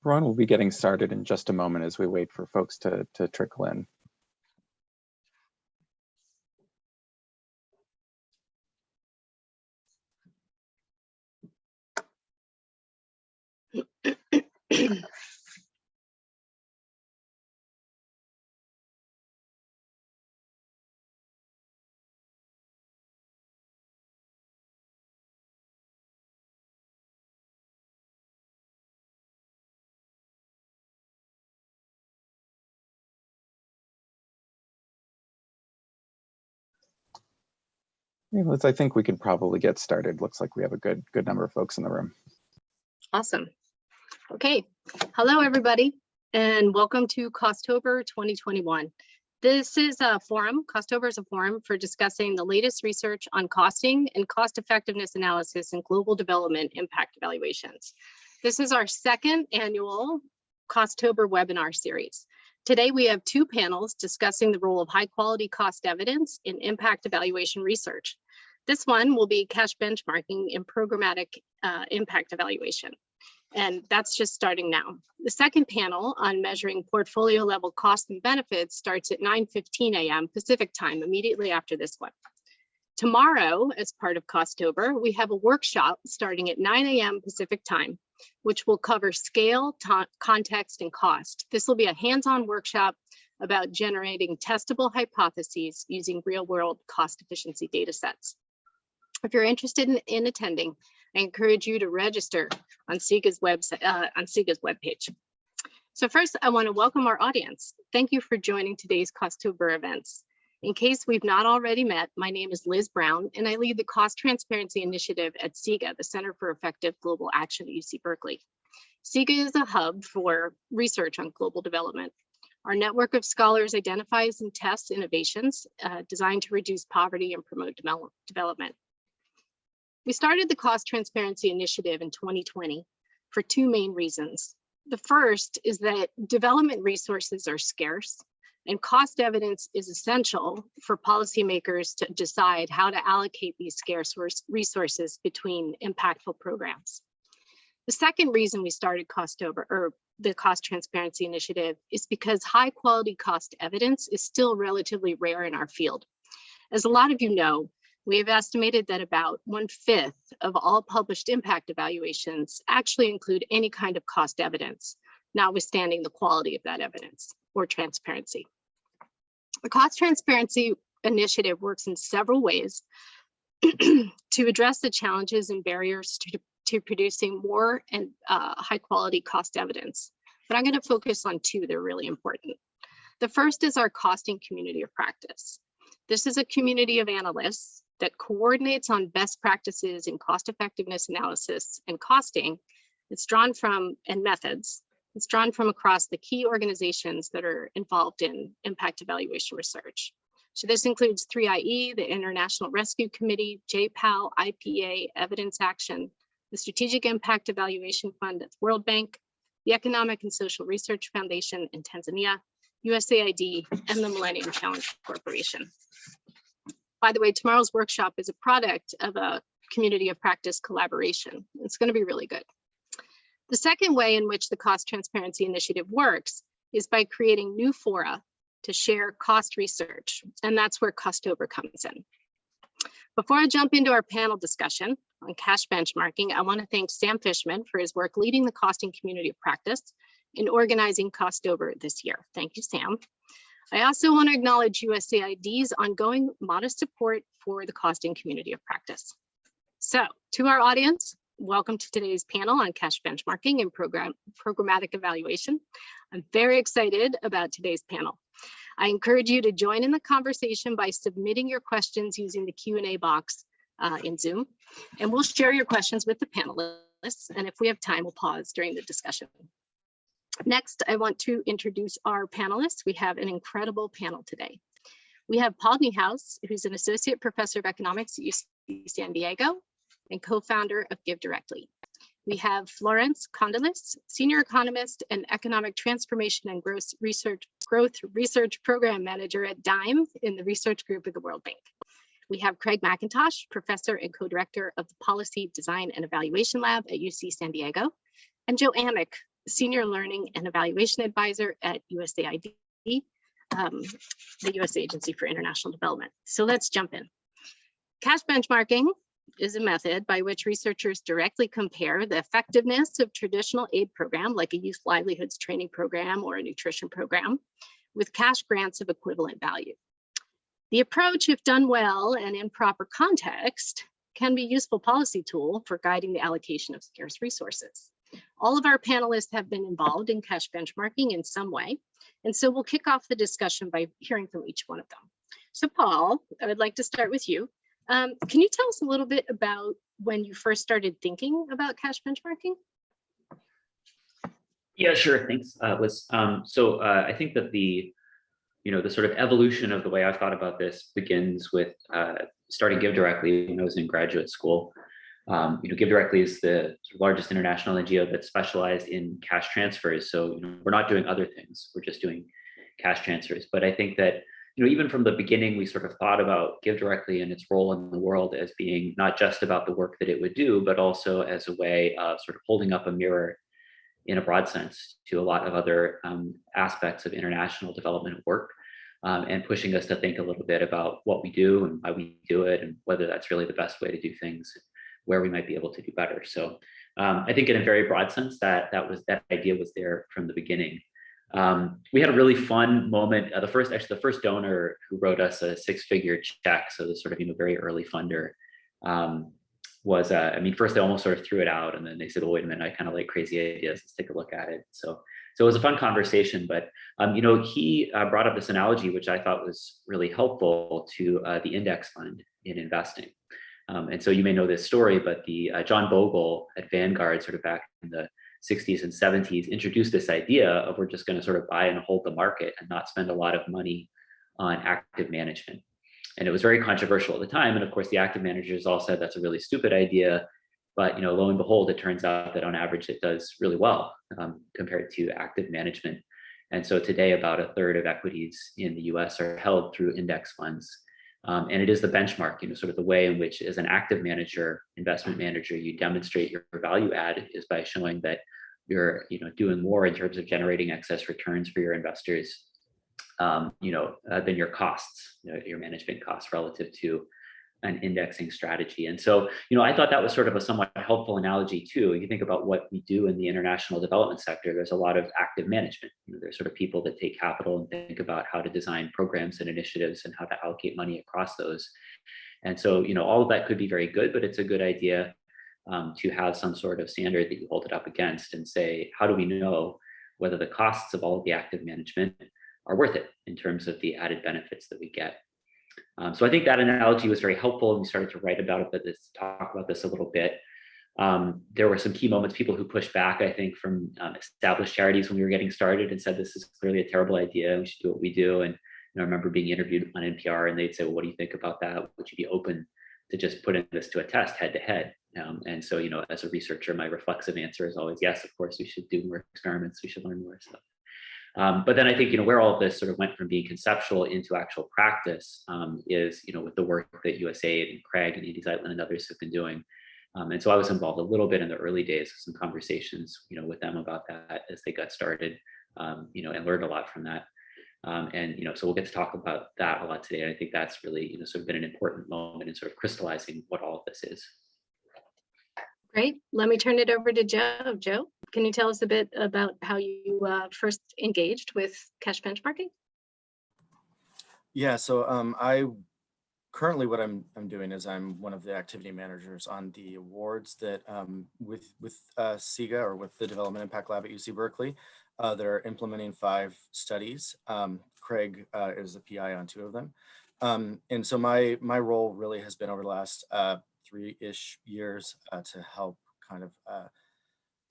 Ron will be getting started in just a moment as we wait for folks to trickle in. Hey, Liz, I think we can probably get started. Looks like we have a good number of folks in the room. Awesome. Okay. Hello, everybody, and welcome to Costober 2021. This is a forum. Costober is a forum for discussing the latest research on costing and cost effectiveness analysis and global development impact evaluations. This is our second annual Costober webinar series. Today, we have two panels discussing the role of high quality cost evidence in impact evaluation research. This one will be cash benchmarking in programmatic impact evaluation. And that's just starting now. The second panel on measuring portfolio level costs and benefits starts at 9:15 a.m. Pacific time, immediately after this one. Tomorrow, as part of Costober, we have a workshop starting at 9 a.m. Pacific time, which will cover scale, context, and cost. This will be a hands-on workshop about generating testable hypotheses using real-world cost efficiency data sets. If you're interested in attending, I encourage you to register on SIGA's website, on SIGA's webpage. So first, I want to welcome our audience. Thank you for joining today's Costober events. In case we've not already met, my name is Liz Brown, and I lead the Cost Transparency Initiative at SIGA, the Center for Effective Global Action at UC Berkeley. SIGA is a hub for research on global development. Our network of scholars identifies and tests innovations designed to reduce poverty and promote development. We started the Cost Transparency Initiative in 2020 for two main reasons. The first is that development resources are scarce, and cost evidence is essential for policymakers to decide how to allocate these scarce resources between impactful programs. The second reason we started Costober, or the Cost Transparency Initiative, is because high quality cost evidence is still relatively rare in our field. As a lot of you know, we have estimated that about 1/5 of all published impact evaluations actually include any kind of cost evidence, notwithstanding the quality of that evidence or transparency. The Cost Transparency Initiative works in several ways to address the challenges and barriers to producing more and high quality cost evidence. But I'm going to focus on two that are really important. The first is our costing community of practice. This is a community of analysts that coordinates on best practices in cost effectiveness analysis and costing. It's drawn from, and methods. It's drawn from across the key organizations that are involved in impact evaluation research. So this includes 3IE, the International Rescue Committee, JPAL, IPA, Evidence Action, the Strategic Impact Evaluation Fund at the World Bank, the Economic and Social Research Foundation in Tanzania, USAID, and the Millennium Challenge Corporation. By the way, tomorrow's workshop is a product of a community of practice collaboration. It's going to be really good. The second way in which the Cost Transparency Initiative works is by creating new fora to share cost research, and that's where Costober comes in. Before I jump into our panel discussion on cash benchmarking, I want to thank Sam Fishman for his work leading the costing community of practice in organizing Costober this year. Thank you, Sam. I also want to acknowledge USAID's ongoing modest support for the costing community of practice. So, to our audience, welcome to today's panel on cash benchmarking and programmatic evaluation. I'm very excited about today's panel. I encourage you to join in the conversation by submitting your questions using the Q&A box in Zoom, and we'll share your questions with the panelists. And if we have time, we'll pause during the discussion. Next, I want to introduce our panelists. We have an incredible panel today. We have Paul Niehaus, who's an associate professor of economics at UC San Diego and co-founder of GiveDirectly. We have Florence Condalis, senior economist and economic transformation and growth research program manager at DIME in the research group of the World Bank. We have Craig McIntosh, professor and co-director of the Policy Design and Evaluation Lab at UC San Diego, and Joe Amick, senior learning and evaluation advisor at USAID, the U.S. Agency for International Development. So let's jump in. Cash benchmarking is a method by which researchers directly compare the effectiveness of traditional aid program, like a youth livelihoods training program or a nutrition program, with cash grants of equivalent value. The approach, if done well and in proper context, can be a useful policy tool for guiding the allocation of scarce resources. All of our panelists have been involved in cash benchmarking in some way, and so we'll kick off the discussion by hearing from each one of them. So Paul, I would like to start with you. Can you tell us a little bit about when you first started thinking about cash benchmarking? Yeah, sure. Thanks, Liz. I think that the sort of evolution of the way I thought about this begins with starting GiveDirectly when I was in graduate school. GiveDirectly is the largest international NGO that's specialized in cash transfers. So we're not doing other things; we're just doing cash transfers. But I think that even from the beginning, we sort of thought about GiveDirectly and its role in the world as being not just about the work that it would do, but also as a way of sort of holding up a mirror in a broad sense to a lot of other aspects of international development work, and pushing us to think a little bit about what we do and why we do it and whether that's really the best way to do things, where we might be able to do better. So I think in a very broad sense that idea was there from the beginning. We had a really fun moment. The first donor who wrote us a 6-figure check, so the sort of very early funder, was first they almost sort of threw it out, and then they said, "Well, wait a minute, I kind of like crazy ideas. Let's take a look at it." So it was a fun conversation. But he brought up this analogy, which I thought was really helpful to the index fund in investing. And so you may know this story, but the John Bogle at Vanguard, sort of back in the 60s and 70s, introduced this idea of we're just going to sort of buy and hold the market and not spend a lot of money on active management. And it was very controversial at the time. And of course, the active managers all said that's a really stupid idea. But lo and behold, it turns out that on average it does really well compared to active management. And so today, about a third of equities in the U.S. are held through index funds. And it is the benchmark, sort of the way in which, as an active manager, investment manager, you demonstrate your value add is by showing that you're, doing more in terms of generating excess returns for your investors, than your costs, your management costs relative to an indexing strategy. And so, I thought that was sort of a somewhat helpful analogy too. You think about what we do in the international development sector, there's a lot of active management. There's sort of people that take capital and think about how to design programs and initiatives and how to allocate money across those. And so, all of that could be very good, but it's a good idea to have some sort of standard that you hold it up against and say, how do we know whether the costs of all of the active management are worth it in terms of the added benefits that we get? So I think that analogy was very helpful, and we started to write about it, but let's talk about this a little bit. There were some key moments, people who pushed back, I think, from established charities when we were getting started and said, this is clearly a terrible idea, we should do what we do. And I remember being interviewed on NPR, and they'd say, well, what do you think about that? Would you be open to just putting this to a test head to head? And so, as a researcher, my reflexive answer is always, yes, of course, we should do more experiments, we should learn more stuff. But then I think, where all of this sort of went from being conceptual into actual practice is, with the work that USAID and Craig and Andy Zeitlin and others have been doing. And so I was involved a little bit in the early days of some conversations, with them about that as they got started, and learned a lot from that. So we'll get to talk about that a lot today. And I think that's really, sort of been an important moment in sort of crystallizing what all of this is. Great. Let me turn it over to Joe. Joe, can you tell us a bit about how you first engaged with cash benchmarking? Yeah, so I currently what I'm doing is I'm one of the activity managers on the awards that with SIGA, or with the Development Impact Lab at UC Berkeley. that are implementing 5 studies. Craig is the PI on 2 of them. And so my role really has been over the last 3-ish years to help kind of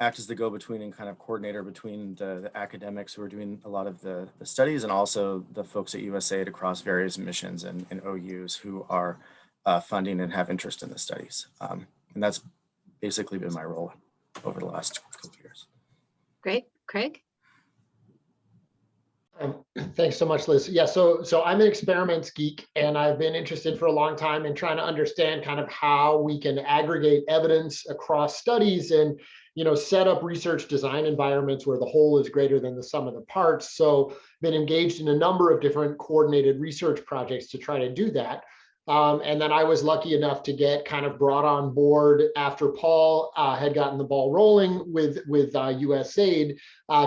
act as the go-between and kind of coordinator between the academics who are doing a lot of the studies and also the folks at USAID across various missions and OUs who are funding and have interest in the studies. And that's basically been my role over the last couple of years. Great, Craig? Thanks so much, Liz. Yeah, so I'm an experiments geek, and I've been interested for a long time in trying to understand kind of how we can aggregate evidence across studies and, set up research design environments where the whole is greater than the sum of the parts. So been engaged in a number of different coordinated research projects to try to do that. And then I was lucky enough to get kind of brought on board after Paul had gotten the ball rolling with USAID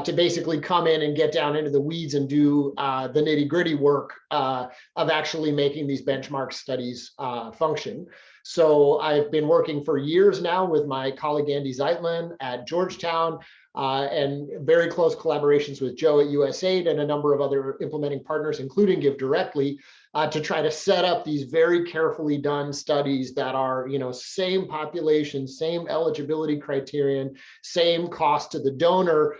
to basically come in and get down into the weeds and do the nitty gritty work of actually making these benchmark studies function. So I've been working for years now with my colleague Andy Zeitlin at Georgetown and very close collaborations with Joe at USAID and a number of other implementing partners, including GiveDirectly, to try to set up these very carefully done studies that are, same population, same eligibility criterion, same cost to the donor.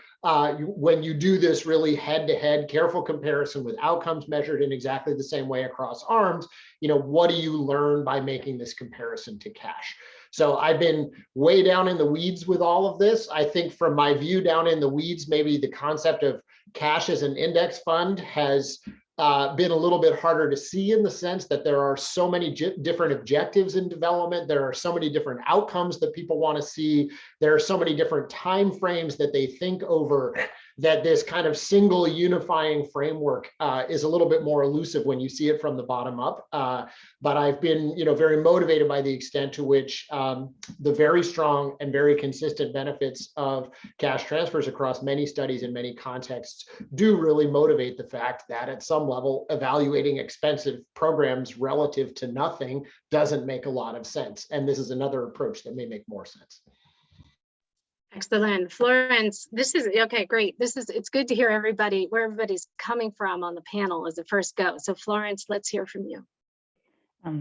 When you do this really head-to-head careful comparison with outcomes measured in exactly the same way across arms, what do you learn by making this comparison to cash? So I've been way down in the weeds with all of this. I think from my view down in the weeds, maybe the concept of cash as an index fund has been a little bit harder to see in the sense that there are so many different objectives in development. There are so many different outcomes that people want to see. There are so many different time frames that they think over that this kind of single unifying framework is a little bit more elusive when you see it from the bottom up. But I've been, very motivated by the extent to which the very strong and very consistent benefits of cash transfers across many studies in many contexts do really motivate the fact that at some level, evaluating expensive programs relative to nothing doesn't make a lot of sense. And this is another approach that may make more sense. Excellent. Florence, this is, okay, great. It's good to hear where everybody's coming from on the panel as a first go. So Florence, let's hear from you.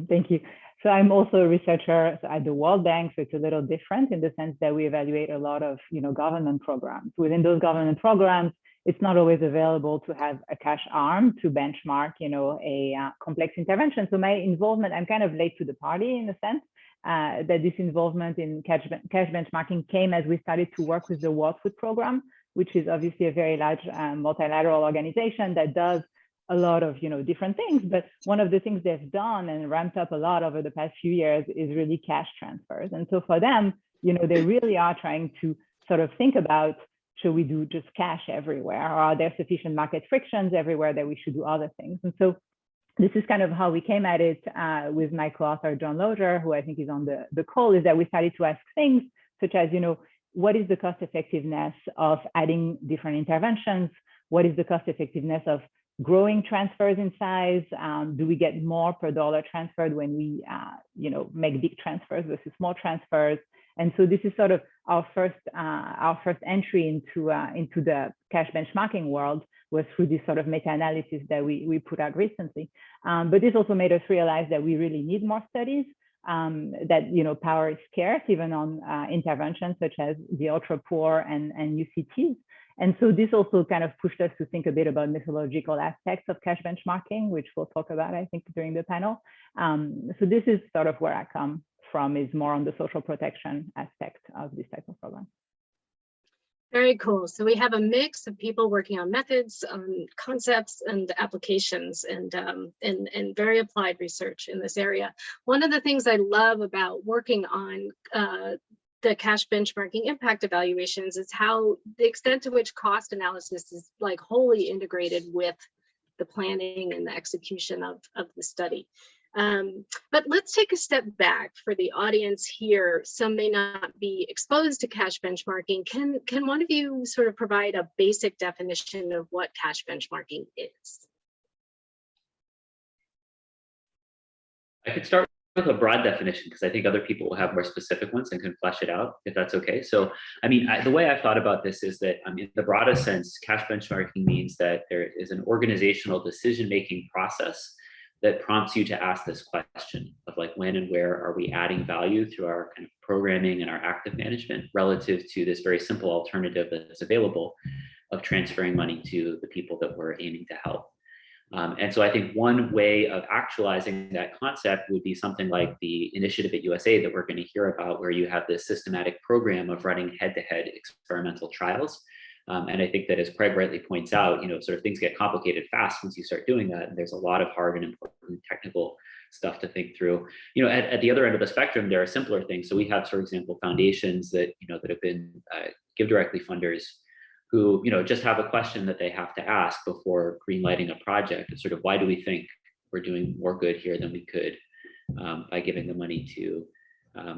Thank you. So I'm also a researcher at the World Bank, so it's a little different in the sense that we evaluate a lot of, government programs. Within those government programs, it's not always available to have a cash arm to benchmark, a complex intervention. So my involvement, I'm kind of late to the party in a sense. That this involvement in cash benchmarking came as we started to work with the World Food Program, which is obviously a very large multilateral organization that does a lot of different things. But one of the things they've done and ramped up a lot over the past few years is really cash transfers. And so for them, they really are trying to sort of think about, should we do just cash everywhere? Or are there sufficient market frictions everywhere that we should do other things? And so this is kind of how we came at it with my co-author, John Loger, who I think is on the call, is that we started to ask things such as, what is the cost effectiveness of adding different interventions? What is the cost effectiveness of growing transfers in size? Do we get more per dollar transferred when we, make big transfers versus small transfers? And so this is sort of our first entry into the cash benchmarking world, was through this sort of meta-analysis that we put out recently. But this also made us realize that we really need more studies, that power is scarce even on interventions such as the ultra poor and UCTs. And so this also kind of pushed us to think a bit about methodological aspects of cash benchmarking, which we'll talk about, I think, during the panel. So this is sort of where I come from, is more on the social protection aspect of this type of program. Very cool. So we have a mix of people working on methods, concepts, and applications, and very applied research in this area. One of the things I love about working on the cash benchmarking impact evaluations is how the extent to which cost analysis is like wholly integrated with the planning and the execution of the study. But let's take a step back for the audience here. Some may not be exposed to cash benchmarking. Can one of you sort of provide a basic definition of what cash benchmarking is? I could start with a broad definition because I think other people will have more specific ones and can flesh it out if that's okay. So, I mean, the way I've thought about this is that, I mean, in the broadest sense, cash benchmarking means that there is an organizational decision-making process that prompts you to ask this question of like, when and where are we adding value through our kind of programming and our active management relative to this very simple alternative that's available of transferring money to the people that we're aiming to help. And so I think one way of actualizing that concept would be something like the initiative at USAID that we're going to hear about, where you have this systematic program of running head-to-head experimental trials. And I think that, as Craig rightly points out, you know, sort of things get complicated fast once you start doing that. And there's a lot of hard and important technical stuff to think through. You know, at the other end of the spectrum, there are simpler things. So we have, for example, foundations that, you know, that have been Give Directly funders who, you know, just have a question that they have to ask before greenlighting a project. It's sort of, why do we think we're doing more good here than we could by giving the money to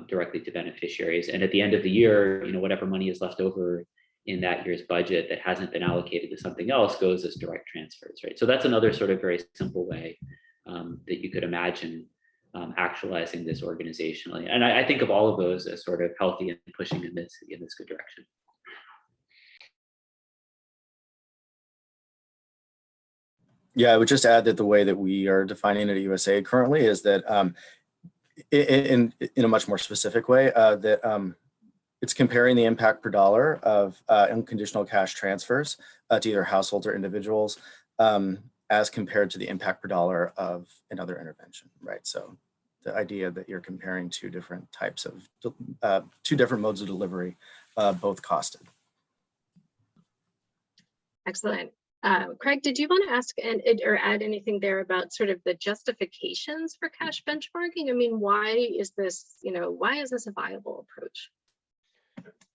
directly to beneficiaries? And at the end of the year, you know, whatever money is left over in that year's budget that hasn't been allocated to something else goes as direct transfers, right? So that's another sort of very simple way that you could imagine actualizing this organizationally. And I think of all of those as sort of healthy and pushing in this good direction. Yeah, I would just add that the way that we are defining it at USAID currently is that in a much more specific way, that it's comparing the impact per dollar of unconditional cash transfers to either households or individuals as compared to the impact per dollar of another intervention, right? So the idea that you're comparing two different types of, two different modes of delivery, both costed. Excellent. Craig, did you want to ask or add anything there about sort of the justifications for cash benchmarking? I mean, why is this, you know, why is this a viable approach?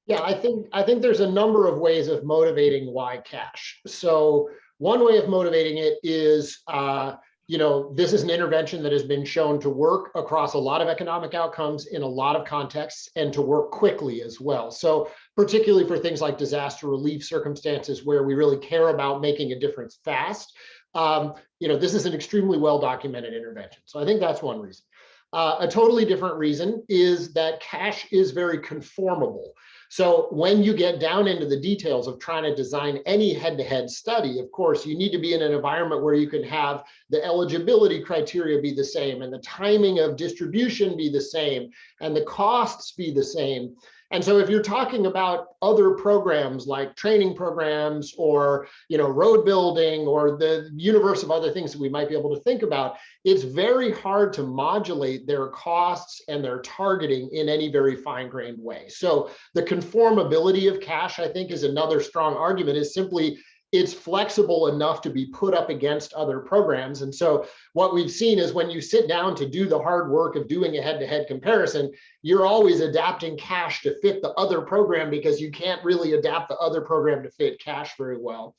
Yeah, I think there's a number of ways of motivating why cash. So one way of motivating it is, you know, this is an intervention that has been shown to work across a lot of economic outcomes in a lot of contexts and to work quickly as well. So particularly for things like disaster relief circumstances where we really care about making a difference fast, you know, this is an extremely well-documented intervention. So I think that's one reason. A totally different reason is that cash is very conformable. So when you get down into the details of trying to design any head-to-head study, of course, you need to be in an environment where you can have the eligibility criteria be the same and the timing of distribution be the same and the costs be the same. And so if you're talking about other programs like training programs or, you know, road building or the universe of other things that we might be able to think about, it's very hard to modulate their costs and their targeting in any very fine-grained way. So the conformability of cash, I think, is another strong argument, is simply it's flexible enough to be put up against other programs. And so what we've seen is when you sit down to do the hard work of doing a head-to-head comparison, you're always adapting cash to fit the other program because you can't really adapt the other program to fit cash very well.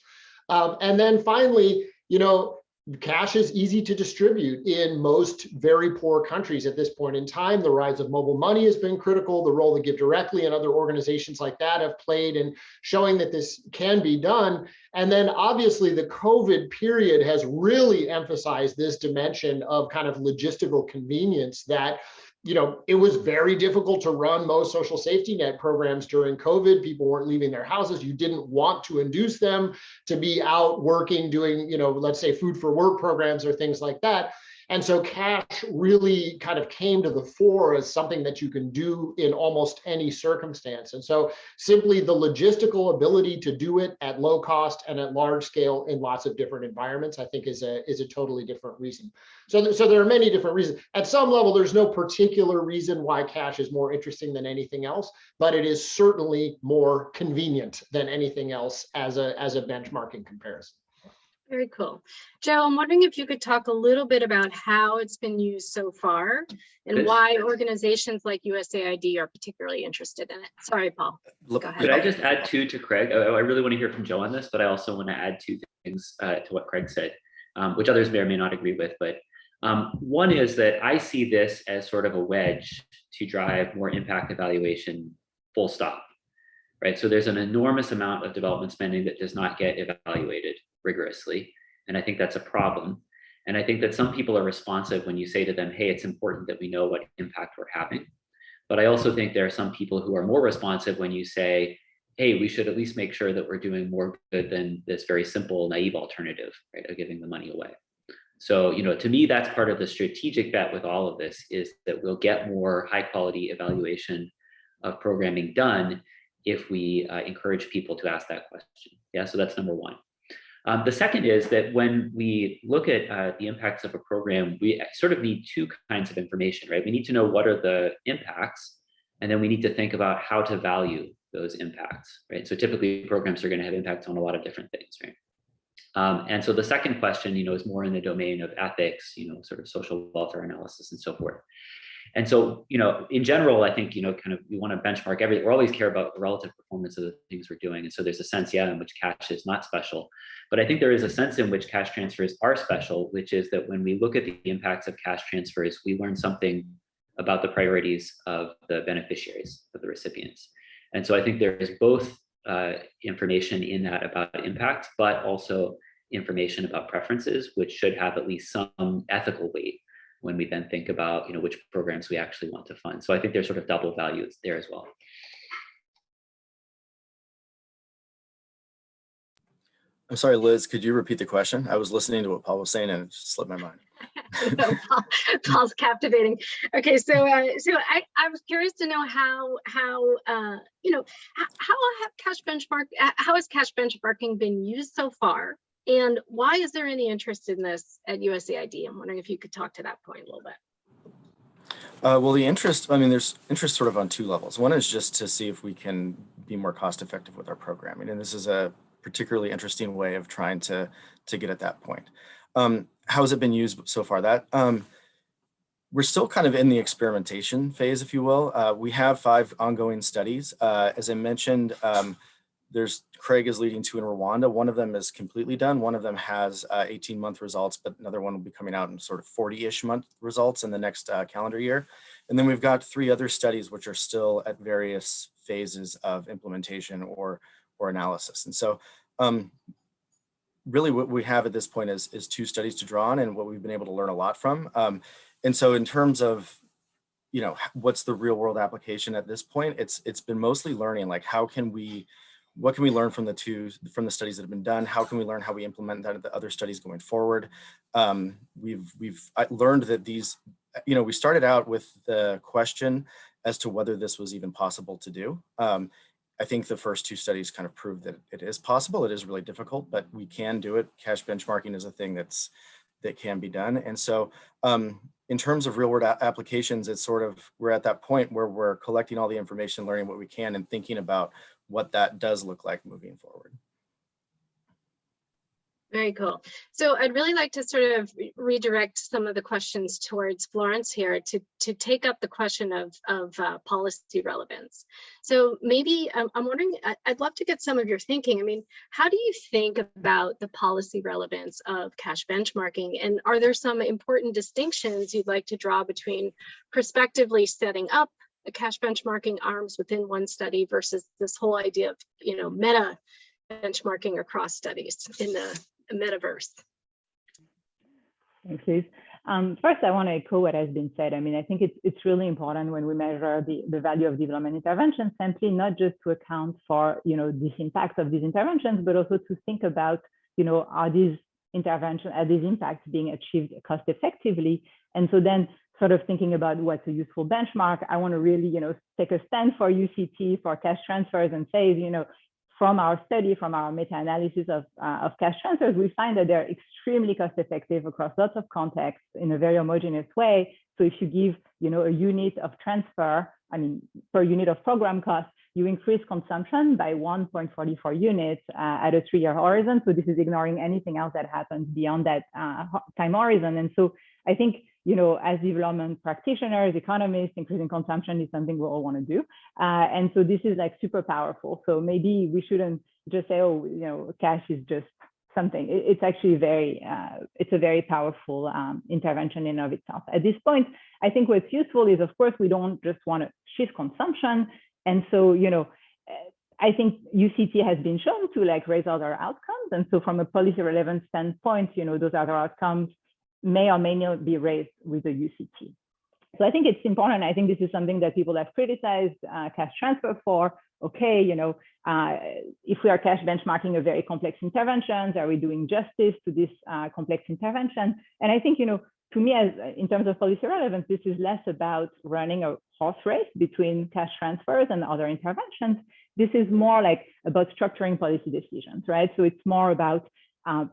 And then finally, you know, cash is easy to distribute in most very poor countries at this point in time. The rise of mobile money has been critical. The role that Give Directly and other organizations like that have played in showing that this can be done. And then obviously the COVID period has really emphasized this dimension of kind of logistical convenience that, you know, it was very difficult to run most social safety net programs during COVID. People weren't leaving their houses. You didn't want to induce them to be out working, doing, you know, let's say food for work programs or things like that. And so cash really kind of came to the fore as something that you can do in almost any circumstance. And so simply the logistical ability to do it at low cost and at large scale in lots of different environments, I think is a totally different reason. So there are many different reasons. At some level, there's no particular reason why cash is more interesting than anything else, but it is certainly more convenient than anything else as a benchmarking comparison. Very cool. Joe, I'm wondering if you could talk a little bit about how it's been used so far and why organizations like USAID are particularly interested in it. Sorry, Paul. Go ahead. Could I just add two to Craig? I really want to hear from Joe on this, but I also want to add two things to what Craig said, which others may or may not agree with. But one is that I see this as sort of a wedge to drive more impact evaluation, full stop, right? So there's an enormous amount of development spending that does not get evaluated rigorously. And I think that's a problem. And I think that some people are responsive when you say to them, hey, it's important that we know what impact we're having. But I also think there are some people who are more responsive when you say, hey, we should at least make sure that we're doing more good than this very simple, naive alternative, right, of giving the money away. So, to me, that's part of the strategic bet with all of this, is that we'll get more high quality evaluation of programming done if we encourage people to ask that question. Yeah, so that's number one. The second is that when we look at the impacts of a program, we sort of need two kinds of information, right? We need to know what are the impacts, and then we need to think about how to value those impacts, right? So typically programs are going to have impacts on a lot of different things, right? And so the second question, is more in the domain of ethics, sort of social welfare analysis and so forth. And so, in general, I think, kind of we want to benchmark everything. We always care about the relative performance of the things we're doing. And so there's a sense, in which cash is not special. But I think there is a sense in which cash transfers are special, which is that when we look at the impacts of cash transfers, we learn something about the priorities of the beneficiaries, of the recipients. And so I think there is both information in that about impact, but also information about preferences, which should have at least some ethical weight when we then think about, which programs we actually want to fund. So I think there's sort of double values there as well. I'm sorry, Liz, could you repeat the question? I was listening to what Paul was saying and it just slipped my mind. No, Paul's captivating. Okay, so I was curious to know how has cash benchmarking been used so far, and why is there any interest in this at USAID? I'm wondering if you could talk to that point a little bit. Well, the interest, there's interest sort of on two levels. One is just to see if we can be more cost effective with our programming, and this is a particularly interesting way of trying to get at that point. How has it been used so far? That we're still kind of in the experimentation phase, if you will. We have 5 ongoing studies. As I mentioned, Craig is leading 2 in Rwanda. One of them is completely done. One of them has 18-month results, but another one will be coming out in sort of 40-ish month results in the next calendar year. And then we've got 3 other studies which are still at various phases of implementation or analysis. And so really what we have at this point is 2 studies to draw on and what we've been able to learn a lot from. And so in terms of, what's the real world application at this point, it's been mostly learning, like what can we learn from the studies that have been done? How can we learn how we implement that at the other studies going forward? I learned that these, we started out with the question as to whether this was even possible to do. I think the first 2 studies kind of proved that it is possible. It is really difficult, but we can do it. Cash benchmarking is a thing that can be done. And so in terms of real world applications, it's sort of, we're at that point where we're collecting all the information, learning what we can, and thinking about what that does look like moving forward. Very cool. So I'd really like to sort of redirect some of the questions towards Florence here to take up the question of policy relevance. So maybe I'm wondering, I'd love to get some of your thinking. I mean, how do you think about the policy relevance of cash benchmarking? And are there some important distinctions you'd like to draw between prospectively setting up a cash benchmarking arms within one study versus this whole idea of, meta benchmarking across studies in the metaverse? Thanks, Liz. First, I want to echo what has been said. I mean, I think it's really important when we measure the value of development interventions, simply not just to account for, the impact of these interventions, but also to think about, are these impacts being achieved cost effectively? And so then sort of thinking about what's a useful benchmark, I want to really, take a stand for UCT, for cash transfers, and say, from our study, from our meta-analysis of cash transfers, we find that they're extremely cost-effective across lots of contexts in a very homogeneous way. So if you give, a unit of transfer, per unit of program cost, you increase consumption by 1.44 units at a 3-year horizon. So this is ignoring anything else that happens beyond that time horizon. And so I think, as development practitioners, economists, increasing consumption is something we all want to do. And so this is like super powerful. So maybe we shouldn't just say, cash is just something. It's actually it's a very powerful intervention in and of itself. At this point, I think what's useful is, of course, we don't just want to shift consumption. And so, I think UCT has been shown to raise other outcomes. And so from a policy relevance standpoint, those other outcomes may or may not be raised with the UCT. So I think it's important. I think this is something that people have criticized cash transfer for. Okay, if we are cash benchmarking a very complex interventions, are we doing justice to this complex intervention? And I think, to me, as in terms of policy relevance, this is less about running a horse race between cash transfers and other interventions. This is more like about structuring policy decisions, right? So it's more about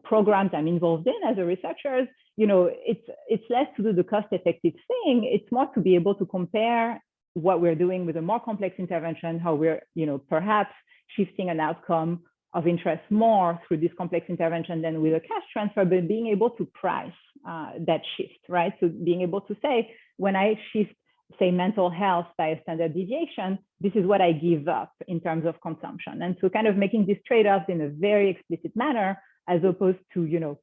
programs I'm involved in as a researcher. It's less to do the cost-effective thing. It's more to be able to compare what we're doing with a more complex intervention, how we're, perhaps shifting an outcome of interest more through this complex intervention than with a cash transfer, but being able to price that shift, right? So being able to say, when I shift, say, mental health by a standard deviation, this is what I give up in terms of consumption. And so kind of making these trade-offs in a very explicit manner, as opposed to,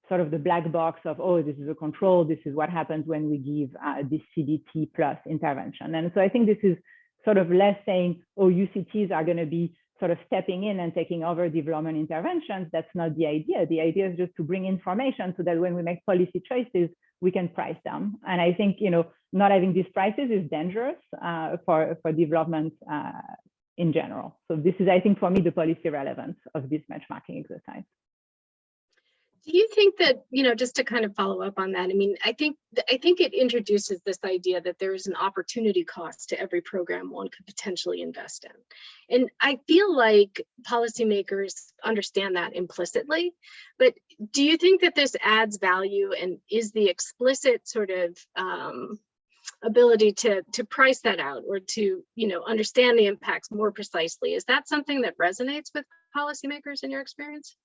sort of the black box of, oh, this is a control, this is what happens when we give this CDT plus intervention. And so I think this is sort of less saying, oh, UCTs are going to be sort of stepping in and taking over development interventions. That's not the idea. The idea is just to bring information so that when we make policy choices, we can price them. And I think, not having these prices is dangerous for development in general. So this is, I think, for me, the policy relevance of this benchmarking exercise. Do you think that, just to kind of follow up on that, I think it introduces this idea that there is an opportunity cost to every program one could potentially invest in. And I feel like policymakers understand that implicitly, but do you think that this adds value, and is the explicit sort of ability to price that out, or to, understand the impacts more precisely? Is that something that resonates with policymakers in your experience?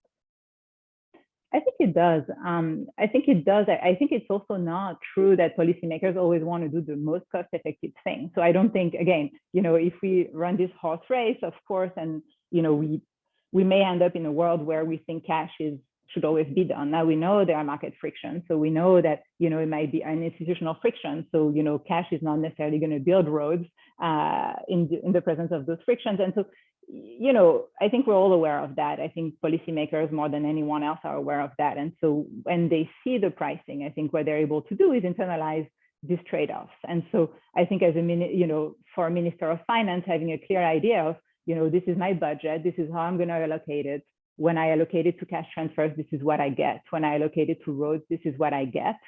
I think it does. I think it does. I think it's also not true that policymakers always want to do the most cost-effective thing. So I don't think, again, if we run this horse race, of course, and we may end up in a world where we think cash should always be done. Now we know there are market frictions, so we know that it might be an institutional friction. So cash is not necessarily going to build roads in the presence of those frictions, and so. I think we're all aware of that. I think policymakers more than anyone else are aware of that. And so when they see the pricing, I think what they're able to do is internalize these trade-offs. And so I think as for a Minister of Finance, having a clear idea of, this is my budget, this is how I'm going to allocate it. When I allocate it to cash transfers, this is what I get. When I allocate it to roads, this is what I get.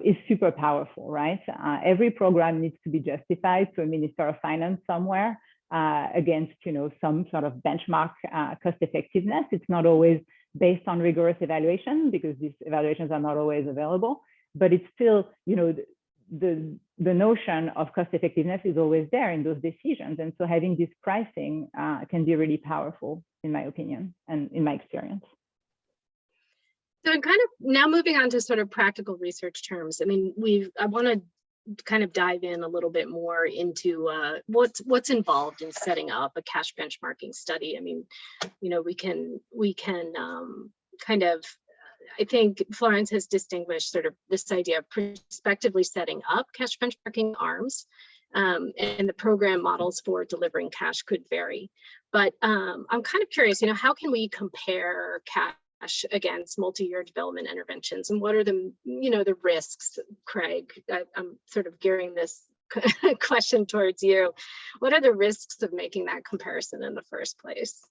Is super powerful, right? Every program needs to be justified to a Minister of Finance somewhere. Against some sort of benchmark cost effectiveness. It's not always based on rigorous evaluation, because these evaluations are not always available, but it's still the notion of cost effectiveness is always there in those decisions. And so having this pricing can be really powerful, in my opinion and in my experience. So I'm kind of now moving on to sort of practical research terms. I want to kind of dive in a little bit more into what's involved in setting up a cash benchmarking study. We can kind of, I think Florence has distinguished sort of this idea of prospectively setting up cash benchmarking arms, and the program models for delivering cash could vary. But I'm kind of curious, how can we compare cash against multi-year development interventions, and what are the the risks? Craig, I'm sort of gearing this question towards you. What are the risks of making that comparison in the first place?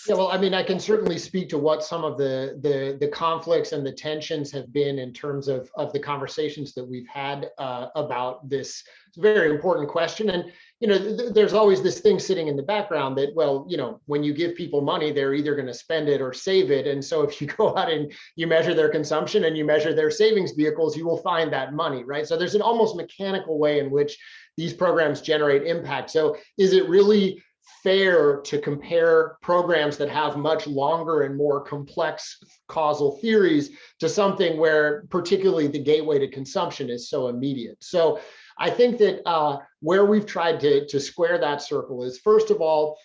Yeah, well, I can certainly speak to what some of the conflicts and the tensions have been in terms of the conversations that we've had about this very important question. And there's always this thing sitting in the background that, well, when you give people money, they're either going to spend it or save it. And so if you go out and you measure their consumption and you measure their savings vehicles, you will find that money, right? So there's an almost mechanical way in which these programs generate impact. So is it really fair to compare programs that have much longer and more complex causal theories to something where particularly the gateway to consumption is so immediate? So I think that where we've tried to square that circle is, first of all,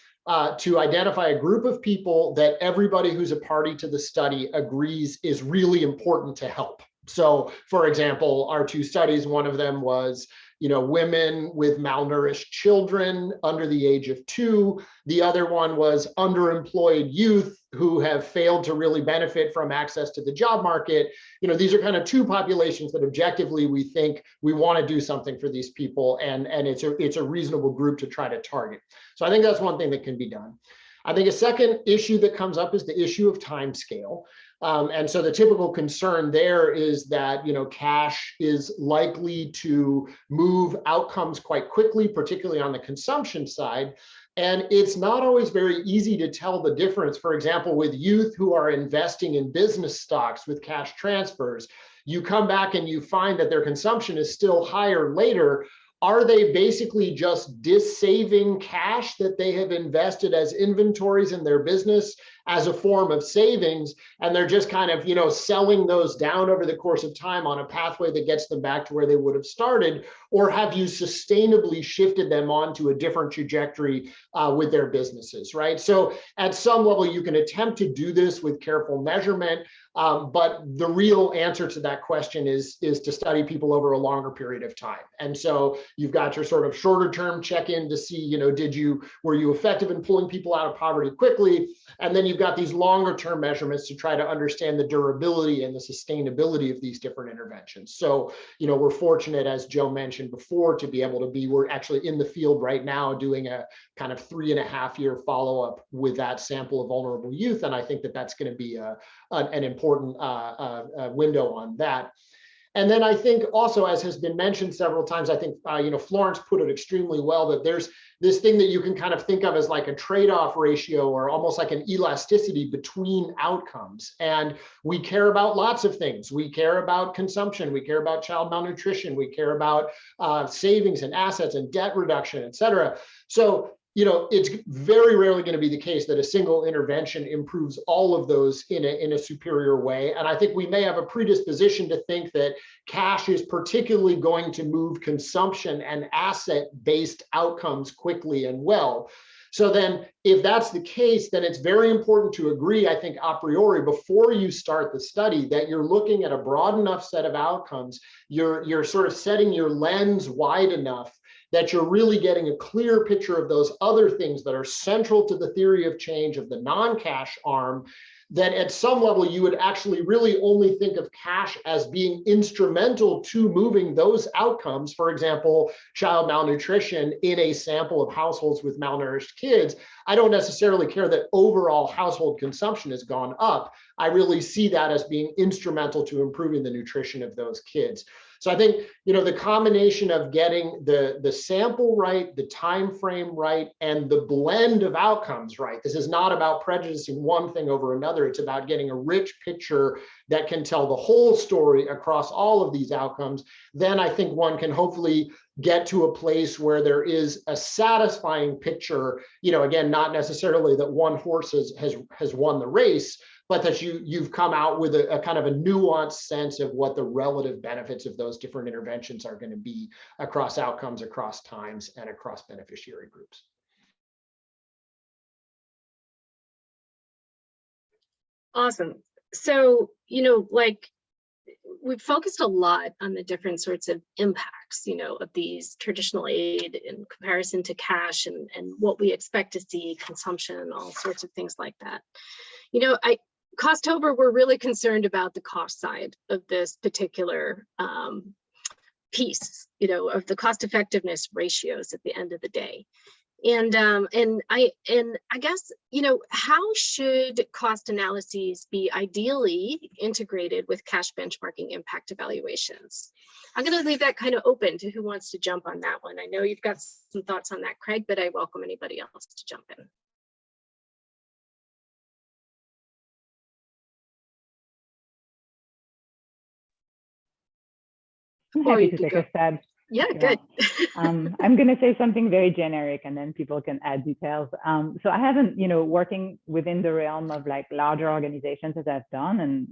to identify a group of people that everybody who's a party to the study agrees is really important to help. So, for example, our two studies, one of them was women with malnourished children under the age of 2. The other one was underemployed youth who have failed to really benefit from access to the job market. These are kind of 2 populations that objectively we think we want to do something for these people, and it's a reasonable group to try to target. So I think that's one thing that can be done. I think a second issue that comes up is the issue of time scale. And so the typical concern there is that, cash is likely to move outcomes quite quickly, particularly on the consumption side. And it's not always very easy to tell the difference. For example, with youth who are investing in business stocks with cash transfers, you come back and you find that their consumption is still higher later. Are they basically just dissaving cash that they have invested as inventories in their business as a form of savings, and they're just kind of, selling those down over the course of time on a pathway that gets them back to where they would have started? Or have you sustainably shifted them onto a different trajectory with their businesses, right? So at some level, you can attempt to do this with careful measurement, but the real answer to that question is to study people over a longer period of time. And so you've got your sort of shorter term check-in to see, were you effective in pulling people out of poverty quickly? And then you've got these longer term measurements to try to understand the durability and the sustainability of these different interventions. So, we're fortunate, as Joe mentioned before, to be able to we're actually in the field right now doing a kind of 3.5-year follow-up with that sample of vulnerable youth. And I think that that's going to be an important window on that. And then I think also, as has been mentioned several times, I think, Florence put it extremely well, that there's this thing that you can kind of think of as like a trade-off ratio, or almost like an elasticity between outcomes. And we care about lots of things. We care about consumption. We care about child malnutrition. We care about savings and assets and debt reduction, et cetera. So, it's very rarely going to be the case that a single intervention improves all of those in a superior way. And I think we may have a predisposition to think that cash is particularly going to move consumption and asset-based outcomes quickly and well. So then if that's the case, then it's very important to agree, I think, a priori, before you start the study, that you're looking at a broad enough set of outcomes. You're sort of setting your lens wide enough that you're really getting a clear picture of those other things that are central to the theory of change of the non-cash arm, that at some level you would actually really only think of cash as being instrumental to moving those outcomes. For example, child malnutrition in a sample of households with malnourished kids. I don't necessarily care that overall household consumption has gone up. I really see that as being instrumental to improving the nutrition of those kids. So I think, the combination of getting the sample right, the time frame right, and the blend of outcomes right. This is not about prejudicing one thing over another. It's about getting a rich picture that can tell the whole story across all of these outcomes. Then I think one can hopefully get to a place where there is a satisfying picture, again, not necessarily that one horse has won the race, but that you've come out with a kind of a nuanced sense of what the relative benefits of those different interventions are going to be across outcomes, across times, and across beneficiary groups. Awesome. So, we've focused a lot on the different sorts of impacts, of these traditional aid in comparison to cash, and what we expect to see, consumption, and all sorts of things like that. Costover, we're really concerned about the cost side of this particular piece, of the cost effectiveness ratios at the end of the day. And I guess, how should cost analyses be ideally integrated with cash benchmarking impact evaluations? I'm going to leave that kind of open to who wants to jump on that one. I know you've got some thoughts on that, Craig, but I welcome anybody else to jump in. I'm happy to take a stab. Yeah, good. I'm going to say something very generic, and then people can add details. So I haven't, working within the realm of like larger organizations as I've done, and,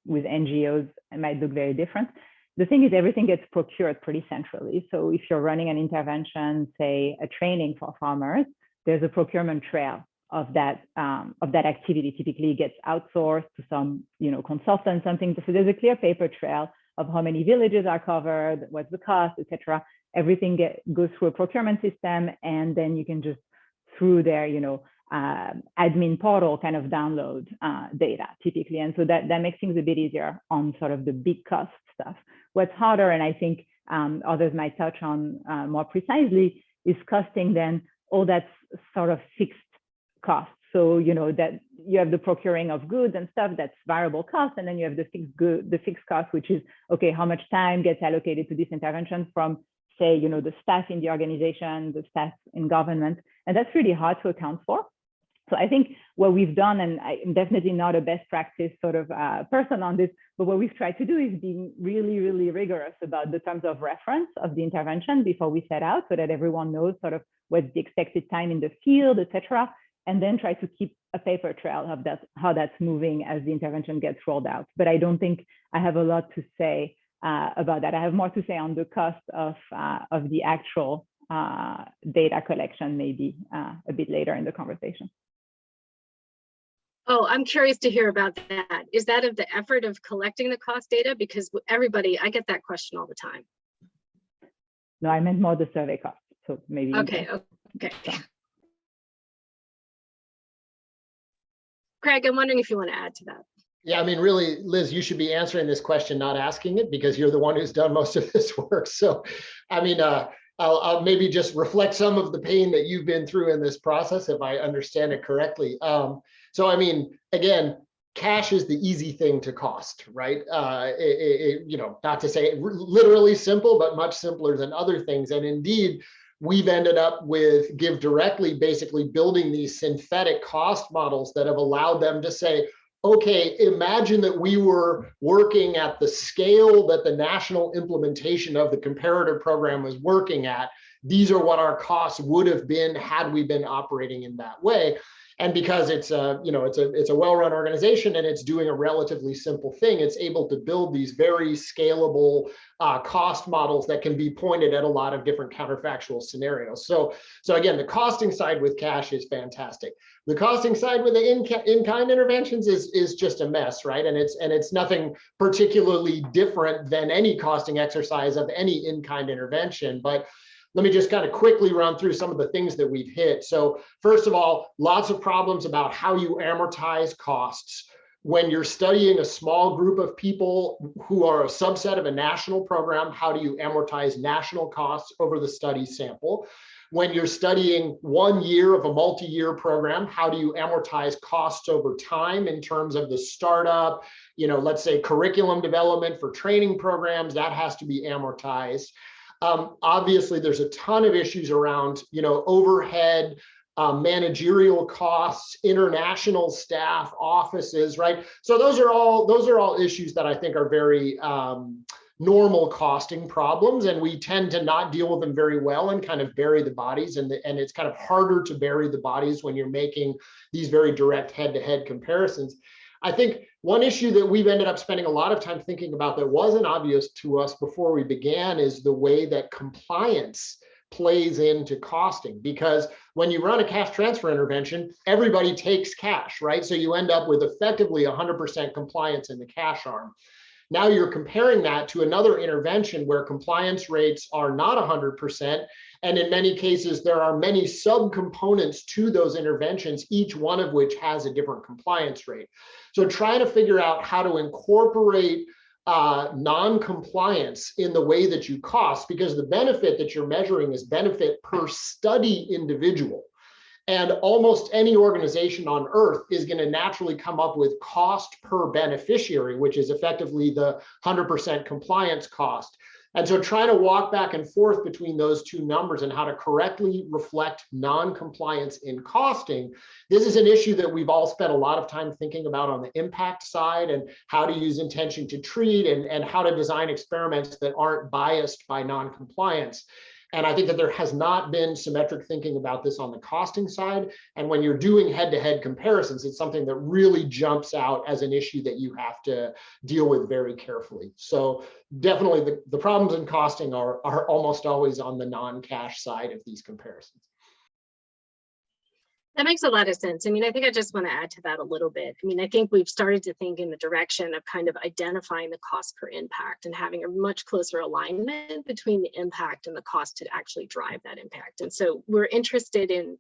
with NGOs, it might look very different. The thing is, everything gets procured pretty centrally. So if you're running an intervention, say a training for farmers, there's a procurement trail of that activity. Typically gets outsourced to some, consultant, something. So there's a clear paper trail of how many villages are covered, what's the cost, etc. Everything goes through a procurement system, and then you can just through their, admin portal kind of download data typically. And so that makes things a bit easier on sort of the big cost stuff. What's harder, and I think others might touch on more precisely, is costing then all that's sort of fixed costs. So, that you have the procuring of goods and stuff, that's variable cost. And then you have the fixed cost, which is, okay, how much time gets allocated to this intervention from, say, the staff in the organization, the staff in government. And that's really hard to account for. So I think what we've done, and I'm definitely not a best practice sort of person on this, but what we've tried to do is be really, really rigorous about the terms of reference of the intervention before we set out, so that everyone knows sort of what's the expected time in the field, et cetera, and then try to keep a paper trail of how that's moving as the intervention gets rolled out. But I don't think I have a lot to say about that. I have more to say on the cost of the actual data collection, maybe a bit later in the conversation. Oh, I'm curious to hear about that. Is that of the effort of collecting the cost data? Because I get that question all the time. No, I meant more the survey cost. So maybe. Okay. Craig, I'm wondering if you want to add to that. Yeah, I mean, really, Liz, you should be answering this question, not asking it, because you're the one who's done most of this work. So, I mean, I'll maybe just reflect some of the pain that you've been through in this process, if I understand it correctly. So, I mean, again, cash is the easy thing to cost, right? Not to say literally simple, but much simpler than other things. And indeed, we've ended up with GiveDirectly basically building these synthetic cost models that have allowed them to say, okay, imagine that we were working at the scale that the national implementation of the comparative program was working at. These are what our costs would have been had we been operating in that way. And because it's a well-run organization and it's doing a relatively simple thing, it's able to build these very scalable cost models that can be pointed at a lot of different counterfactual scenarios. So again, the costing side with cash is fantastic. The costing side with the in-kind interventions is just a mess, right? And it's nothing particularly different than any costing exercise of any in-kind intervention. But let me just kind of quickly run through some of the things that we've hit. So first of all, lots of problems about how you amortize costs. When you're studying a small group of people who are a subset of a national program, how do you amortize national costs over the study sample? When you're studying 1 year of a multi-year program, how do you amortize costs over time in terms of the startup, let's say curriculum development for training programs, that has to be amortized. Obviously, there's a ton of issues around, overhead, managerial costs, international staff, offices, right? So those are all issues that I think are very normal costing problems, and we tend to not deal with them very well and kind of bury the bodies, and it's kind of harder to bury the bodies when you're making these very direct head-to-head comparisons. I think one issue that we've ended up spending a lot of time thinking about that wasn't obvious to us before we began is the way that compliance plays into costing. Because when you run a cash transfer intervention, everybody takes cash, right? So you end up with effectively 100% compliance in the cash arm. Now you're comparing that to another intervention where compliance rates are not 100%. And in many cases, there are many subcomponents to those interventions, each one of which has a different compliance rate. So trying to figure out how to incorporate non-compliance in the way that you cost, because the benefit that you're measuring is benefit per study individual. And almost any organization on earth is going to naturally come up with cost per beneficiary, which is effectively the 100% compliance cost. And so trying to walk back and forth between those two numbers and how to correctly reflect non-compliance in costing, this is an issue that we've all spent a lot of time thinking about on the impact side, and how to use intention to treat and how to design experiments that aren't biased by non-compliance. And I think that there has not been symmetric thinking about this on the costing side. And when you're doing head-to-head comparisons, it's something that really jumps out as an issue that you have to deal with very carefully. So definitely the problems in costing are almost always on the non-cash side of these comparisons. That makes a lot of sense. I mean, I think I just want to add to that a little bit. I mean, I think we've started to think in the direction of kind of identifying the cost per impact and having a much closer alignment between the impact and the cost to actually drive that impact. And so we're interested in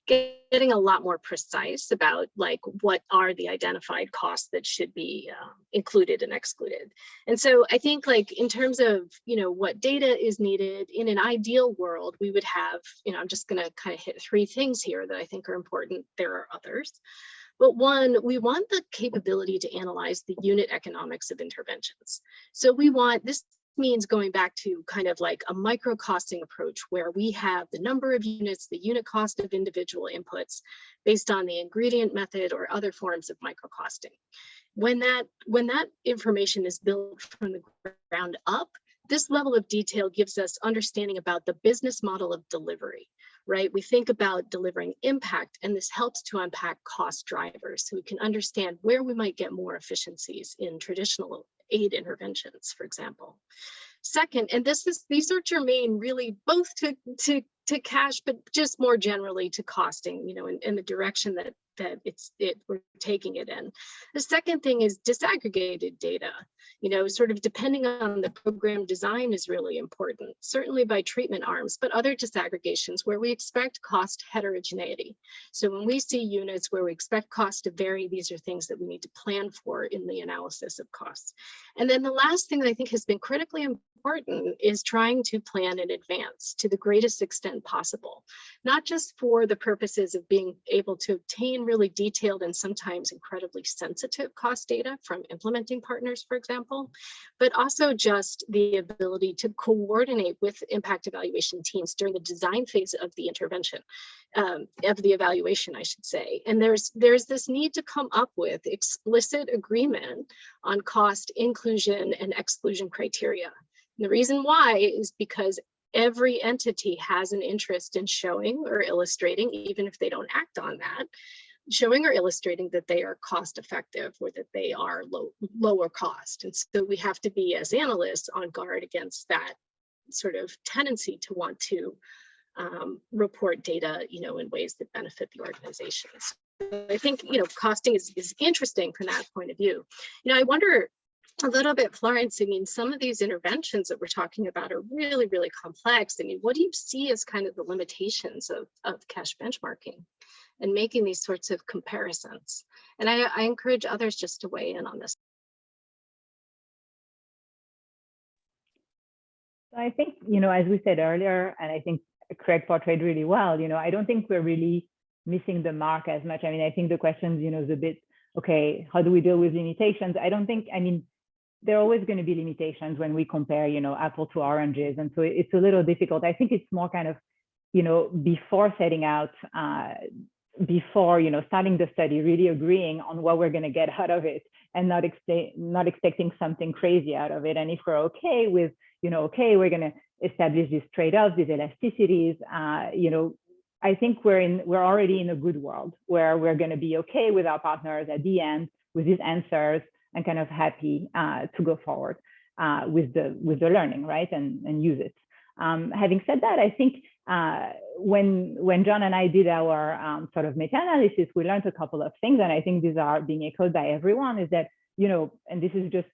getting a lot more precise about like what are the identified costs that should be included and excluded. And so I think like in terms of, you know, what data is needed in an ideal world, we would have, you know, I'm just going to kind of hit 3 things here that I think are important. There are others. But one, we want the capability to analyze the unit economics of interventions. So we want, this means going back to kind of like a micro costing approach where we have the number of units, the unit cost of individual inputs based on the ingredient method or other forms of micro costing. When that information is built from the ground up, this level of detail gives us understanding about the business model of delivery, right? We think about delivering impact, and this helps to unpack cost drivers so we can understand where we might get more efficiencies in traditional aid interventions, for example. Second, and these are germane really both to cash, but just more generally to costing, you know, in the direction that we're taking it in. The second thing is disaggregated data, you know, sort of depending on the program design is really important, certainly by treatment arms, but other disaggregations where we expect cost heterogeneity. So when we see units where we expect cost to vary, these are things that we need to plan for in the analysis of costs. And then the last thing that I think has been critically important is trying to plan in advance to the greatest extent possible, not just for the purposes of being able to obtain really detailed and sometimes incredibly sensitive cost data from implementing partners, for example, but also just the ability to coordinate with impact evaluation teams during the design phase of the intervention, of the evaluation, I should say. And there's this need to come up with explicit agreement on cost inclusion and exclusion criteria. And the reason why is because every entity has an interest in showing or illustrating, even if they don't act on that, showing or illustrating that they are cost effective or that they are lower cost. And so we have to be, as analysts, on guard against that sort of tendency to want to report data, you know, in ways that benefit the organizations. So I think, you know, costing is interesting from that point of view. You know, I wonder a little bit, Florence, I mean, some of these interventions that we're talking about are really, really complex. I mean, what do you see as kind of the limitations of cash benchmarking and making these sorts of comparisons? And I encourage others just to weigh in on this. I think, you know, as we said earlier, and I think Craig portrayed really well, you know, I don't think we're really missing the mark as much. I mean, I think the questions, you know, is a bit, okay, how do we deal with limitations? I don't think, I mean, there are always going to be limitations when we compare, you know, apple to oranges. And so it's a little difficult. I think it's more kind of, you know, before setting out, before, you know, starting the study, really agreeing on what we're going to get out of it and not expecting something crazy out of it. And if we're okay with, you know, okay, we're going to establish these trade-offs, these elasticities, you know, I think we're already in a good world where we're going to be okay with our partners at the end with these answers and kind of happy to go forward with the learning, right, and use it. Having said that, I think when John and I did our sort of meta-analysis, we learned a couple of things, and I think these are being echoed by everyone, is that, you know, and this is just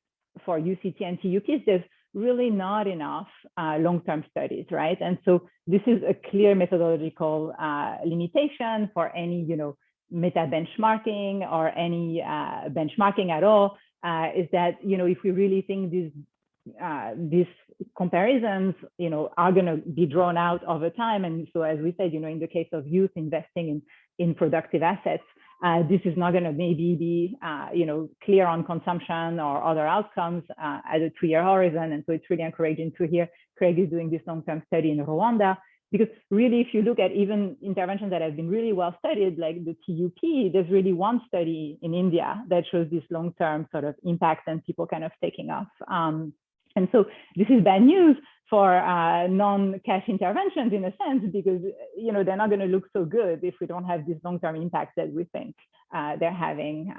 for UCT and TUPs, there's really not enough long-term studies, right? And so this is a clear methodological limitation for any, you know, meta benchmarking or any benchmarking at all, is that, you know, if we really think these comparisons, you know, are going to be drawn out over time. And so, as we said, you know, in the case of youth investing in productive assets, this is not going to maybe be, you know, clear on consumption or other outcomes at a 2-year horizon. And so it's really encouraging to hear Craig is doing this long-term study in Rwanda, because really, if you look at even interventions that have been really well studied, like the TUP, there's really one study in India that shows this long-term sort of impact and people kind of taking off. And so this is bad news for non-cash interventions in a sense, because, you know, they're not going to look so good if we don't have this long-term impact that we think they're having,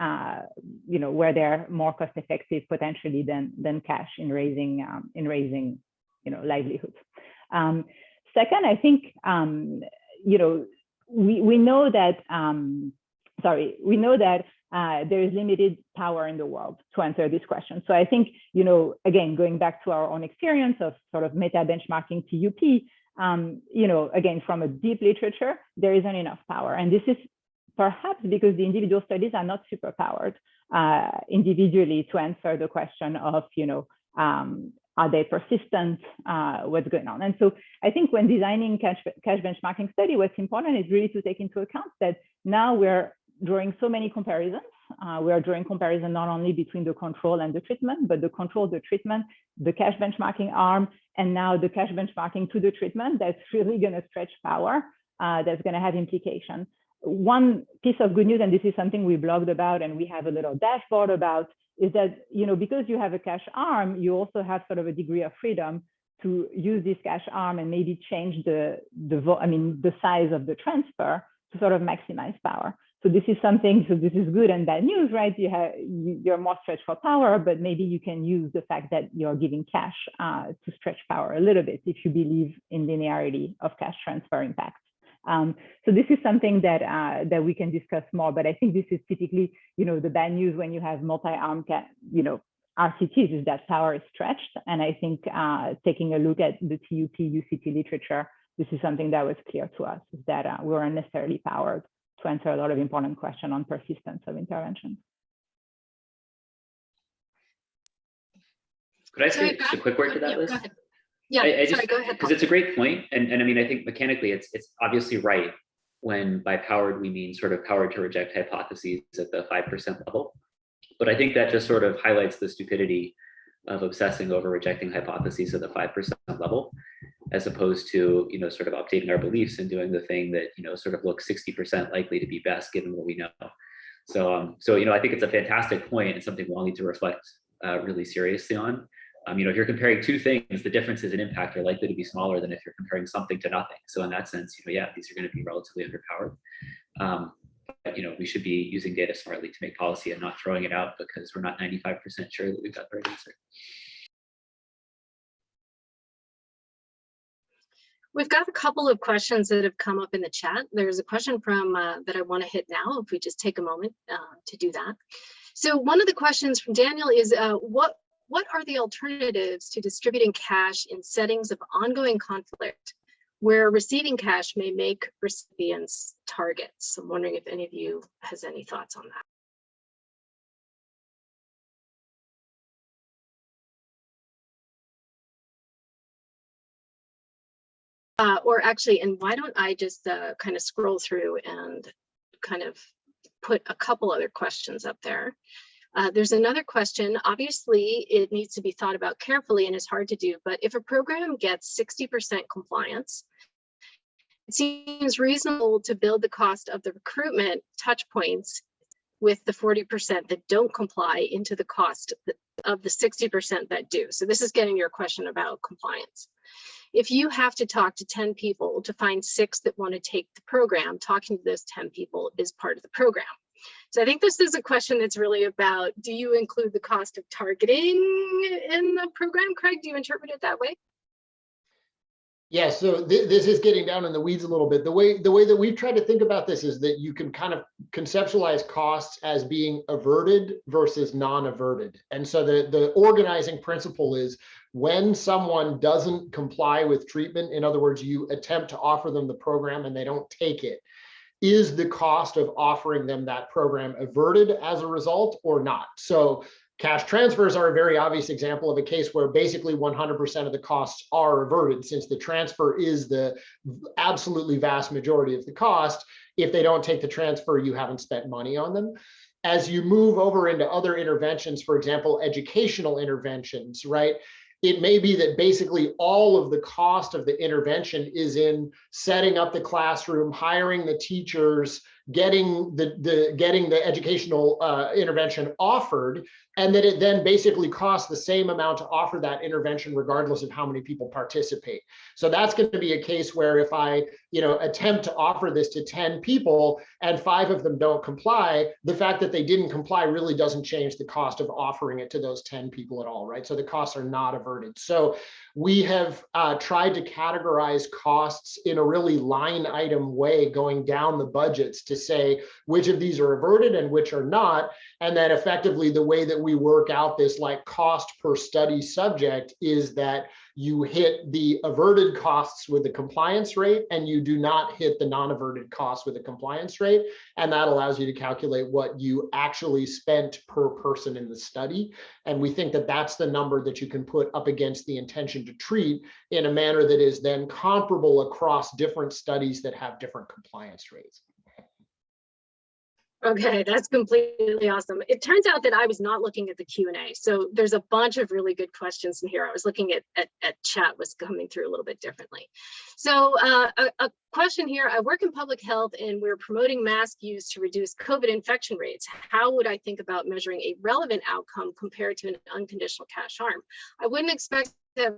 you know, where they're more cost-effective potentially than cash in raising, you know, livelihoods. Second, I think, you know, we know that, we know that there is limited power in the world to answer this question. So I think, again, going back to our own experience of sort of meta benchmarking TUP, again, from a deep literature, there isn't enough power. And this is perhaps because the individual studies are not super powered individually to answer the question of, are they persistent? What's going on? And so I think when designing cash benchmarking study, what's important is really to take into account that now we're drawing so many comparisons. We are drawing comparison not only between the control and the treatment, but the control, the treatment, the cash benchmarking arm, and now the cash benchmarking to the treatment. That's really going to stretch power. That's going to have implications. One piece of good news, and this is something we blogged about and we have a little dashboard about, is that, because you have a cash arm, you also have sort of a degree of freedom to use this cash arm and maybe change the size of the transfer to sort of maximize power. So this is something, so this is good and bad news, right? You're more stretched for power, but maybe you can use the fact that you're giving cash to stretch power a little bit if you believe in linearity of cash transfer impact. So this is something that we can discuss more, but I think this is typically, the bad news when you have multi-arm, RCTs is that power is stretched. And I think taking a look at the TUP UCT literature, this is something that was clear to us, is that we were unnecessarily powered to answer a lot of important questions on persistence of intervention. Could I say just a quick word to that, Liz? Go ahead. Yeah, go ahead. Because it's a great point. And I mean, I think mechanically it's obviously right when by powered we mean sort of powered to reject hypotheses at the 5% level. But I think that just sort of highlights the stupidity of obsessing over rejecting hypotheses at the 5% level, as opposed to, sort of updating our beliefs and doing the thing that, sort of looks 60% likely to be best given what we know. So, I think it's a fantastic point and something we'll all need to reflect really seriously on. If you're comparing two things, the differences in impact are likely to be smaller than if you're comparing something to nothing. So in that sense, yeah, these are going to be relatively underpowered. But, we should be using data smartly to make policy and not throwing it out because we're not 95% sure that we've got the right answer. We've got a couple of questions that have come up in the chat. There's a question from that I want to hit now, if we just take a moment to do that. So one of the questions from Daniel is, what are the alternatives to distributing cash in settings of ongoing conflict where receiving cash may make recipients targets? I'm wondering if any of you has any thoughts on that. Or actually, and why don't I just kind of scroll through and kind of put a couple other questions up there. There's another question. Obviously, it needs to be thought about carefully and is hard to do, but if a program gets 60% compliance, it seems reasonable to build the cost of the recruitment touch points with the 40% that don't comply into the cost of the 60% that do. So this is getting your question about compliance. If you have to talk to 10 people to find 6 that want to take the program, talking to those 10 people is part of the program. So I think this is a question that's really about, do you include the cost of targeting in the program? Craig, do you interpret it that way? Yeah, so this is getting down in the weeds a little bit. The way that we've tried to think about this is that you can kind of conceptualize costs as being averted versus non-averted. And so the organizing principle is when someone doesn't comply with treatment, in other words, you attempt to offer them the program and they don't take it, is the cost of offering them that program averted as a result or not? So cash transfers are a very obvious example of a case where basically 100% of the costs are averted, since the transfer is the absolutely vast majority of the cost. If they don't take the transfer, you haven't spent money on them. As you move over into other interventions, for example, educational interventions, right? It may be that basically all of the cost of the intervention is in setting up the classroom, hiring the teachers, getting the educational intervention offered, and that it then basically costs the same amount to offer that intervention regardless of how many people participate. So that's going to be a case where if I attempt to offer this to 10 people and 5 of them don't comply, the fact that they didn't comply really doesn't change the cost of offering it to those 10 people at all, right? So the costs are not averted. So we have tried to categorize costs in a really line item way, going down the budgets to say which of these are averted and which are not. And then effectively the way that we work out this like cost per study subject is that you hit the averted costs with the compliance rate and you do not hit the non-averted costs with the compliance rate. And that allows you to calculate what you actually spent per person in the study. And we think that that's the number that you can put up against the intention to treat in a manner that is then comparable across different studies that have different compliance rates. Okay, that's completely awesome. It turns out that I was not looking at the Q&A. So there's a bunch of really good questions in here. I was looking at chat was coming through a little bit differently. So a question here, I work in public health and we're promoting mask use to reduce COVID infection rates. How would I think about measuring a relevant outcome compared to an unconditional cash arm? I wouldn't expect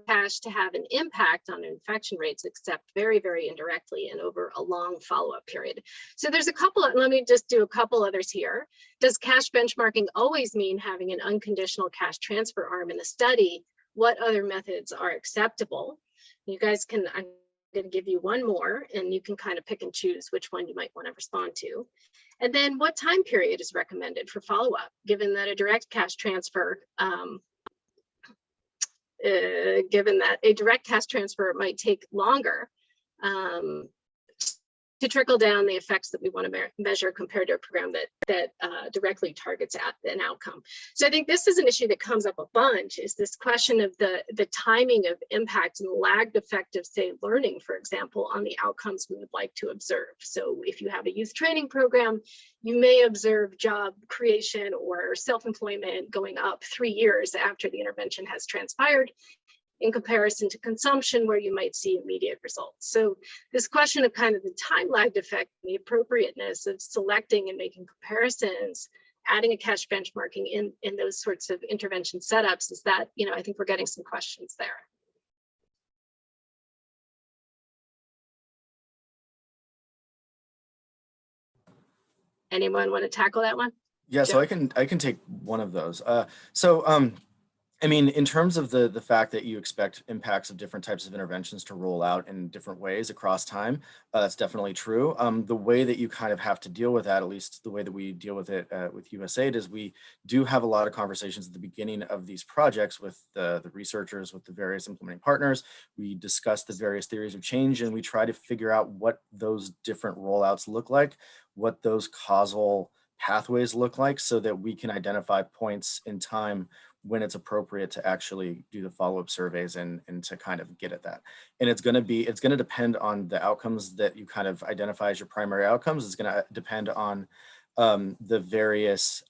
cash to have an impact on infection rates, except very, very indirectly and over a long follow-up period. So there's a couple of, let me just do a couple others here. Does cash benchmarking always mean having an unconditional cash transfer arm in the study? What other methods are acceptable? You guys can, I'm going to give you one more and you can kind of pick and choose which one you might want to respond to. And then what time period is recommended for follow-up, given that a direct cash transfer given that a direct cash transfer might take longer to trickle down the effects that we want to measure compared to a program that directly targets at an outcome. So I think this is an issue that comes up a bunch, is this question of the timing of impact and lagged effect of, say, learning, for example, on the outcomes we would like to observe. So if you have a youth training program, you may observe job creation or self-employment going up 3 years after the intervention has transpired, in comparison to consumption, where you might see immediate results. So this question of kind of the time lagged effect, the appropriateness of selecting and making comparisons, adding a cash benchmarking in those sorts of intervention setups, is that, you know, I think we're getting some questions there. Anyone want to tackle that one? Yeah, so I can take one of those. I mean, in terms of the fact that you expect impacts of different types of interventions to roll out in different ways across time, that's definitely true. The way that you kind of have to deal with that, at least the way that we deal with it with USAID, is we do have a lot of conversations at the beginning of these projects with the researchers, with the various implementing partners. We discuss the various theories of change and we try to figure out what those different rollouts look like, what those causal pathways look like, so that we can identify points in time when it's appropriate to actually do the follow-up surveys and to kind of get at that. And it's going to depend on the outcomes that you kind of identify as your primary outcomes. It's going to depend on the various,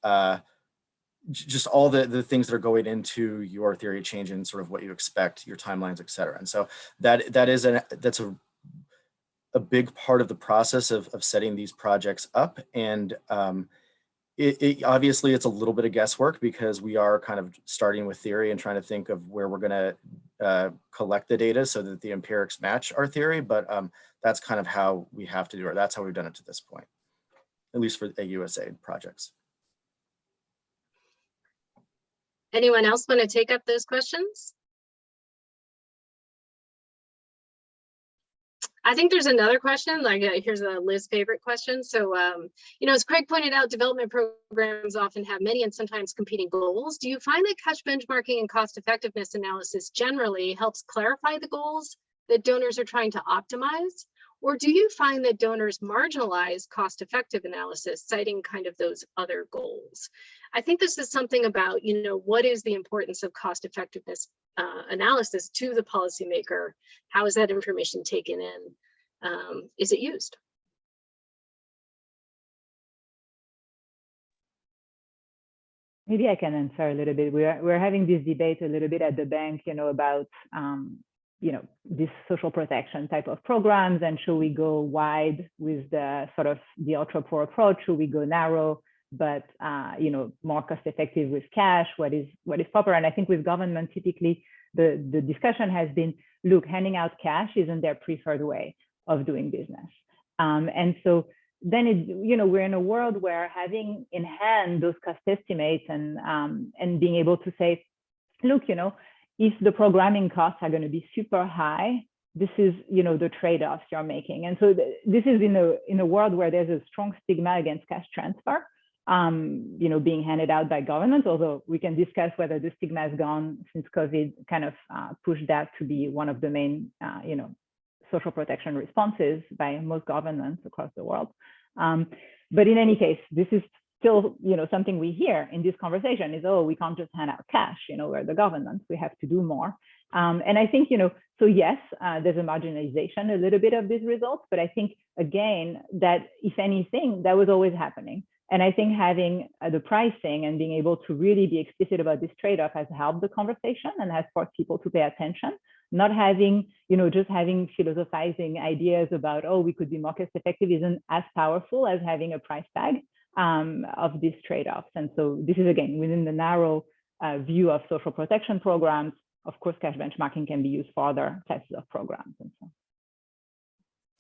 just all the things that are going into your theory of change and sort of what you expect, your timelines, et cetera. And so that's a big part of the process of setting these projects up. And obviously it's a little bit of guesswork, because we are kind of starting with theory and trying to think of where we're going to collect the data so that the empirics match our theory. But that's kind of how we have to do it. That's how we've done it to this point, at least for USAID projects. Anyone else want to take up those questions? I think there's another question, like here's a Liz favorite question. So, you know, as Craig pointed out, development programs often have many and sometimes competing goals. Do you find that cash benchmarking and cost effectiveness analysis generally helps clarify the goals that donors are trying to optimize? Or do you find that donors marginalize cost effective analysis, citing kind of those other goals? I think this is something about, you know, what is the importance of cost effectiveness analysis to the policymaker? How is that information taken in? Is it used? Maybe I can answer a little bit. We're having this debate a little bit at the bank, you know, about you know, this social protection type of programs, and should we go wide with the sort of the ultra poor approach? Should we go narrow, but you know, more cost effective with cash? What is proper? And I think with government, typically the discussion has been, look, handing out cash isn't their preferred way of doing business. And so then you know, we're in a world where having in hand those cost estimates and being able to say, look, you know, if the programming costs are going to be super high, this is, the trade-offs you're making. And so this is in a world where there's a strong stigma against cash transfer, being handed out by governments, although we can discuss whether the stigma has gone since COVID kind of pushed that to be one of the main, social protection responses by most governments across the world. But in any case, this is still, something we hear in this conversation is, oh, we can't just hand out cash, we're the government, we have to do more. And I think, so yes, there's a marginalization a little bit of these results, but I think, again, that if anything, that was always happening. And I think having the pricing and being able to really be explicit about this trade-off has helped the conversation and has forced people to pay attention, not having, just having philosophizing ideas about, oh, we could be more cost effective isn't as powerful as having a price tag of these trade-offs. And so this is, again, within the narrow view of social protection programs. Of course, cash benchmarking can be used for other types of programs and so on.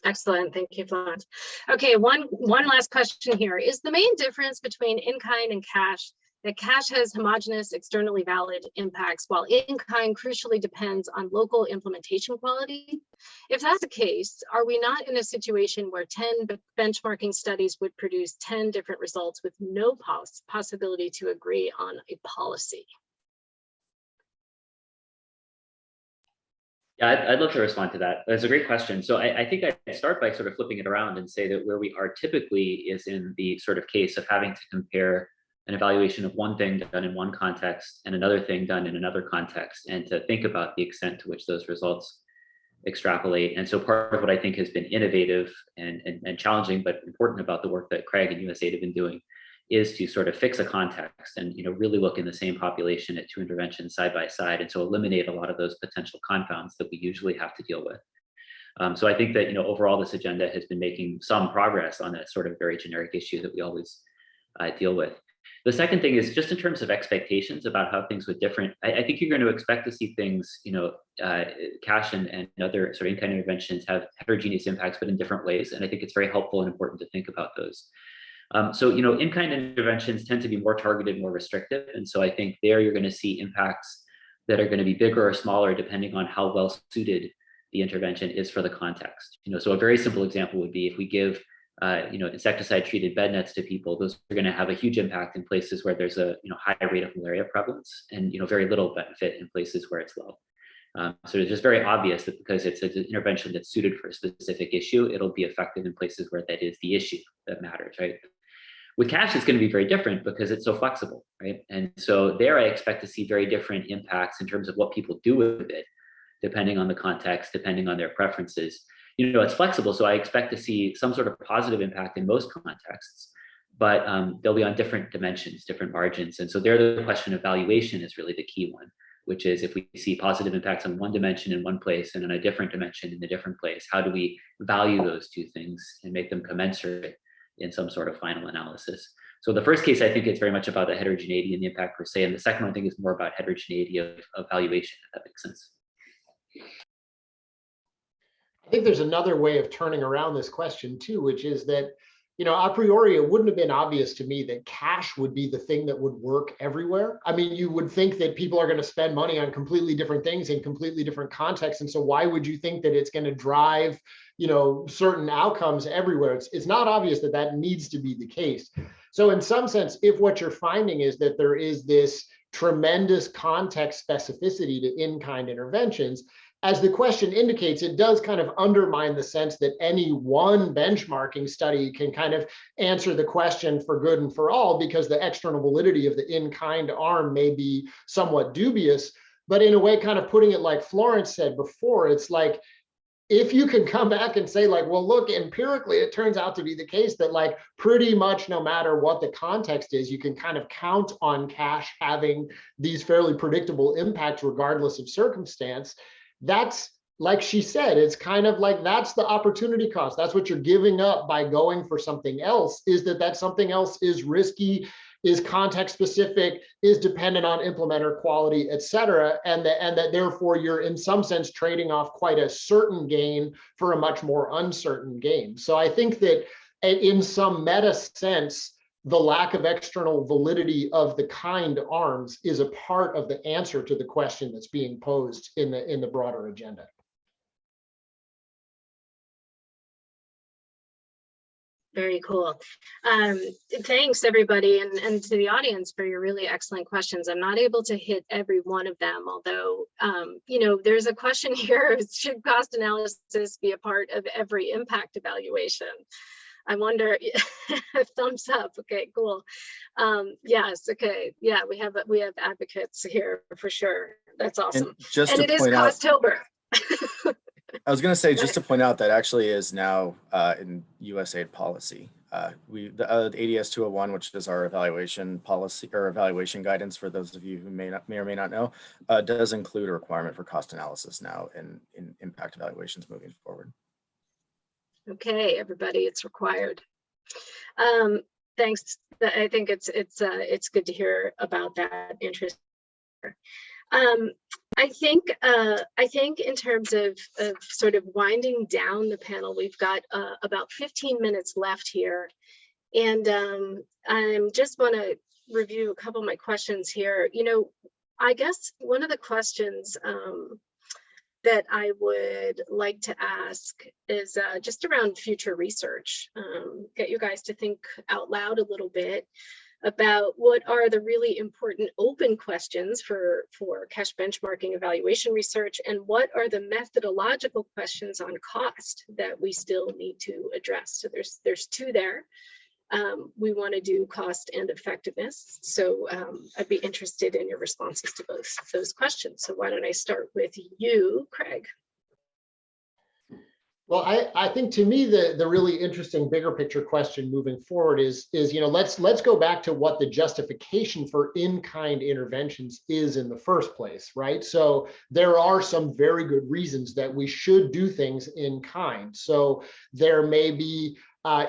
Excellent. Thank you, Florence. Okay, one last question here. Is the main difference between in-kind and cash that cash has homogeneous, externally valid impacts, while in-kind crucially depends on local implementation quality? If that's the case, are we not in a situation where 10 benchmarking studies would produce 10 different results with no possibility to agree on a policy? Yeah, I'd love to respond to that. That's a great question. So I think I'd start by sort of flipping it around and say that where we are typically is in the sort of case of having to compare an evaluation of one thing done in one context and another thing done in another context, and to think about the extent to which those results extrapolate. And so part of what I think has been innovative and challenging, but important about the work that Craig and USAID have been doing is to sort of fix a context and really look in the same population at two interventions side by side, and so eliminate a lot of those potential confounds that we usually have to deal with. So I think that overall this agenda has been making some progress on that sort of very generic issue that we always deal with. The second thing is just in terms of expectations about how things would different. I think you're going to expect to see things, cash and other sort of in-kind interventions have heterogeneous impacts, but in different ways. And I think it's very helpful and important to think about those. So in-kind interventions tend to be more targeted, more restrictive. And so I think there you're going to see impacts that are going to be bigger or smaller depending on how well suited the intervention is for the context. So a very simple example would be if we give insecticide treated bed nets to people, those are going to have a huge impact in places where there's a high rate of malaria prevalence, and very little benefit in places where it's low. So it's just very obvious that because it's an intervention that's suited for a specific issue, it'll be effective in places where that is the issue that matters, right? With cash, it's going to be very different because it's so flexible, right? And so there I expect to see very different impacts in terms of what people do with it, depending on the context, depending on their preferences. It's flexible, so I expect to see some sort of positive impact in most contexts, but they'll be on different dimensions, different margins. And so there the question of valuation is really the key one, which is if we see positive impacts on one dimension in one place and on a different dimension in a different place, how do we value those two things and make them commensurate in some sort of final analysis? So the first case, I think it's very much about the heterogeneity and the impact per se. And the second one, I think, is more about heterogeneity of valuation, if that makes sense. I think there's another way of turning around this question too, which is that, a priori, it wouldn't have been obvious to me that cash would be the thing that would work everywhere. I mean, you would think that people are going to spend money on completely different things in completely different contexts. And so why would you think that it's going to drive, certain outcomes everywhere? It's not obvious that that needs to be the case. So in some sense, if what you're finding is that there is this tremendous context specificity to in-kind interventions, as the question indicates, it does kind of undermine the sense that any one benchmarking study can kind of answer the question for good and for all, because the external validity of the in-kind arm may be somewhat dubious. But in a way, kind of putting it like Florence said before, it's like, if you can come back and say like, well, look, empirically, it turns out to be the case that like pretty much no matter what the context is, you can kind of count on cash having these fairly predictable impacts regardless of circumstance. That's, like she said, it's kind of like that's the opportunity cost. That's what you're giving up by going for something else, is that something else is risky, is context specific, is dependent on implementer quality, et cetera. And that therefore you're in some sense trading off quite a certain gain for a much more uncertain gain. So I think that in some meta sense, the lack of external validity of the kind arms is a part of the answer to the question that's being posed in the broader agenda. Very cool. Thanks everybody and to the audience for your really excellent questions. I'm not able to hit every one of them, although, you know, there's a question here, should cost analysis be a part of every impact evaluation? I wonder, thumbs up, okay, cool. Yes, okay, yeah, we have advocates here for sure. That's awesome. And just And to it is point out, Costober. I was going to say, just to point out that actually is now in USAID policy. The ADS 201, which is our evaluation policy or evaluation guidance for those of you who may or may not know, does include a requirement for cost analysis now in impact evaluations moving forward. Okay, everybody, it's required. Thanks. I think it's good to hear about that interest. I think in terms of sort of winding down the panel, we've got about 15 minutes left here, and I just want to review a couple of my questions here. You know, I guess one of the questions that I would like to ask is just around future research. Get you guys to think out loud a little bit about what are the really important open questions for cash benchmarking evaluation research, and what are the methodological questions on cost that we still need to address. So there's two there. We want to do cost and effectiveness. So I'd be interested in your responses to both of those questions. So why don't I start with you, Craig? Well, I think to me the really interesting bigger picture question moving forward is you know, let's go back to what the justification for in-kind interventions is in the first place, right? So there are some very good reasons that we should do things in kind. So there may be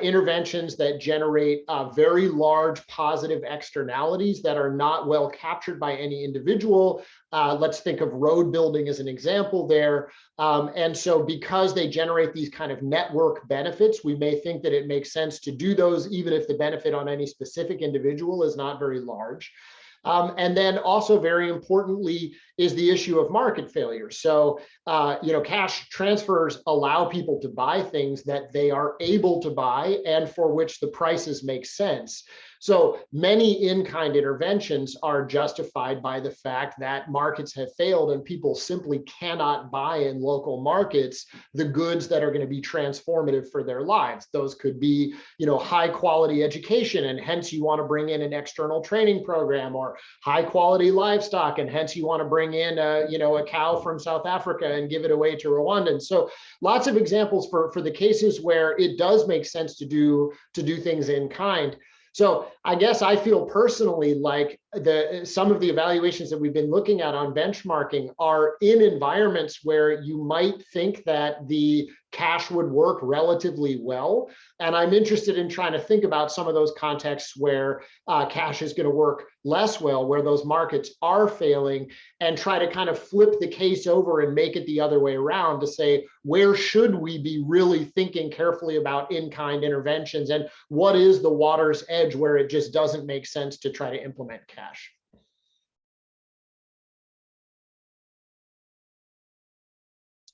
interventions that generate very large positive externalities that are not well captured by any individual. Let's think of road building as an example there. And so because they generate these kind of network benefits, we may think that it makes sense to do those, even if the benefit on any specific individual is not very large. And then also very importantly is the issue of market failure. So, you know, cash transfers allow people to buy things that they are able to buy and for which the prices make sense. So many in-kind interventions are justified by the fact that markets have failed and people simply cannot buy in local markets the goods that are going to be transformative for their lives. Those could be, you know, high quality education, and hence you want to bring in an external training program, or high quality livestock, and hence you want to bring in a cow from South Africa and give it away to Rwandans. So lots of examples for the cases where it does make sense to do things in kind. So I guess I feel personally like some of the evaluations that we've been looking at on benchmarking are in environments where you might think that the cash would work relatively well. And I'm interested in trying to think about some of those contexts where cash is going to work less well, where those markets are failing, and try to kind of flip the case over and make it the other way around to say, where should we be really thinking carefully about in-kind interventions, and what is the water's edge where it just doesn't make sense to try to implement cash?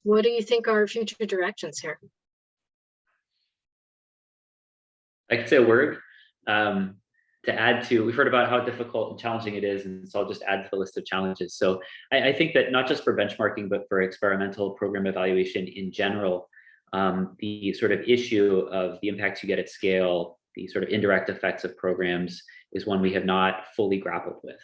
What do you think are future directions here? I could say a word to add to. We've heard about how difficult and challenging it is, and so I'll just add to the list of challenges. So I think that not just for benchmarking, but for experimental program evaluation in general, the sort of issue of the impacts you get at scale, the sort of indirect effects of programs, is one we have not fully grappled with.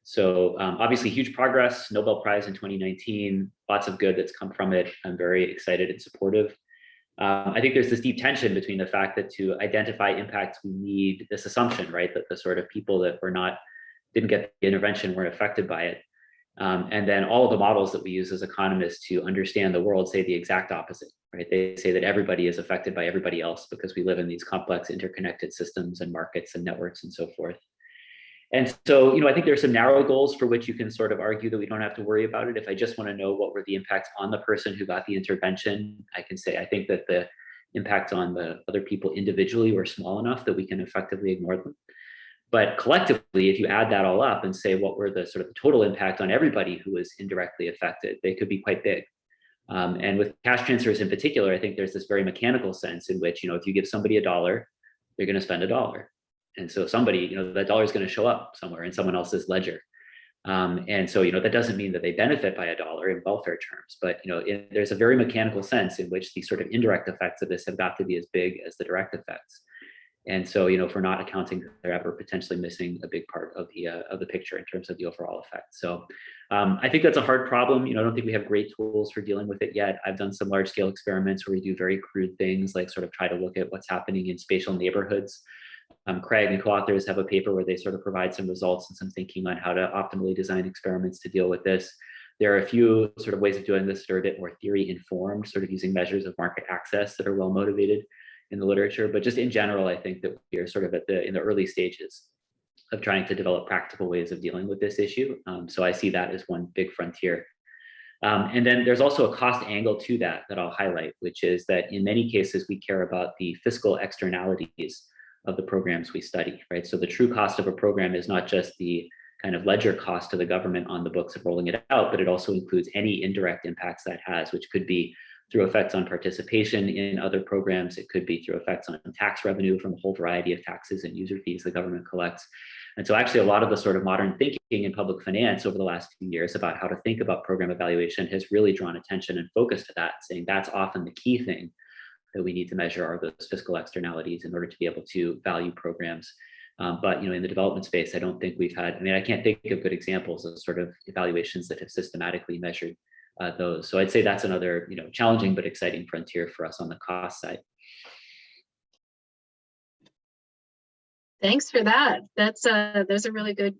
So obviously huge progress, Nobel Prize in 2019, lots of good that's come from it. I'm very excited and supportive. I think there's this deep tension between the fact that to identify impacts, we need this assumption, right, that the sort of people that didn't get the intervention weren't affected by it. And then all of the models that we use as economists to understand the world say the exact opposite, right? They say that everybody is affected by everybody else because we live in these complex interconnected systems and markets and networks and so forth. And so, I think there's some narrow goals for which you can sort of argue that we don't have to worry about it. If I just want to know what were the impacts on the person who got the intervention, I can say I think that the impacts on the other people individually were small enough that we can effectively ignore them. But collectively, if you add that all up and say what were the sort of total impact on everybody who was indirectly affected, they could be quite big. And with cash transfers in particular, I think there's this very mechanical sense in which, if you give somebody $1, they're going to spend $1. And so somebody, that dollar is going to show up somewhere in someone else's ledger. And so, that doesn't mean that they benefit by $1 in welfare terms, but, there's a very mechanical sense in which the sort of indirect effects of this have got to be as big as the direct effects. And so, if we're not accounting for that, we're potentially missing a big part of the picture in terms of the overall effect. So I think that's a hard problem. I don't think we have great tools for dealing with it yet. I've done some large scale experiments where we do very crude things like sort of try to look at what's happening in spatial neighborhoods. Craig and co-authors have a paper where they sort of provide some results and some thinking on how to optimally design experiments to deal with this. There are a few sort of ways of doing this that are a bit more theory informed, sort of using measures of market access that are well motivated in the literature. But just in general, I think that we are sort of in the early stages of trying to develop practical ways of dealing with this issue. So I see that as one big frontier. And then there's also a cost angle to that I'll highlight, which is that in many cases, we care about the fiscal externalities of the programs we study, right? So the true cost of a program is not just the kind of ledger cost to the government on the books of rolling it out, but it also includes any indirect impacts that has, which could be through effects on participation in other programs. It could be through effects on tax revenue from a whole variety of taxes and user fees the government collects. And so actually a lot of the sort of modern thinking in public finance over the last few years about how to think about program evaluation has really drawn attention and focus to that, saying that's often the key thing that we need to measure are those fiscal externalities in order to be able to value programs. But in the development space, I don't think we've had, I can't think of good examples of sort of evaluations that have systematically measured those. So I'd say that's another challenging but exciting frontier for us on the cost side. Thanks for that. Those are really good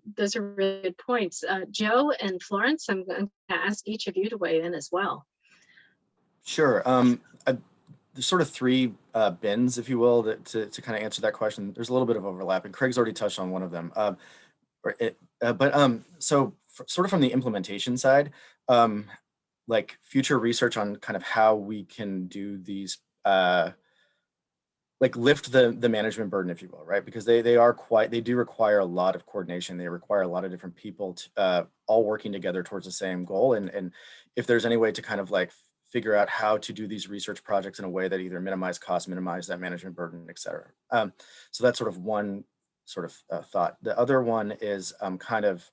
points. Joe and Florence, I'm going to ask each of you to weigh in as well. Sure. There's sort of three bins, if you will, to kind of answer that question. There's a little bit of overlap, and Craig's already touched on one of them. So sort of from the implementation side, like future research on kind of how we can do these, like lift the management burden, if you will, right? Because they do require a lot of coordination. They require a lot of different people all working together towards the same goal. And if there's any way to kind of like figure out how to do these research projects in a way that either minimize costs, minimize that management burden, et cetera. So that's sort of one sort of thought. The other one is kind of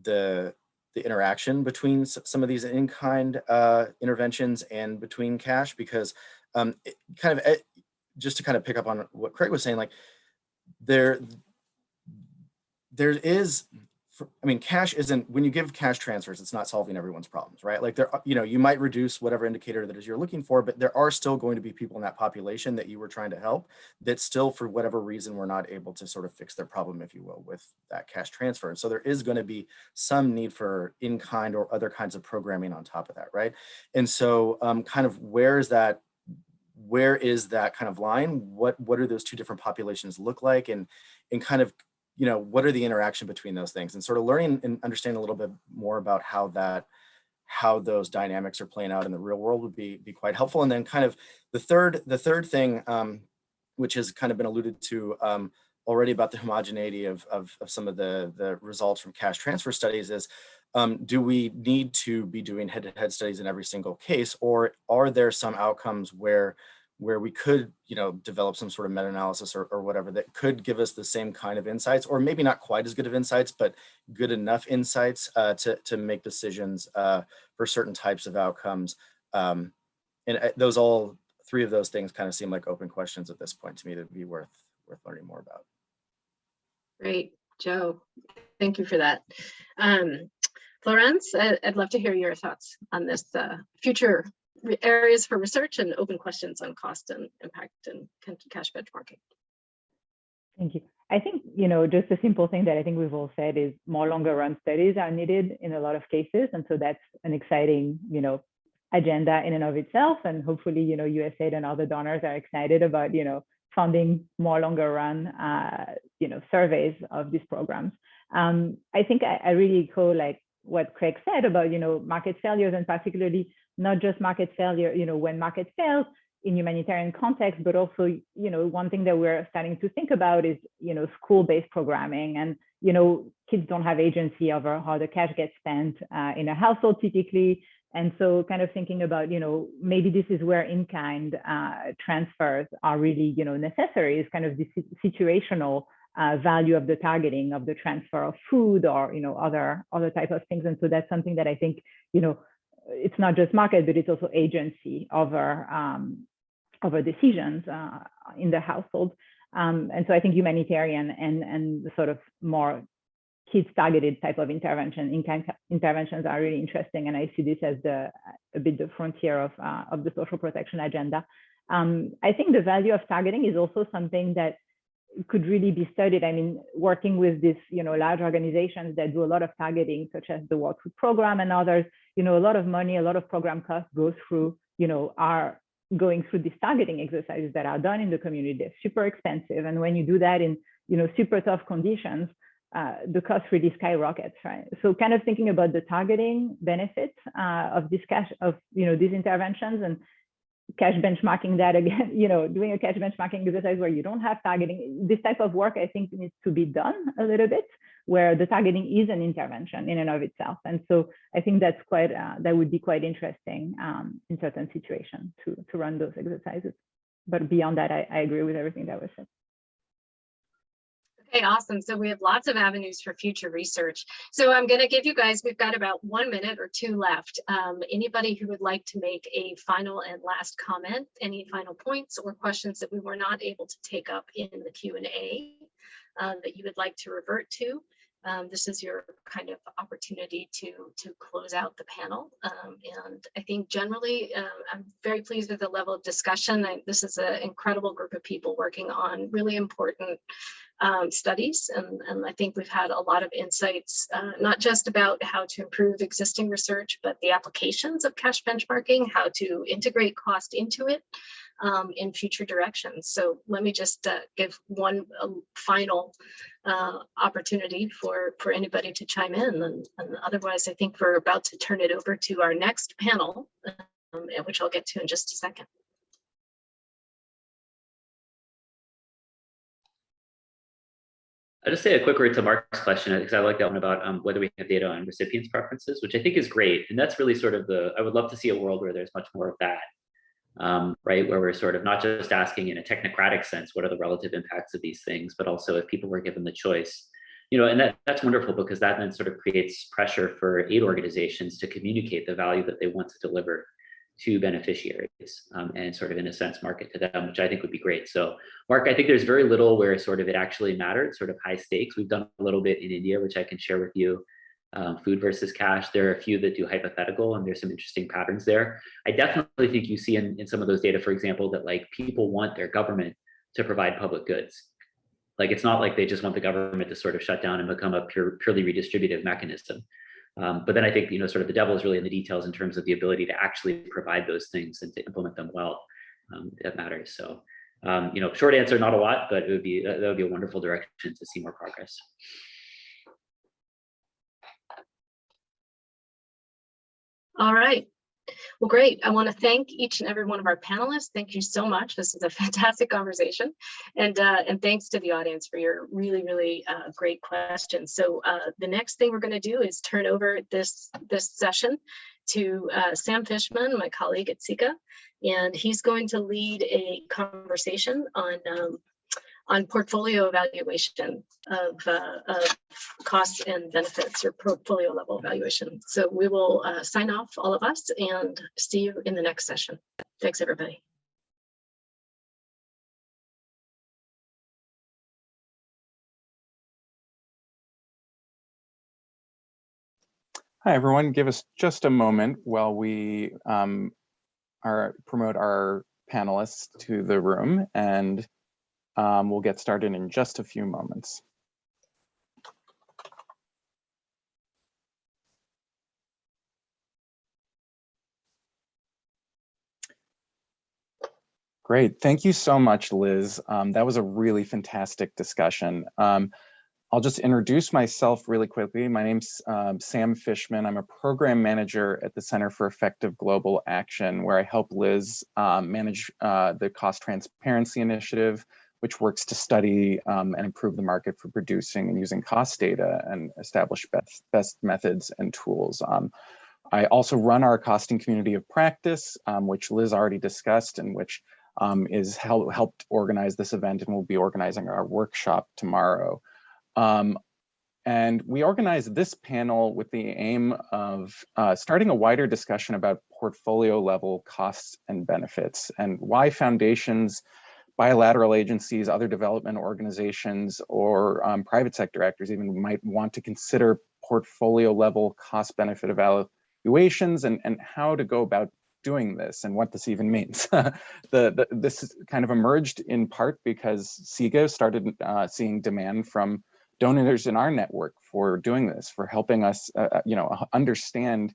the interaction between some of these in-kind interventions and between cash, because just to kind of pick up on what Craig was saying, like there is, cash isn't, when you give cash transfers, it's not solving everyone's problems, right? Like you might reduce whatever indicator that is you're looking for, but there are still going to be people in that population that you were trying to help that still, for whatever reason, were not able to sort of fix their problem, if you will, with that cash transfer. And so there is going to be some need for in-kind or other kinds of programming on top of that, right? And so kind of where is that kind of line? What do those two different populations look like? And kind of, what are the interaction between those things, and sort of learning and understanding a little bit more about how those dynamics are playing out in the real world would be quite helpful. And then kind of the third thing, which has kind of been alluded to already about the homogeneity of some of the results from cash transfer studies is, do we need to be doing head-to-head studies in every single case, or are there some outcomes where we could, develop some sort of meta-analysis or whatever that could give us the same kind of insights, or maybe not quite as good of insights, but good enough insights to make decisions for certain types of outcomes. And all three of those things kind of seem like open questions at this point to me that would be worth learning more about. Great, Joe. Thank you for that. Florence, I'd love to hear your thoughts on this future areas for research and open questions on cost and impact and cash benchmarking. Thank you. I think, just a simple thing that I think we've all said is more longer run studies are needed in a lot of cases. And so that's an exciting, agenda in and of itself. And hopefully, USAID and other donors are excited about, funding more longer run, surveys of these programs. I think I really echo like what Craig said about, market failures, and particularly not just market failure, when market fails, in humanitarian context, but also, you know, one thing that we're starting to think about is, you know, school-based programming. And, you know, kids don't have agency over how the cash gets spent in a household typically. And so kind of thinking about, you know, maybe this is where in-kind transfers are really, you know, necessary, is kind of the situational value of the targeting of the transfer of food or, you know, other type of things. And so that's something that I think, you know, it's not just market, but it's also agency over decisions in the household. And so I think humanitarian and the sort of more kids targeted type of in-kind interventions are really interesting. And I see this as a bit the frontier of the social protection agenda. I think the value of targeting is also something that could really be studied. I mean, working with these, you know, large organizations that do a lot of targeting, such as the World Food Program and others, you know, a lot of money, a lot of program costs go through, you know, are going through these targeting exercises that are done in the community. They're super expensive. And when you do that in, you know, super tough conditions, the cost really skyrockets, right? So kind of thinking about the targeting benefits of this cash, of, you know, these interventions, and cash benchmarking that again, you know, doing a cash benchmarking exercise where you don't have targeting. This type of work, I think, needs to be done a little bit, where the targeting is an intervention in and of itself. And so I think that's quite, that would be quite interesting in certain situations to run those exercises. But beyond that, I agree with everything that was said. Okay, awesome. So we have lots of avenues for future research. So I'm going to give you guys, we've got about 1 minute or two left. Anybody who would like to make a final and last comment, any final points or questions that we were not able to take up in the Q&A that you would like to revert to, this is your kind of opportunity to close out the panel. And I think generally, I'm very pleased with the level of discussion. This is an incredible group of people working on really important studies. And I think we've had a lot of insights, not just about how to improve existing research, but the applications of cash benchmarking, how to integrate cost into it in future directions. So let me just give one final opportunity for anybody to chime in. And otherwise, I think we're about to turn it over to our next panel, which I'll get to in just a second. I'll just say a quick word to Mark's question, because I like that one about whether we have data on recipients' preferences, which I think is great. And that's really sort of I would love to see a world where there's much more of that, right? Where we're sort of not just asking in a technocratic sense, what are the relative impacts of these things, but also if people were given the choice, you know, and that's wonderful, because that then sort of creates pressure for aid organizations to communicate the value that they want to deliver to beneficiaries, and sort of in a sense market to them, which I think would be great. So Mark, I think there's very little where sort of it actually mattered, sort of high stakes. We've done a little bit in India, which I can share with you, food versus cash. There are a few that do hypothetical, and there's some interesting patterns there. I definitely think you see in some of those data, for example, that like people want their government to provide public goods. Like, it's not like they just want the government to sort of shut down and become a purely redistributive mechanism. But then I think, you know, sort of the devil is really in the details in terms of the ability to actually provide those things and to implement them well. That matters. So, you know, short answer, not a lot, but that would be a wonderful direction to see more progress. All right. Well, great. I want to thank each and every one of our panelists. Thank you so much. This is a fantastic conversation. And thanks to the audience for your really, really great questions. So the next thing we're going to do is turn over this session to Sam Fishman, my colleague at SICA, and he's going to lead a conversation on portfolio evaluation of costs and benefits, or portfolio level evaluation. So we will sign off, all of us, and see you in the next session. Thanks, everybody. Hi, everyone. Give us just a moment while we promote our panelists to the room, and we'll get started in just a few moments. Great. Thank you so much, Liz. That was a really fantastic discussion. I'll just introduce myself really quickly. My name's Sam Fishman. I'm a program manager at the Center for Effective Global Action, where I help Liz manage the Cost Transparency Initiative, which works to study and improve the market for producing and using cost data and establish best methods and tools. I also run our costing community of practice, which Liz already discussed, and which is helped organize this event, and we'll be organizing our workshop tomorrow. And we organized this panel with the aim of starting a wider discussion about portfolio level costs and benefits, and why foundations, bilateral agencies, other development organizations, or private sector actors even might want to consider portfolio level cost benefit evaluations, and how to go about doing this and what this even means. This kind of emerged in part because SIGA started seeing demand from donors in our network for doing this, for helping us understand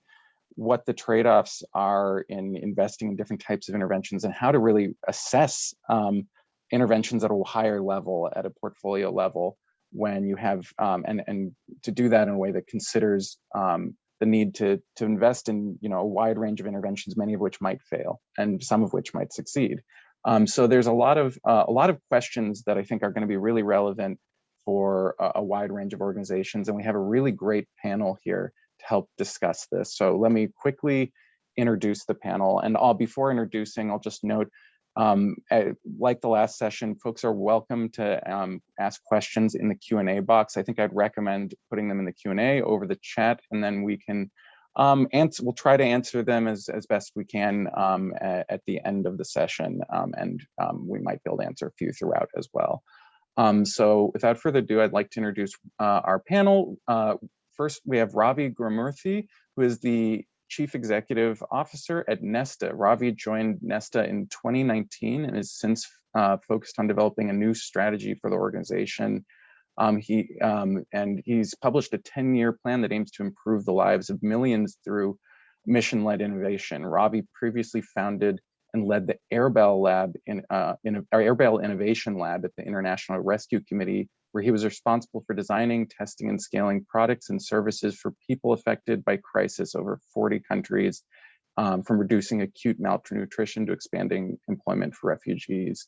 what the trade-offs are in investing in different types of interventions, and how to really assess interventions at a higher level, at a portfolio level, when you have and to do that in a way that considers the need to invest in a wide range of interventions, many of which might fail and some of which might succeed. So there's a lot of questions that I think are going to be really relevant for a wide range of organizations, and we have a really great panel here to help discuss this. So let me quickly introduce the panel, and before introducing, I'll just note, like the last session, folks are welcome to ask questions in the Q&A box. I think I'd recommend putting them in the Q&A over the chat, and then we can we'll try to answer them as best we can at the end of the session, and we might be able to answer a few throughout as well. So without further ado, I'd like to introduce our panel. First, we have Ravi Gurumurthy, who is the Chief Executive Officer at Nesta. Ravi joined Nesta in 2019 and has since focused on developing a new strategy for the organization. He's published a 10-year plan that aims to improve the lives of millions through mission-led innovation. Ravi previously founded and led the Airbell Innovation Lab at the International Rescue Committee, where he was responsible for designing, testing, and scaling products and services for people affected by crisis over 40 countries, from reducing acute malnutrition to expanding employment for refugees.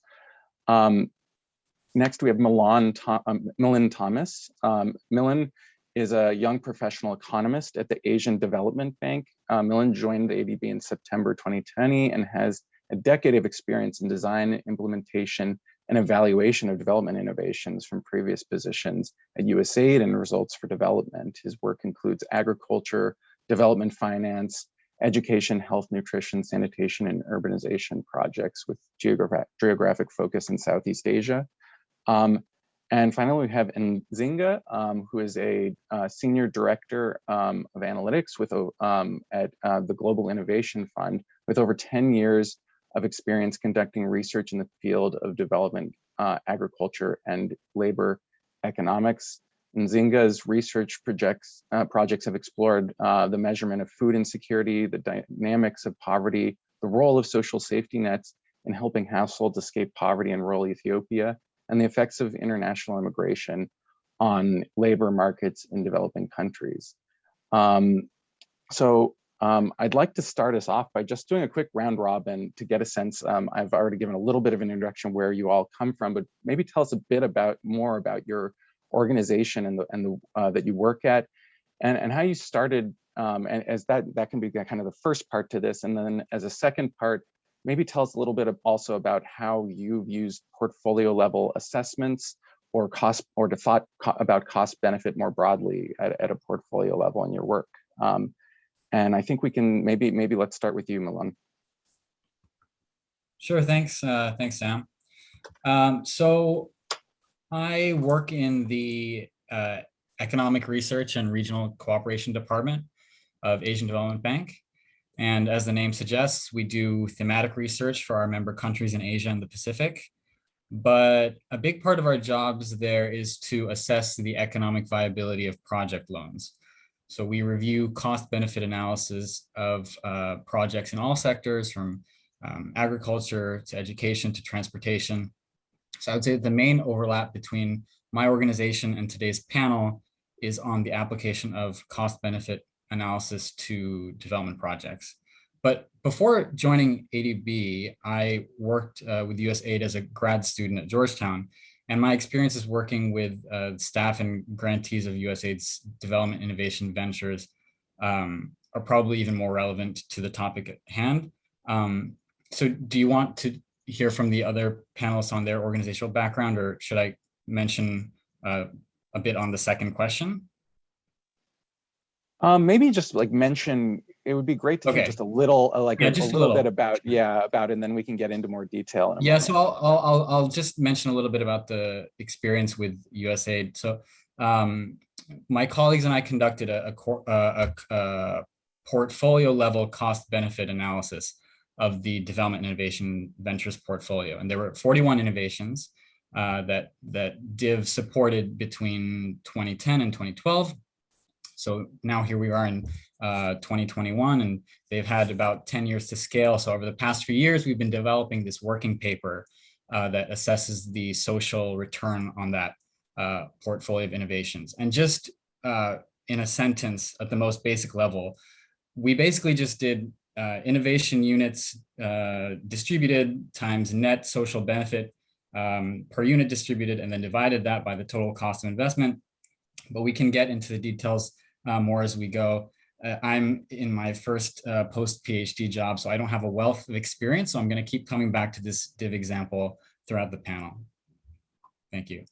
Next, we have Milind Thomas. Milind is a young professional economist at the Asian Development Bank. Milind joined the ADB in September 2020 and has a decade of experience in design, implementation, and evaluation of development innovations from previous positions at USAID and Results for Development. His work includes agriculture, development finance, education, health, nutrition, sanitation, and urbanization projects with geographic focus in Southeast Asia. And finally, we have Nzinga, who is a senior director of analytics at the Global Innovation Fund, with over 10 years of experience conducting research in the field of development, agriculture, and labor economics. Nzinga's research projects have explored the measurement of food insecurity, the dynamics of poverty, the role of social safety nets in helping households escape poverty in rural Ethiopia, and the effects of international immigration on labor markets in developing countries. I'd like to start us off by just doing a quick round robin to get a sense. I've already given a little bit of an introduction where you all come from, but maybe tell us a bit more about your organization and that you work at, and how you started. And as that can be kind of the first part to this, and then as a second part, maybe tell us a little bit also about how you've used portfolio level assessments or thought about cost benefit more broadly at a portfolio level in your work. And I think we can maybe let's start with you, Milind. Sure, thanks. Thanks, Sam. So I work in the Economic Research and Regional Cooperation Department of Asian Development Bank. And as the name suggests, we do thematic research for our member countries in Asia and the Pacific. But a big part of our jobs there is to assess the economic viability of project loans. So we review cost benefit analysis of projects in all sectors, from agriculture to education to transportation. So I would say the main overlap between my organization and today's panel is on the application of cost-benefit analysis to development projects. But before joining ADB, I worked with USAID as a grad student at Georgetown, and my experiences working with staff and grantees of USAID's development innovation ventures are probably even more relevant to the topic at hand. So do you want to hear from the other panelists on their organizational background, or should I mention a bit on the second question? Maybe just like mention, it would be great to hear just a little, just a little bit about, about it, and then we can get into more detail. In a moment. So I'll just mention a little bit about the experience with USAID. So my colleagues and I conducted a portfolio level cost benefit analysis of the Development Innovation Ventures portfolio. And there were 41 innovations that DIV supported between 2010 and 2012. So now here we are in 2021, and they've had about 10 years to scale. So over the past few years, we've been developing this working paper that assesses the social return on that portfolio of innovations. And just in a sentence, at the most basic level, we basically just did innovation units distributed times net social benefit per unit distributed, and then divided that by the total cost of investment. But we can get into the details more as we go. I'm in my first post-PhD job, so I don't have a wealth of experience. So I'm going to keep coming back to this DIV example throughout the panel. Thank you.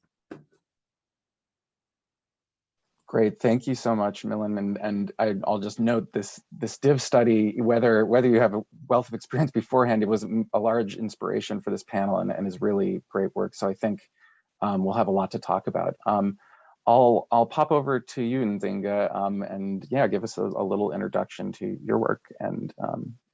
Great, thank you so much, Milan. And I'll just note this DIV study, whether you have a wealth of experience beforehand, it was a large inspiration for this panel and is really great work. So I think we'll have a lot to talk about. I'll pop over to you, Nzinga, and give us a little introduction to your work and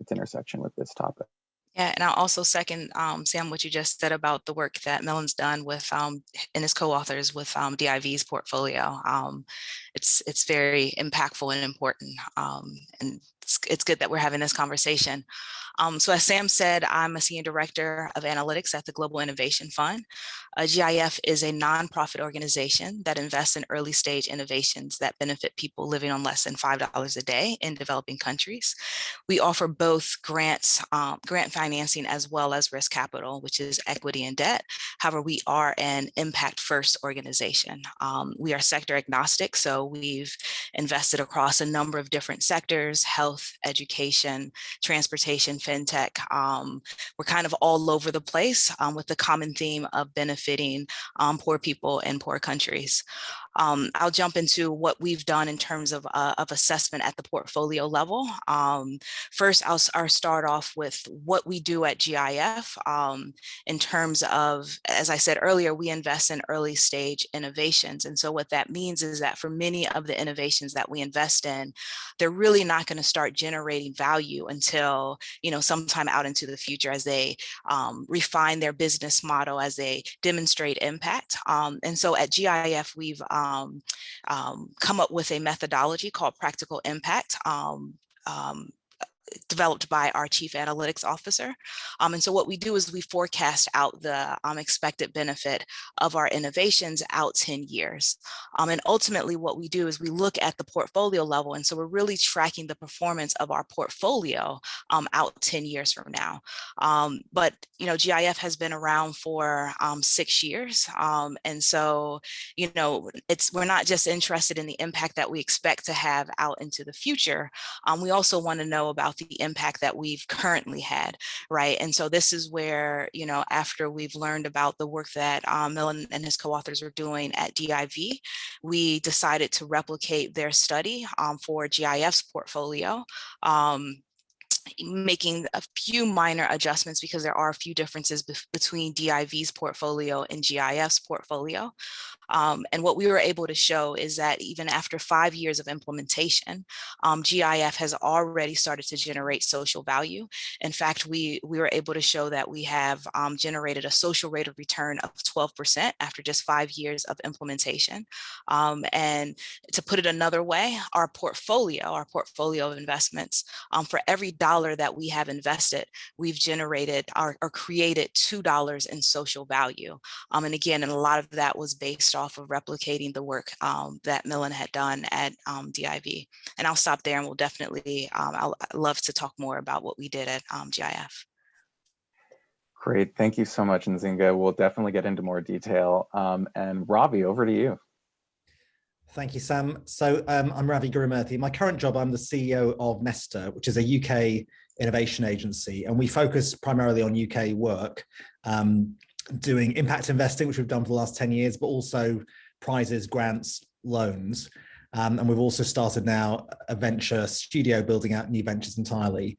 its intersection with this topic. Yeah, and I'll also second, Sam, what you just said about the work that Milan's done with and his co-authors with DIV's portfolio. It's very impactful and important, and it's good that we're having this conversation. So as Sam said, I'm a Senior Director of Analytics at the Global Innovation Fund. GIF is a nonprofit organization that invests in early stage innovations that benefit people living on less than $5 a day in developing countries. We offer both grants, grant financing, as well as risk capital, which is equity and debt. However, we are an impact first organization. We are sector agnostic, so we've invested across a number of different sectors: health, education, transportation, fintech. We're kind of all over the place with the common theme of benefiting poor people in poor countries. I'll jump into what we've done in terms of assessment at the portfolio level. First, I'll start off with what we do at GIF in terms of, as I said earlier, we invest in early stage innovations. And so what that means is that for many of the innovations that we invest in, they're really not going to start generating value until, sometime out into the future as they refine their business model, as they demonstrate impact. And so at GIF, we've come up with a methodology called Practical Impact, developed by our Chief Analytics Officer. And so what we do is we forecast out the expected benefit of our innovations out 10 years. And ultimately what we do is we look at the portfolio level. And so we're really tracking the performance of our portfolio out 10 years from now. But, GIF has been around for 6 years. And so, we're not just interested in the impact that we expect to have out into the future. We also want to know about the impact that we've currently had, right? And so this is where, after we've learned about the work that Milan and his co-authors are doing at DIV, we decided to replicate their study for GIF's portfolio, making a few minor adjustments because there are a few differences between DIV's portfolio and GIF's portfolio. And what we were able to show is that even after 5 years of implementation, GIF has already started to generate social value. In fact, we were able to show that we have generated a social rate of return of 12% after just 5 years of implementation. And to put it another way, our portfolio of investments, for every dollar that we have invested, we've generated or created $2 in social value. And again, and a lot of that was based off of replicating the work that Millen had done at DIV. And I'll stop there, and we'll definitely, I'd love to talk more about what we did at GIF. Great, thank you so much, Nzinga. We'll definitely get into more detail. And Ravi, over to you. Thank you, Sam. So I'm Ravi Gurumurthy. My current job, I'm the CEO of Nesta, which is a UK innovation agency, and we focus primarily on UK work, doing impact investing, which we've done for the last 10 years, but also prizes, grants, loans. And we've also started now a venture studio building out new ventures entirely.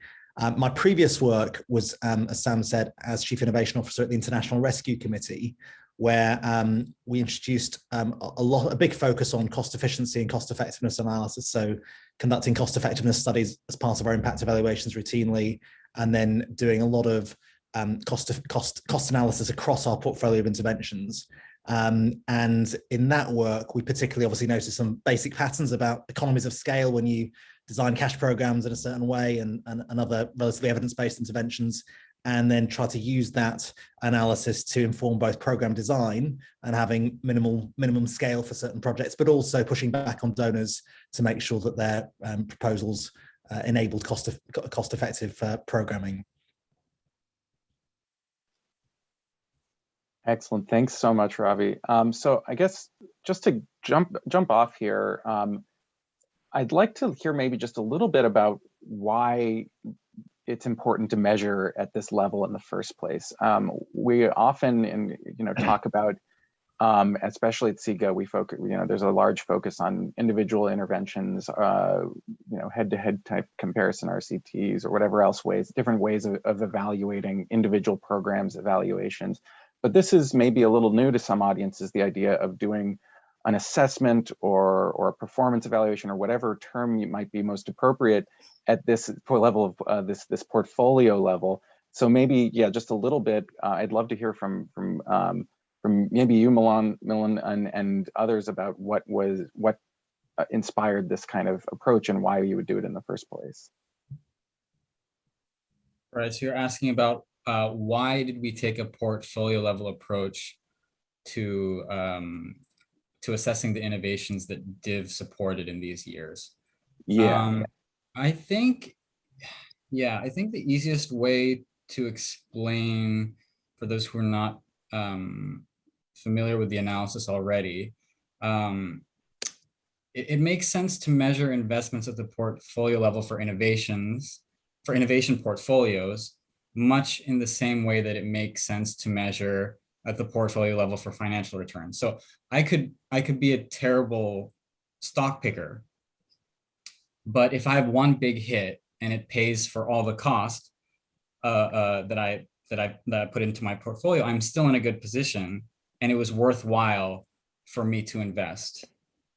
My previous work was, as Sam said, as Chief Innovation Officer at the International Rescue Committee, where we introduced a big focus on cost efficiency and cost effectiveness analysis. So conducting cost effectiveness studies as part of our impact evaluations routinely, and then doing a lot of cost analysis across our portfolio of interventions. And in that work, we particularly obviously noticed some basic patterns about economies of scale when you design cash programs in a certain way and other relatively evidence-based interventions, and then try to use that analysis to inform both program design and having minimum scale for certain projects, but also pushing back on donors to make sure that their proposals enabled cost-effective programming. Excellent. Thanks so much, Ravi. So I guess just to jump off here, I'd like to hear maybe just a little bit about why it's important to measure at this level in the first place. We often, talk about, especially at CIGA, we focus. There's a large focus on individual interventions, head-to-head type comparison RCTs or whatever else different ways of evaluating individual programs, evaluations. But this is maybe a little new to some audiences, the idea of doing an assessment or a performance evaluation or whatever term might be most appropriate at this level of this portfolio level. So maybe, just a little bit. I'd love to hear from maybe you, Millen, and others about what inspired this kind of approach and why you would do it in the first place. Right. So you're asking about why did we take a portfolio level approach to assessing the innovations that DIV supported in these years? I think the easiest way to explain for those who are not familiar with the analysis already, it makes sense to measure investments at the portfolio level for innovation portfolios, much in the same way that it makes sense to measure at the portfolio level for financial returns. So I could be a terrible stock picker, but if I have one big hit and it pays for all the cost that I put into my portfolio, I'm still in a good position, and it was worthwhile for me to invest.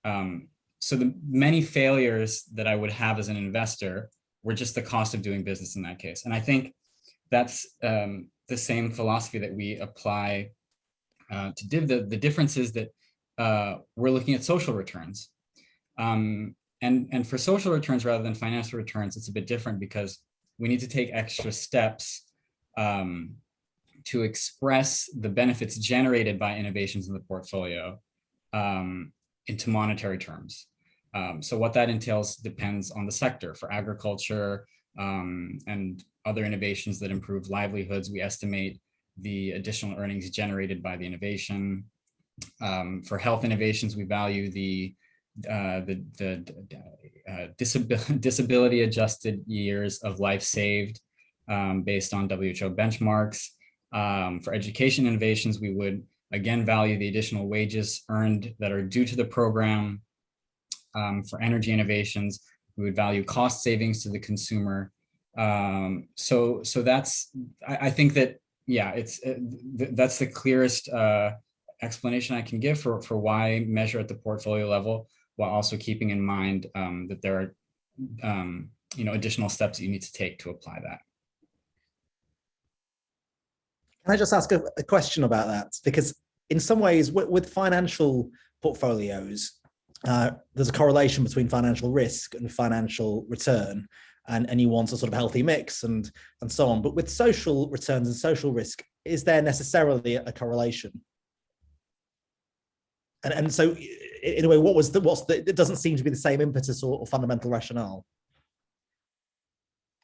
So the many failures that I would have as an investor were just the cost of doing business in that case. And I think that's the same philosophy that we apply to DIV. The difference is that we're looking at social returns. And for social returns rather than financial returns, it's a bit different because we need to take extra steps to express the benefits generated by innovations in the portfolio into monetary terms. So what that entails depends on the sector. For agriculture and other innovations that improve livelihoods, we estimate the additional earnings generated by the innovation. For health innovations, we value the disability adjusted years of life saved based on WHO benchmarks. For education innovations, we would again value the additional wages earned that are due to the program. For energy innovations, we would value cost savings to the consumer. So that's, I think that, that's the clearest explanation I can give for why measure at the portfolio level, while also keeping in mind that there are additional steps that you need to take to apply that. Can I just ask a question about that? Because in some ways, with financial portfolios, there's a correlation between financial risk and financial return, and you want a sort of healthy mix and so on. But with social returns and social risk, is there necessarily a correlation? And so in a way, it doesn't seem to be the same impetus or fundamental rationale.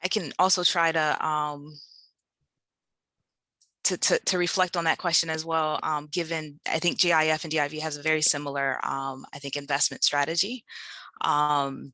I can also try to reflect on that question as well, given I think GIF and DIV has a very similar, I think, investment strategy. And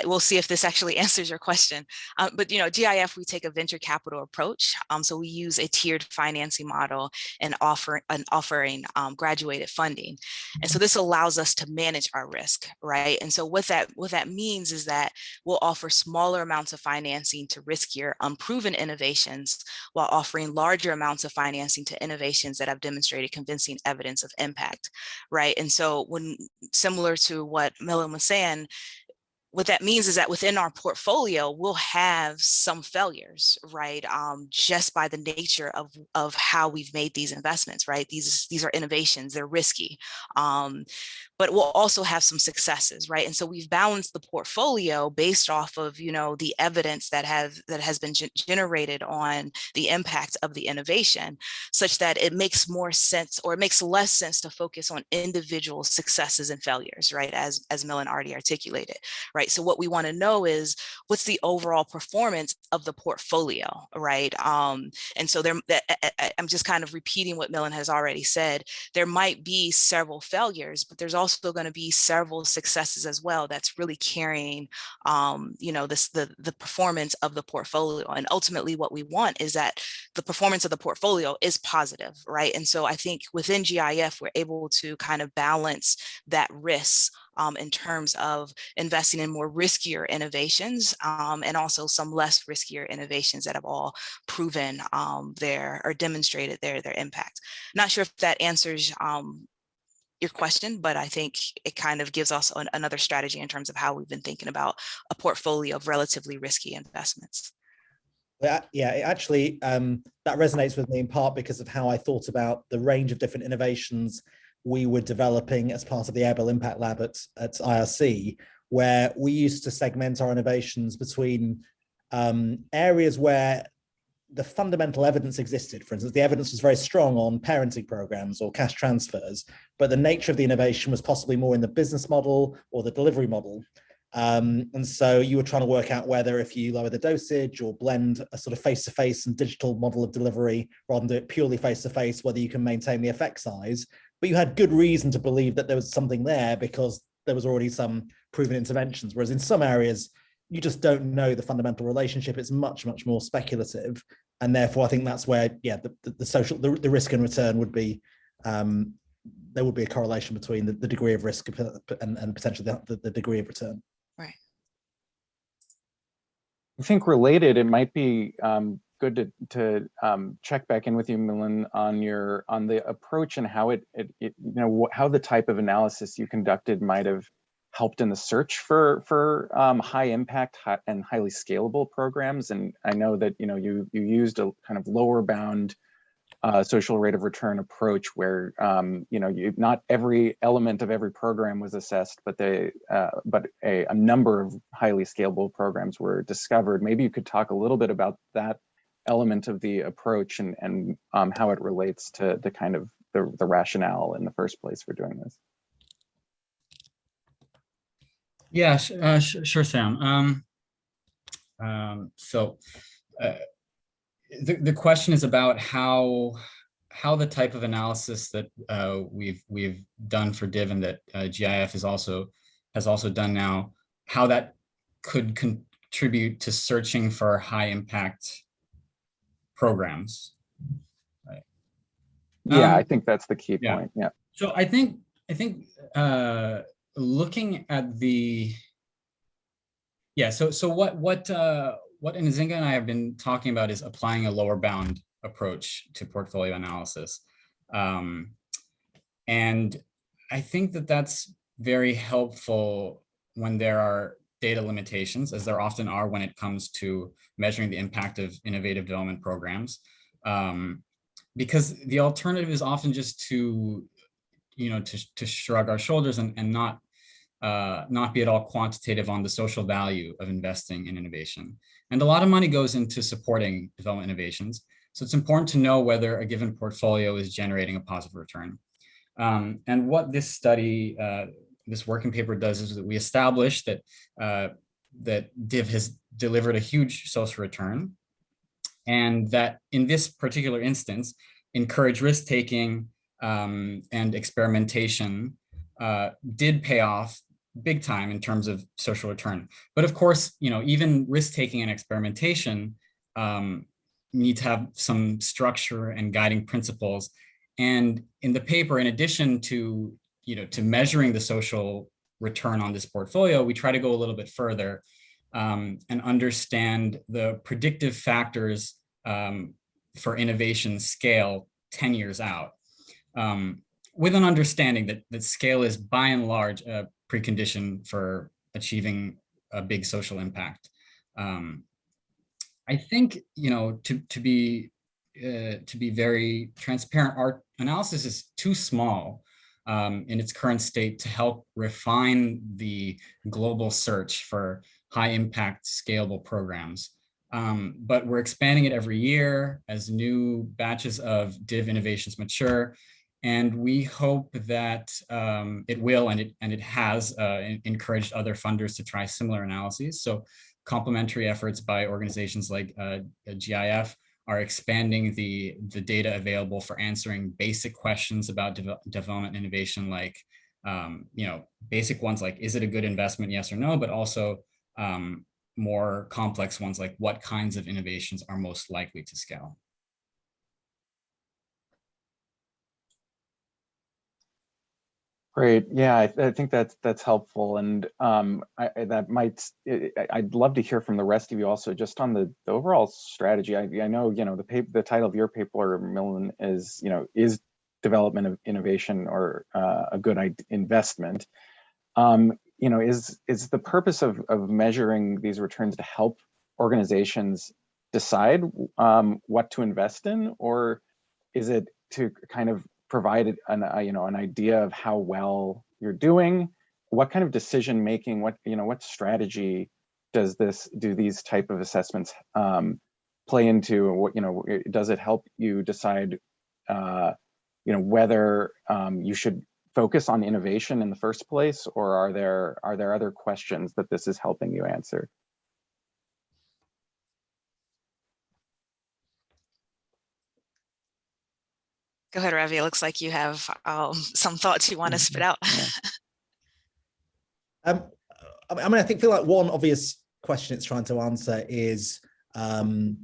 we'll see if this actually answers your question. But GIF, we take a venture capital approach. So we use a tiered financing model and offering graduated funding. And so this allows us to manage our risk, right? And so what that means is that we'll offer smaller amounts of financing to riskier, unproven innovations, while offering larger amounts of financing to innovations that have demonstrated convincing evidence of impact, right? And so similar to what Milind was saying, what that means is that within our portfolio, we'll have some failures, right? Just by the nature of how we've made these investments, right? These are innovations, they're risky. But we'll also have some successes, right? And so we've balanced the portfolio based off of, the evidence that has been generated on the impact of the innovation, such that it makes more sense, or it makes less sense, to focus on individual successes and failures, right? As Milind already articulated, right? So what we want to know is, what's the overall performance of the portfolio, right? And so I'm just kind of repeating what Milind has already said. There might be several failures, but there's also going to be several successes as well that's really carrying the performance of the portfolio. And ultimately what we want is that the performance of the portfolio is positive, right? And so I think within GIF, we're able to kind of balance that risk in terms of investing in more riskier innovations, and also some less riskier innovations that have all proven or demonstrated their impact. Not sure if that answers your question, but I think it kind of gives us another strategy in terms of how we've been thinking about a portfolio of relatively risky investments. Yeah, actually, that resonates with me in part because of how I thought about the range of different innovations we were developing as part of the Airbell Impact Lab at IRC, where we used to segment our innovations between areas where the fundamental evidence existed. For instance, the evidence was very strong on parenting programs or cash transfers, but the nature of the innovation was possibly more in the business model or the delivery model. And so you were trying to work out whether, if you lower the dosage or blend a sort of face-to-face and digital model of delivery rather than do it purely face-to-face, whether you can maintain the effect size. But you had good reason to believe that there was something there because there was already some proven interventions. Whereas in some areas, you just don't know the fundamental relationship. It's much, much more speculative. And therefore, I think that's where, the risk and return would be, there would be a correlation between the degree of risk and potentially the degree of return. Right. I think related, it might be good to check back in with you, Milind, on the approach and how how the type of analysis you conducted might have helped in the search for high impact and highly scalable programs. And I know that you used a kind of lower bound social rate of return approach where not every element of every program was assessed, but a number of highly scalable programs were discovered. Maybe you could talk a little bit about that element of the approach and how it relates to the kind of the rationale in the first place for doing this. Yeah, sure, Sam. So the question is about how the type of analysis that we've done for DIV and that GIF has also done now, how that could contribute to searching for high impact programs. Right. Yeah, I think that's the key point. Yeah. So I think looking at so what Nzinga and I have been talking about is applying a lower bound approach to portfolio analysis. And I think that that's very helpful when there are data limitations, as there often are when it comes to measuring the impact of innovative development programs. Because the alternative is often just to shrug our shoulders and not be at all quantitative on the social value of investing in innovation. And a lot of money goes into supporting development innovations. So it's important to know whether a given portfolio is generating a positive return. And what this study, this working paper does is that we establish that that DIV has delivered a huge social return, and that in this particular instance, encourage risk-taking and experimentation did pay off big time in terms of social return. But of course, even risk-taking and experimentation need to have some structure and guiding principles. And in the paper, in addition to measuring the social return on this portfolio, we try to go a little bit further and understand the predictive factors for innovation scale 10 years out, with an understanding that scale is by and large a precondition for achieving a big social impact. I think, to be very transparent, our analysis is too small in its current state to help refine the global search for high impact scalable programs. But we're expanding it every year as new batches of DIV innovations mature. And we hope that it will, and it has encouraged other funders to try similar analyses. So complementary efforts by organizations like GIF are expanding the data available for answering basic questions about development innovation, like basic ones like, is it a good investment, yes or no, but also more complex ones like what kinds of innovations are most likely to scale. Great. Yeah, I think that's helpful, and I'd love to hear from the rest of you also just on the overall strategy. I know the title of your paper, Milind, is development of innovation or a good investment. Is the purpose of measuring these returns to help organizations decide what to invest in, or is it to kind of provide an idea of how well you're doing? What kind of decision making, what strategy do these type of assessments play into? What does it help you decide whether you should focus on innovation in the first place, or are there other questions that this is helping you answer? Go ahead, Ravi. It looks like you have some thoughts you want to spit out. I feel like one obvious question it's trying to answer is the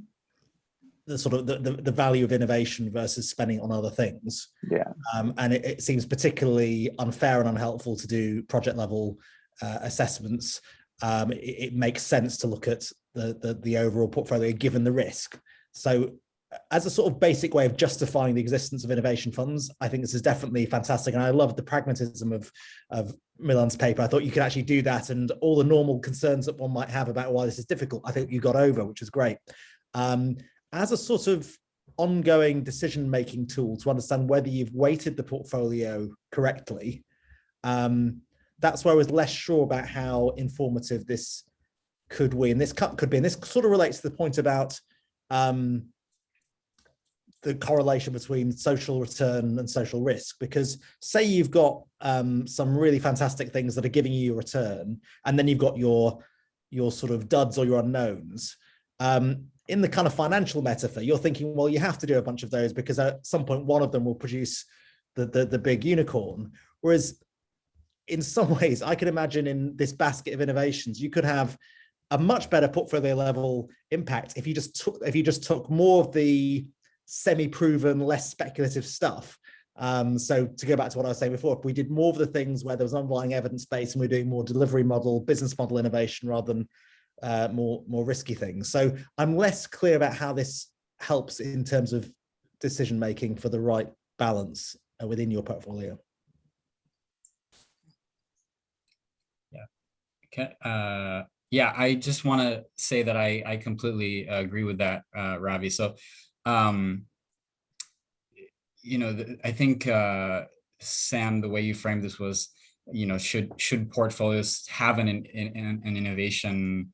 sort of the value of innovation versus spending on other things. Yeah. And it seems particularly unfair and unhelpful to do project level assessments. It makes sense to look at the overall portfolio given the risk. So as a sort of basic way of justifying the existence of innovation funds, I think this is definitely fantastic. And I love the pragmatism of Milind's paper. I thought you could actually do that, and all the normal concerns that one might have about why this is difficult, I think you got over, which is great. As a sort of ongoing decision-making tool to understand whether you've weighted the portfolio correctly, that's where I was less sure about how informative this could be. And this could be, and this sort of relates to the point about the correlation between social return and social risk, because say you've got some really fantastic things that are giving you a return, and then you've got your sort of duds or your unknowns. In the kind of financial metaphor, you're thinking, well, you have to do a bunch of those because at some point one of them will produce the big unicorn. Whereas in some ways, I can imagine in this basket of innovations, you could have a much better portfolio level impact if you just took more of the semi-proven, less speculative stuff. So to go back to what I was saying before, if we did more of the things where there was underlying evidence base and we're doing more delivery model, business model innovation rather than more risky things. So I'm less clear about how this helps in terms of decision making for the right balance within your portfolio. Yeah. Okay. Yeah, I just want to say that I completely agree with that, Ravi. So, I think Sam, the way you framed this was, should portfolios have an innovation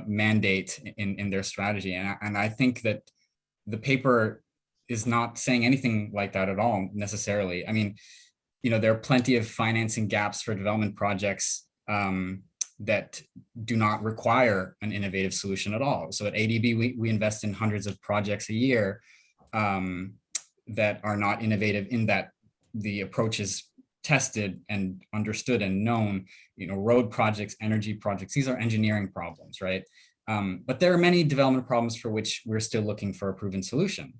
mandate in their strategy, and I think that the paper is not saying anything like that at all necessarily. I mean, there are plenty of financing gaps for development projects that do not require an innovative solution at all. So at ADB, we invest in hundreds of projects a year that are not innovative in that the approach is tested and understood and known. Road projects, energy projects, these are engineering problems, right? But there are many development problems for which we're still looking for a proven solution.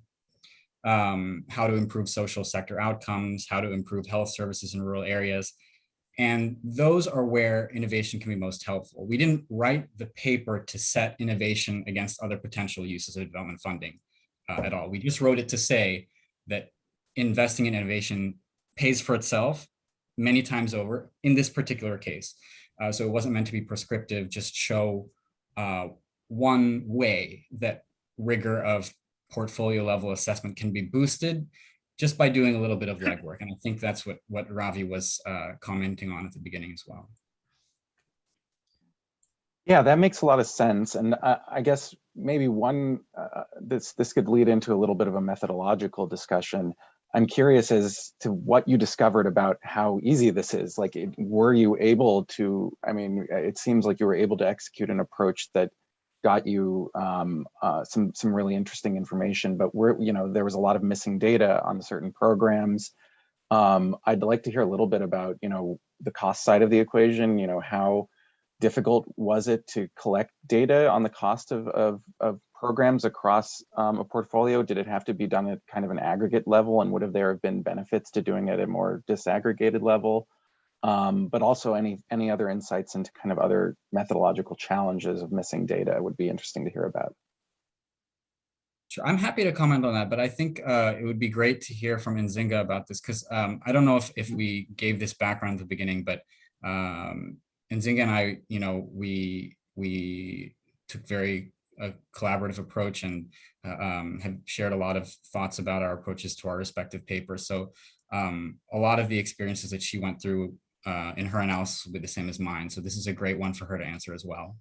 How to improve social sector outcomes, how to improve health services in rural areas. And those are where innovation can be most helpful. We didn't write the paper to set innovation against other potential uses of development funding at all. We just wrote it to say that investing in innovation pays for itself many times over in this particular case. So it wasn't meant to be prescriptive, just show one way that rigor of portfolio level assessment can be boosted just by doing a little bit of legwork. And I think that's what Ravi was commenting on at the beginning as well. Yeah, that makes a lot of sense. And I guess maybe this could lead into a little bit of a methodological discussion. I'm curious as to what you discovered about how easy this is. Like, were you able to, it seems like you were able to execute an approach that got you some really interesting information, but there was a lot of missing data on certain programs. I'd like to hear a little bit about, the cost side of the equation. How difficult was it to collect data on the cost of programs across a portfolio? Did it have to be done at kind of an aggregate level, and would there have been benefits to doing it at a more disaggregated level? But also any other insights into kind of other methodological challenges of missing data would be interesting to hear about. Sure, I'm happy to comment on that, but I think it would be great to hear from Nzinga about this, because I don't know if we gave this background at the beginning, but Nzinga and I, we took very collaborative approach and have shared a lot of thoughts about our approaches to our respective papers. So a lot of the experiences that she went through in her analysis will be the same as mine. So this is a great one for her to answer as well.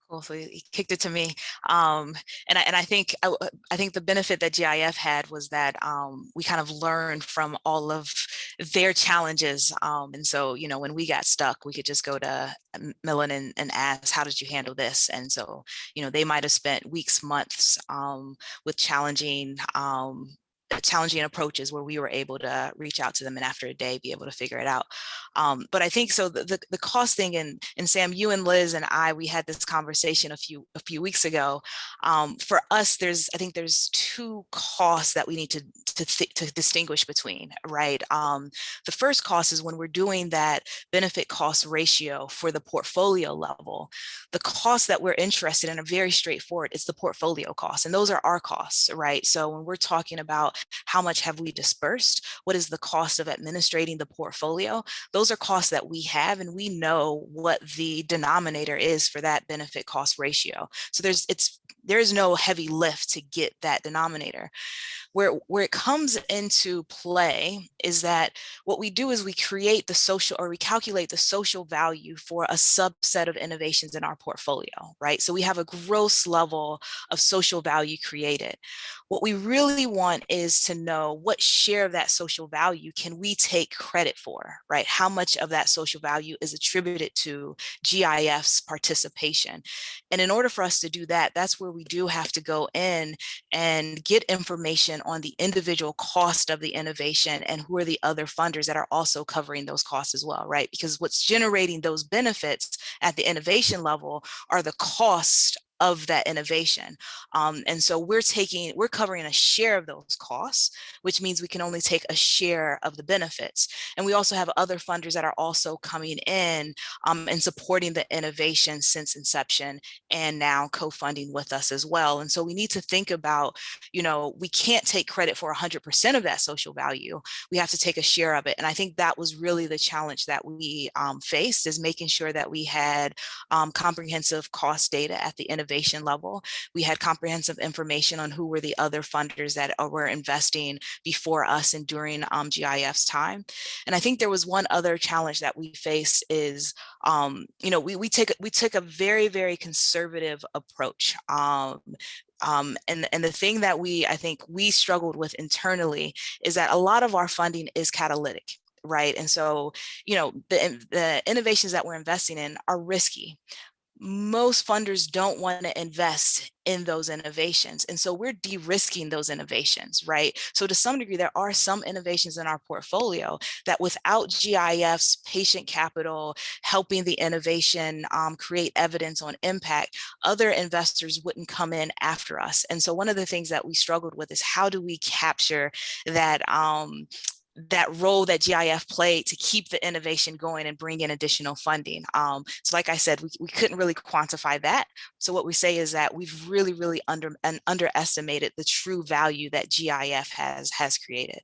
Cool. So he kicked it to me, and I think the benefit that GIF had was that we kind of learned from all of their challenges, and so when we got stuck, we could just go to Millen and ask, how did you handle this? And so they might have spent weeks, months with challenging approaches where we were able to reach out to them and after a day be able to figure it out. But I think so the cost thing, and Sam, you and Liz and we had this conversation a few weeks ago. For us, I think there's two costs that we need to distinguish between, right? The first cost is when we're doing that benefit cost ratio for the portfolio level. The costs that we're interested in are very straightforward. It's the portfolio costs, and those are our costs, right? So when we're talking about how much have we dispersed, what is the cost of administrating the portfolio, those are costs that we have, and we know what the denominator is for that benefit cost ratio. So there's no heavy lift to get that denominator. Where it comes into play is that what we do is we create we calculate the social value for a subset of innovations in our portfolio, right? So we have a gross level of social value created. What we really want is to know what share of that social value can we take credit for, right? How much of that social value is attributed to GIF's participation? And in order for us to do that, that's where we do have to go in and get information on the individual cost of the innovation and who are the other funders that are also covering those costs as well, right? Because what's generating those benefits at the innovation level are the cost of that innovation. And so we're covering a share of those costs, which means we can only take a share of the benefits. And we also have other funders that are also coming in and supporting the innovation since inception and now co-funding with us as well. And so we need to think about, we can't take credit for 100% of that social value. We have to take a share of it. And I think that was really the challenge that we faced, is making sure that we had comprehensive cost data at the innovation level. We had comprehensive information on who were the other funders that were investing before us and during GIF's time. And I think there was one other challenge that we face is, we took a very, very conservative approach. And the thing that I think we struggled with internally is that a lot of our funding is catalytic, right? And so, the innovations that we're investing in are risky. Most funders don't want to invest in those innovations. And so we're de-risking those innovations, right? So to some degree, there are some innovations in our portfolio that without GIF's patient capital, helping the innovation create evidence on impact, other investors wouldn't come in after us. And so one of the things that we struggled with is how do we capture that that role that GIF played to keep the innovation going and bring in additional funding. So like I said, we couldn't really quantify that. So what we say is that we've really underestimated the true value that GIF has created.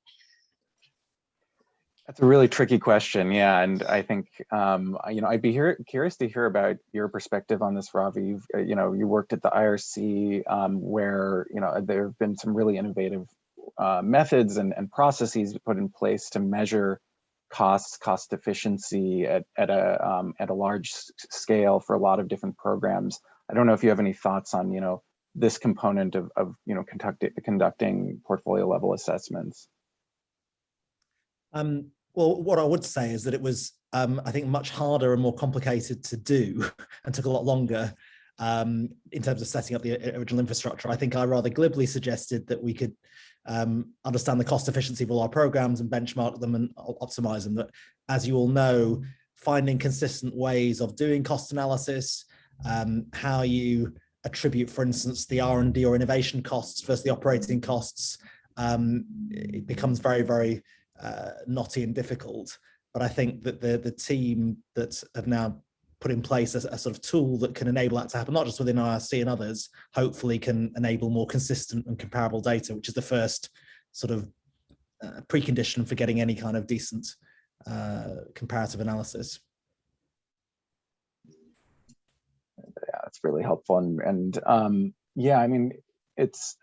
That's a really tricky question. Yeah. And I think, I'd be curious to hear about your perspective on this, Ravi. You worked at the IRC where, there have been some really innovative methods and processes put in place to measure cost efficiency at a large scale for a lot of different programs. I don't know if you have any thoughts on this component of conducting portfolio level assessments. Well, what I would say is that it was I think much harder and more complicated to do and took a lot longer in terms of setting up the original infrastructure. I think I rather glibly suggested that we could understand the cost efficiency of all our programs and benchmark them and optimize them. But as you all know, finding consistent ways of doing cost analysis, how you attribute, for instance, the R&D or innovation costs versus the operating costs, it becomes very knotty and difficult. But I think that the team that have now put in place a sort of tool that can enable that to happen, not just within IRC and others, hopefully can enable more consistent and comparable data, which is the first sort of precondition for getting any kind of decent comparative analysis. Yeah, that's really helpful. And yeah, I mean, it's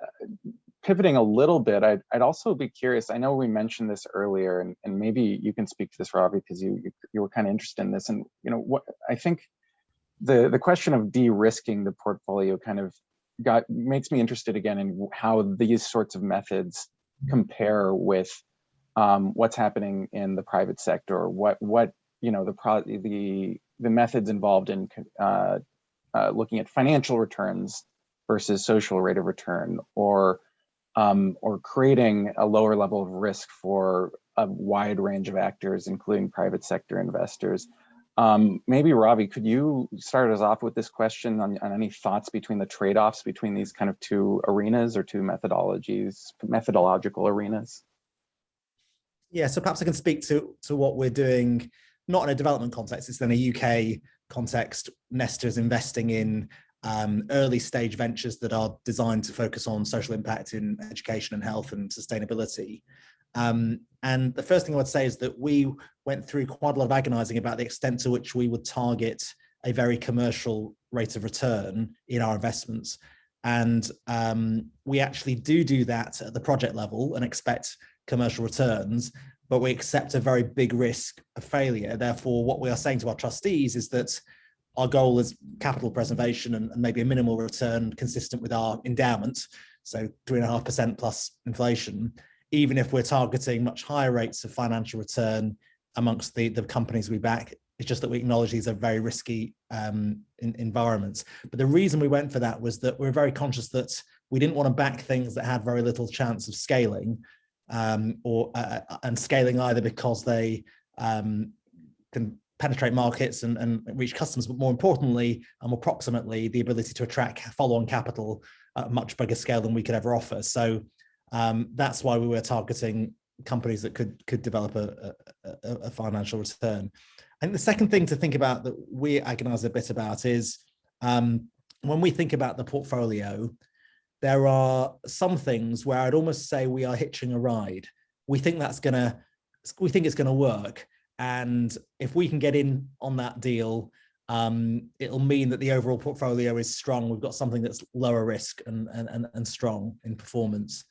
pivoting a little bit. I'd also be curious. I know we mentioned this earlier, and maybe you can speak to this, Ravi, because you were kind of interested in this. And what I think the question of de-risking the portfolio kind of makes me interested again in how these sorts of methods compare with what's happening in the private sector, what the methods involved in looking at financial returns versus social rate of return, or creating a lower level of risk for a wide range of actors, including private sector investors. Maybe Ravi, could you start us off with this question on any thoughts between the trade-offs between these kind of two arenas or two methodological arenas? Yeah, so perhaps I can speak to what we're doing, not in a development context, it's in a UK context. Nesta is investing in early stage ventures that are designed to focus on social impact in education and health and sustainability. And the first thing I would say is that we went through quite a lot of agonizing about the extent to which we would target a very commercial rate of return in our investments. And we actually do that at the project level and expect commercial returns, but we accept a very big risk of failure. Therefore, what we are saying to our trustees is that our goal is capital preservation and maybe a minimal return consistent with our endowment, so 3.5% plus inflation, even if we're targeting much higher rates of financial return amongst the companies we back. It's just that we acknowledge these are very risky environments. But the reason we went for that was that we're very conscious that we didn't want to back things that had very little chance of scaling, and scaling either because they can penetrate markets and reach customers, but more importantly and more proximately, the ability to attract follow-on capital at a much bigger scale than we could ever offer. So that's why we were targeting companies that could develop a financial return. I think the second thing to think about that we agonize a bit about is when we think about the portfolio, there are some things where I'd almost say we are hitching a ride. We think it's gonna work. And if we can get in on that deal, it'll mean that the overall portfolio is strong. We've got something that's lower risk and strong in performance.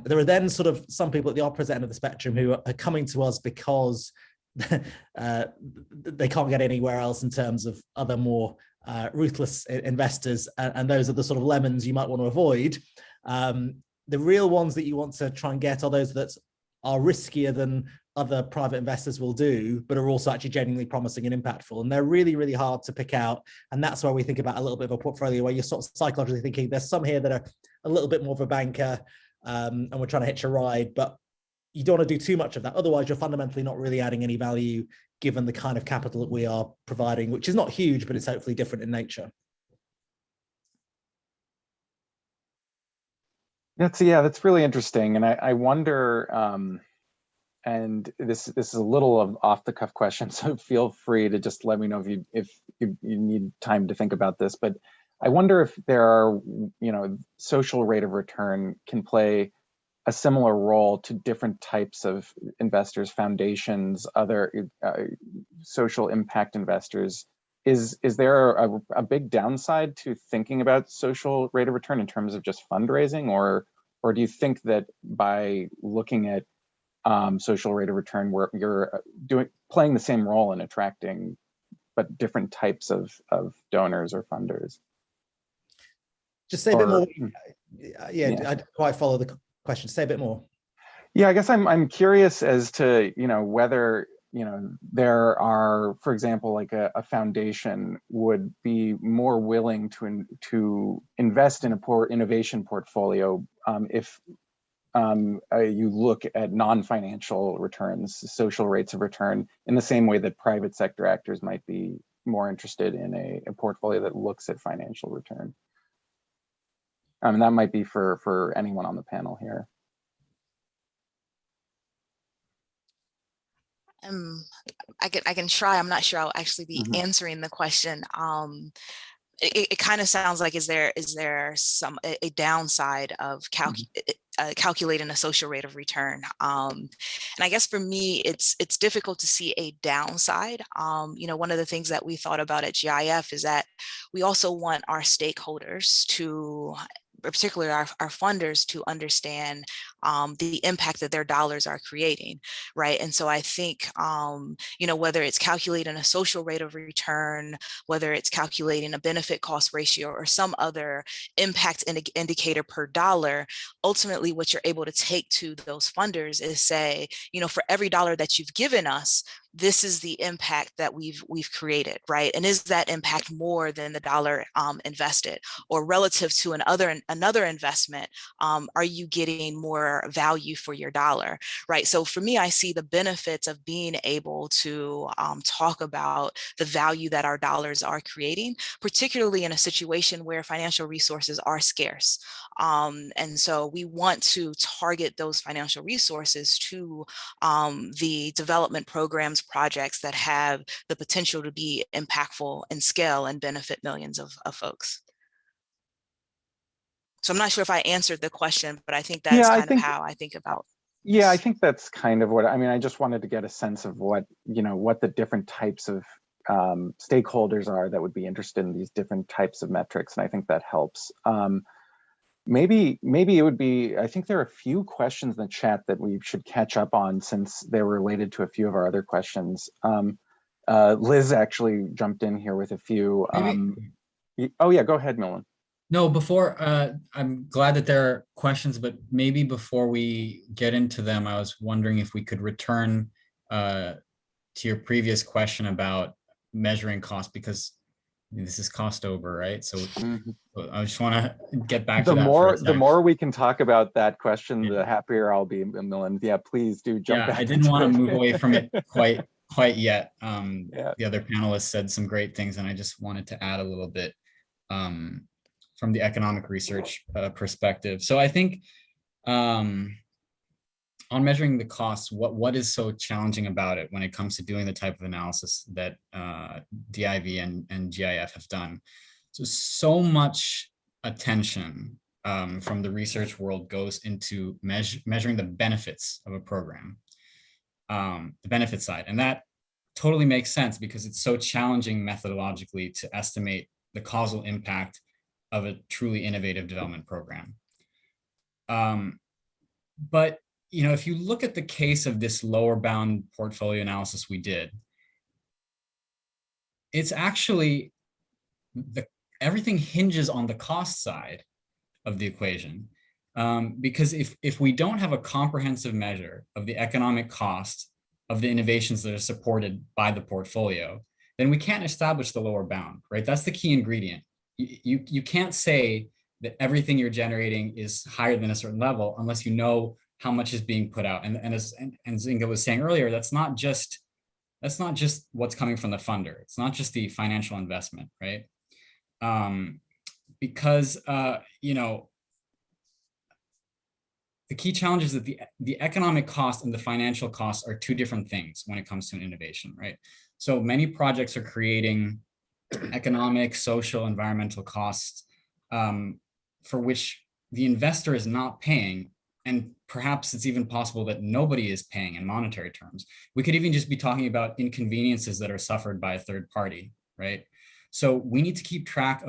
There are then sort of some people at the opposite end of the spectrum who are coming to us because they can't get anywhere else in terms of other more ruthless investors, and those are the sort of lemons you might want to avoid. The real ones that you want to try and get are those that are riskier than other private investors will do, but are also actually genuinely promising and impactful. And they're really, really hard to pick out. And that's where we think about a little bit of a portfolio where you're sort of psychologically thinking there's some here that are a little bit more of a banker, and we're trying to hitch a ride, but you don't want to do too much of that. Otherwise, you're fundamentally not really adding any value given the kind of capital that we are providing, which is not huge, but it's hopefully different in nature. That's really interesting. And I wonder, and this is a little of off the cuff question, so feel free to just let me know if you need time to think about this. But I wonder if there are, social rate of return can play a similar role to different types of investors, foundations, other social impact investors. Is there a big downside to thinking about social rate of return in terms of just fundraising, or do you think that by looking at social rate of return, where you're playing the same role in attracting but different types of donors or funders? Just say a bit more. Yeah, I didn't quite follow the question. Say a bit more. Yeah, I guess I'm curious as to whether there are, for example, like a foundation would be more willing to invest in a innovation portfolio if you look at non-financial returns, social rates of return, in the same way that private sector actors might be more interested in a portfolio that looks at financial return. That might be for anyone on the panel here. I can try. I'm not sure I'll actually be answering the question. It kind of sounds like, is there a downside of calculating a social rate of return? And I guess for me, it's difficult to see a downside. One of the things that we thought about at GIF is that we also want our stakeholders to, particularly our funders, to understand the impact that their dollars are creating, right? And so I think, whether it's calculating a social rate of return, whether it's calculating a benefit cost ratio or some other impact indicator per dollar, ultimately what you're able to take to those funders is say, for every dollar that you've given us, this is the impact that we've created, right? And is that impact more than the dollar invested, or relative to another investment? Are you getting more value for your dollar, right? So for me, I see the benefits of being able to talk about the value that our dollars are creating, particularly in a situation where financial resources are scarce. And so we want to target those financial resources to the development programs, projects that have the potential to be impactful and scale and benefit millions of folks. So I'm not sure if I answered the question, but I think that's of how I think about. Yeah, I think that's kind of what, I just wanted to get a sense of what the different types of stakeholders are that would be interested in these different types of metrics. And I think that helps. Maybe it would be, I think there are a few questions in the chat that we should catch up on since they're related to a few of our other questions. Liz actually jumped in here with a few. Oh yeah, go ahead, Milan. No, before, I'm glad that there are questions, but maybe before we get into them, I was wondering if we could return to your previous question about measuring cost, because this is cost over, right? So I just want to get back to that. The more we can talk about that question, the happier I'll be, Milan. Yeah, please do jump back. I didn't want to move away from it quite yet. The other panelists said some great things, and I just wanted to add a little bit from the economic research perspective. So I think on measuring the costs, what is so challenging about it when it comes to doing the type of analysis that DIV and GIF have done? So much attention from the research world goes into measuring the benefits of a program, the benefit side. And that totally makes sense because it's so challenging methodologically to estimate the causal impact of a truly innovative development program. But if you look at the case of this lower bound portfolio analysis we did, it's actually everything hinges on the cost side of the equation. Because if we don't have a comprehensive measure of the economic cost of the innovations that are supported by the portfolio, then we can't establish the lower bound, right? That's the key ingredient. You can't say that everything you're generating is higher than a certain level unless you know how much is being put out. And as Zinga was saying earlier, that's not just what's coming from the funder. It's not just the financial investment, right? Because you know, the key challenge is that the economic cost and the financial costs are two different things when it comes to an innovation, right? So many projects are creating economic, social, environmental costs for which the investor is not paying. And perhaps it's even possible that nobody is paying in monetary terms. We could even just be talking about inconveniences that are suffered by a third party, right? So we need to keep track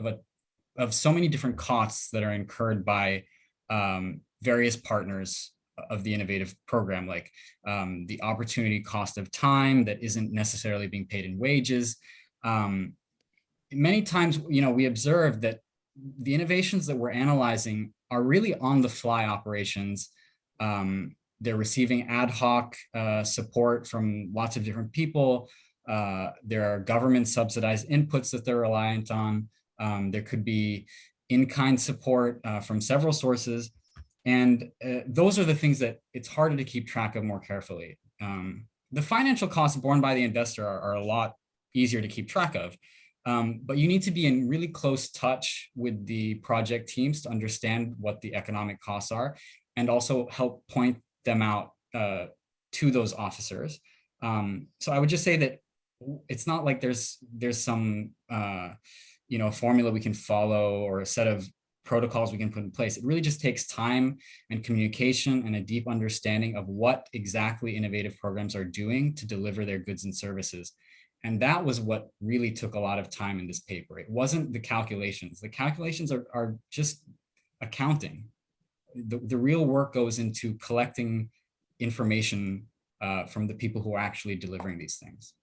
of so many different costs that are incurred by various partners of the innovative program, like the opportunity cost of time that isn't necessarily being paid in wages. Many times, you know, we observe that the innovations that we're analyzing are really on the fly operations. They're receiving ad hoc support from lots of different people. There are government subsidized inputs that they're reliant on. There could be in-kind support from several sources. And those are the things that it's harder to keep track of more carefully. The financial costs borne by the investor are a lot easier to keep track of. But you need to be in really close touch with the project teams to understand what the economic costs are and also help point them out to those officers. So I would just say that it's not like there's some you know, formula we can follow or a set of protocols we can put in place. It really just takes time and communication and a deep understanding of what exactly innovative programs are doing to deliver their goods and services. And that was what really took a lot of time in this paper. It wasn't the calculations. The calculations are just accounting. The real work goes into collecting information from the people who are actually delivering these things.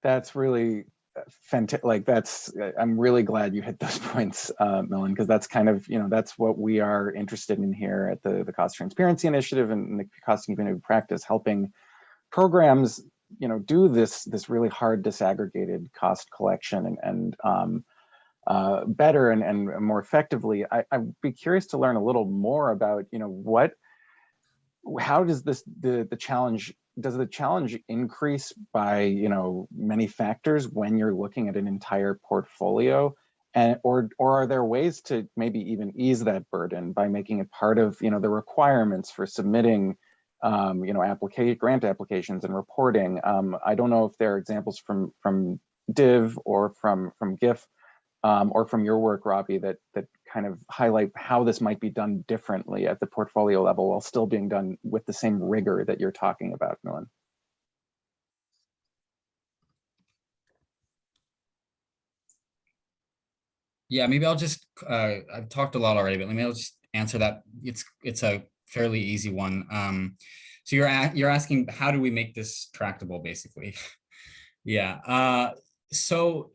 That's really fantastic. Like I'm really glad you hit those points, Milan, because that's kind of, you know, that's what we are interested in here at the Cost Transparency Initiative and the Cost Community Practice, helping programs, you know, do this really hard disaggregated cost collection and better and more effectively. I'd be curious to learn a little more about, you know, how does the challenge, does the challenge increase by, you know, many factors when you're looking at an entire portfolio, and or are there ways to maybe even ease that burden by making it part of, you know, the requirements for submitting you know, grant applications and reporting? I don't know if there are examples from DIV or from GIF or from your work, Robbie, that kind of highlight how this might be done differently at the portfolio level while still being done with the same rigor that you're talking about, Milan. Yeah, maybe I'll just, I've talked a lot already, but I'll just answer that. It's a fairly easy one. So you're asking, how do we make this tractable, basically? Yeah. So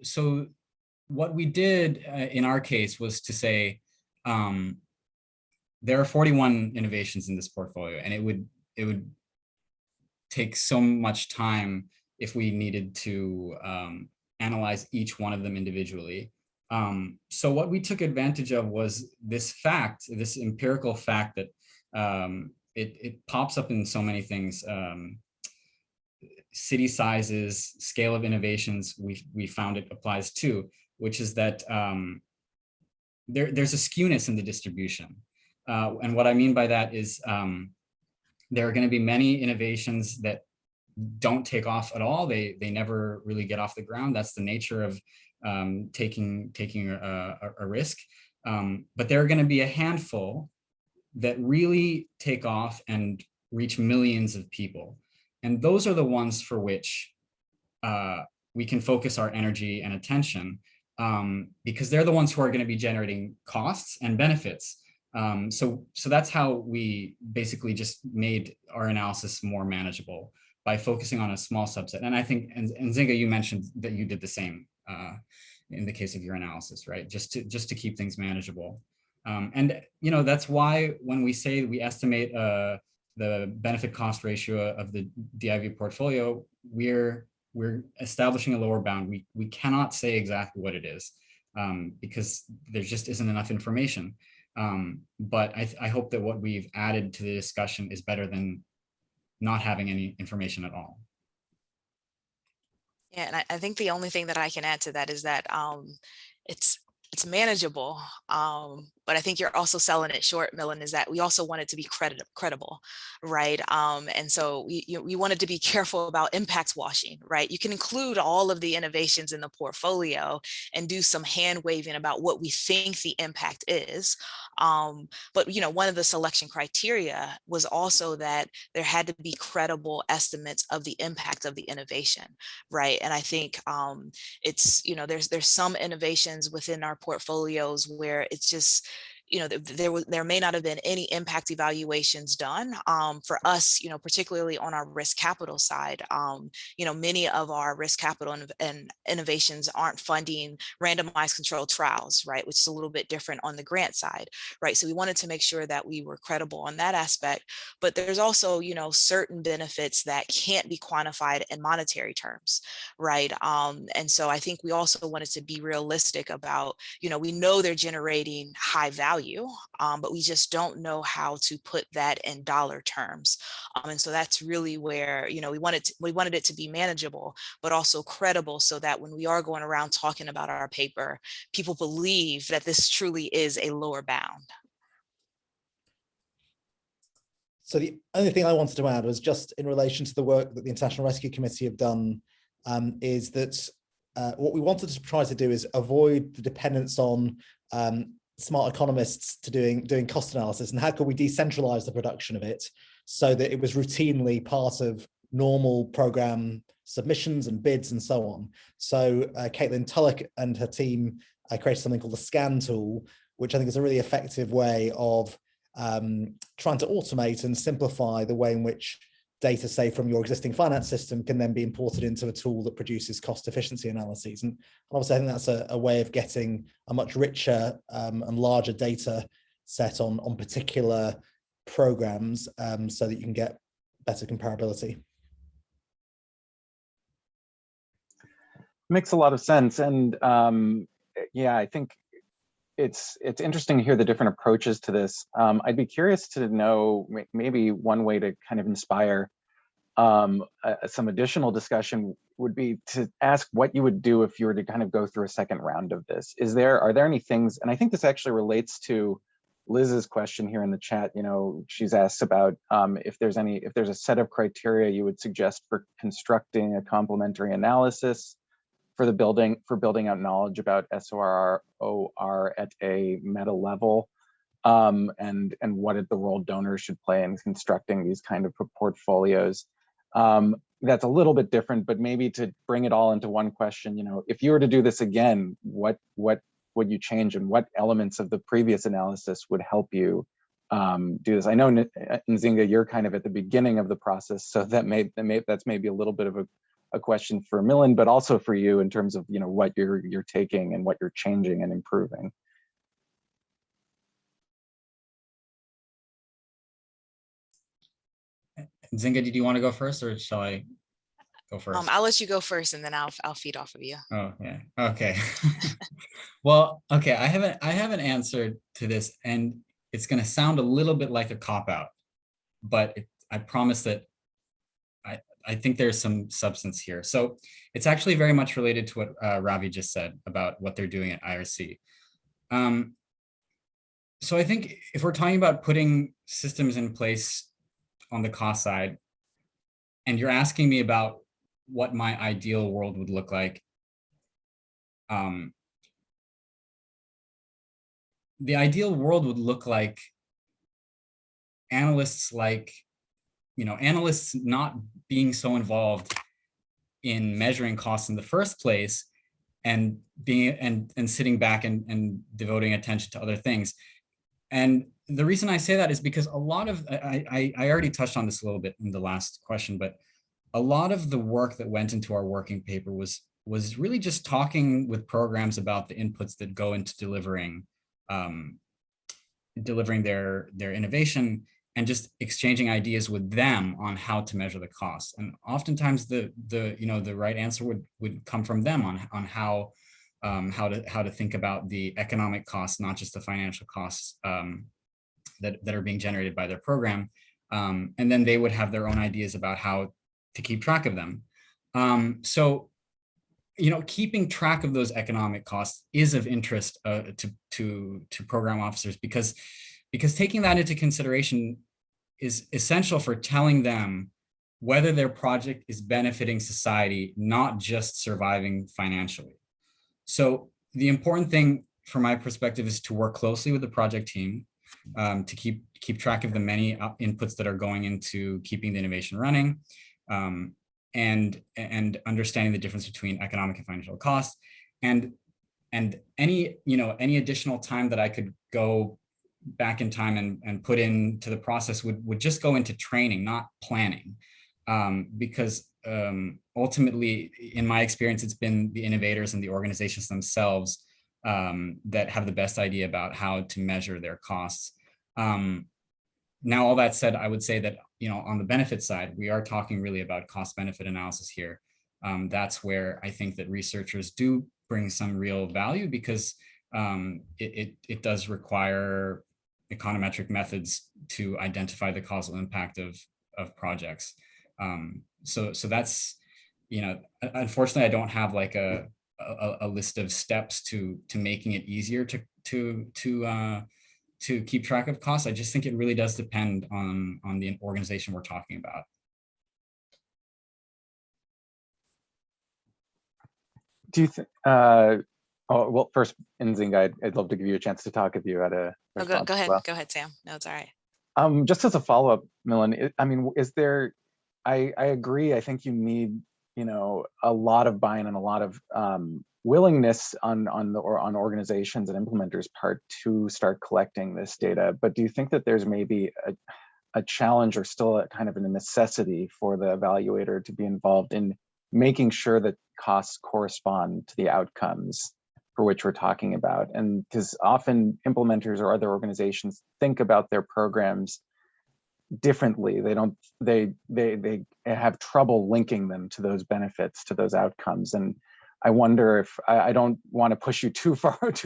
what we did in our case was to say, there are 41 innovations in this portfolio, and it would take so much time if we needed to analyze each one of them individually. So what we took advantage of was this empirical fact that it pops up in so many things. City sizes, scale of innovations, we found it applies to, which is that there's a skewness in the distribution. And what I mean by that is there are going to be many innovations that don't take off at all. They never really get off the ground. That's the nature of taking a risk. But there are going to be a handful that really take off and reach millions of people. And those are the ones for which we can focus our energy and attention, because they're the ones who are going to be generating costs and benefits. So that's how we basically just made our analysis more manageable by focusing on a small subset. And I think, and Zinga, you mentioned that you did the same. in the case of your analysis, right? Just to keep things manageable. And that's why when we say we estimate the benefit cost ratio of the DIV portfolio, we're establishing a lower bound. We cannot say exactly what it is because there just isn't enough information. But I hope that what we've added to the discussion is better than not having any information at all. Yeah, and I think the only thing that I can add to that is that it's manageable. But I think you're also selling it short, Millen, is that we also want it to be credible, right? And so we wanted to be careful about impacts washing, right? You can include all of the innovations in the portfolio and do some hand waving about what we think the impact is. But one of the selection criteria was also that there had to be credible estimates of the impact of the innovation, right? And I think it's there's some innovations within our portfolios where it's just there may not have been any impact evaluations done for us, particularly on our risk capital side. Many of our risk capital and innovations aren't funding randomized controlled trials, right, which is a little bit different on the grant side, right? So we wanted to make sure that we were credible on that aspect, but there's also, certain benefits that can't be quantified in monetary terms, right? And so I think we also wanted to be realistic about, we know they're generating high value, but we just don't know how to put that in dollar terms. And so that's really where, we wanted it to be manageable, but also credible, so that when we are going around talking about our paper, people believe that this truly is a lower bound. So the only thing I wanted to add was just in relation to the work that the International Rescue Committee have done, is that what we wanted to try to do is avoid the dependence on smart economists to doing cost analysis, and how could we decentralize the production of it so that it was routinely part of normal program submissions and bids and so on. So Caitlin Tulloch and her team created something called the SCAN tool, which I think is a really effective way of trying to automate and simplify the way in which data, say, from your existing finance system can then be imported into a tool that produces cost efficiency analyses. And obviously, I think that's a way of getting a much richer and larger data set on particular programs so that you can get better comparability. Makes a lot of sense. And yeah, I think it's interesting to hear the different approaches to this. I'd be curious to know maybe one way to kind of inspire some additional discussion would be to ask what you would do if you were to kind of go through a second round of this. Are there any things, and I think this actually relates to Liz's question here in the chat. She's asked about if there's a set of criteria you would suggest for constructing a complementary analysis for building out knowledge about SORR at a meta level, and what the role donors should play in constructing these kind of portfolios. That's a little bit different, but maybe to bring it all into one question, if you were to do this again, what would you change, and what elements of the previous analysis would help you do this? I know, Nzinga, you're kind of at the beginning of the process, so that's maybe a little bit of a question for Millen, but also for you in terms of what you're taking and what you're changing and improving. Nzinga, did you want to go first, or shall I go first? I'll let you go first, and then I'll feed off of you. Oh, yeah. Okay. Well, okay. I have an answer to this, and it's going to sound a little bit like a cop-out, but I promise that I think there's some substance here. So it's actually very much related to what Ravi just said about what they're doing at IRC. So I think if we're talking about putting systems in place on the cost side, and you're asking me about what my ideal world would look like, the ideal world would look like analysts not being so involved in measuring costs in the first place, and sitting back and devoting attention to other things. And the reason I say that is because a lot of, I already touched on this a little bit in the last question, but a lot of the work that went into our working paper was was really just talking with programs about the inputs that go into delivering their innovation, and just exchanging ideas with them on how to measure the costs. And oftentimes the right answer would come from them on how to think about the economic costs, not just the financial costs that are being generated by their program. And then they would have their own ideas about how to keep track of them. So, keeping track of those economic costs is of interest to program officers, because taking that into consideration is essential for telling them whether their project is benefiting society, not just surviving financially. So the important thing from my perspective is to work closely with the project team, to keep track of the many inputs that are going into keeping the innovation running, and understanding the difference between economic and financial costs, and any additional time that I could go back in time and put into the process would just go into training, not planning, because ultimately, in my experience, it's been the innovators and the organizations themselves that have the best idea about how to measure their costs. Now, all that said, I would say that, on the benefit side, we are talking really about cost benefit analysis here. That's where I think that researchers do bring some real value, because it does require econometric methods to identify the causal impact of projects. So that's, unfortunately, I don't have like a list of steps to making it easier to keep track of costs. I just think it really does depend on the organization we're talking about. Do you think? Well, first, Nzinga, I'd love to give you a chance to talk if you had a response. Go ahead. Well. Go ahead, Sam. No, it's all right. Just as a follow-up, Milind, I mean, is there? I agree. I think you need, a lot of buy-in and a lot of willingness on organizations and implementers' part to start collecting this data. But do you think that there's maybe a challenge, or still a kind of a necessity for the evaluator to be involved in making sure that costs correspond to the outcomes for which we're talking about? And because often implementers or other organizations think about their programs differently. They have trouble linking them to those benefits, to those outcomes. And I wonder if I don't want to push you too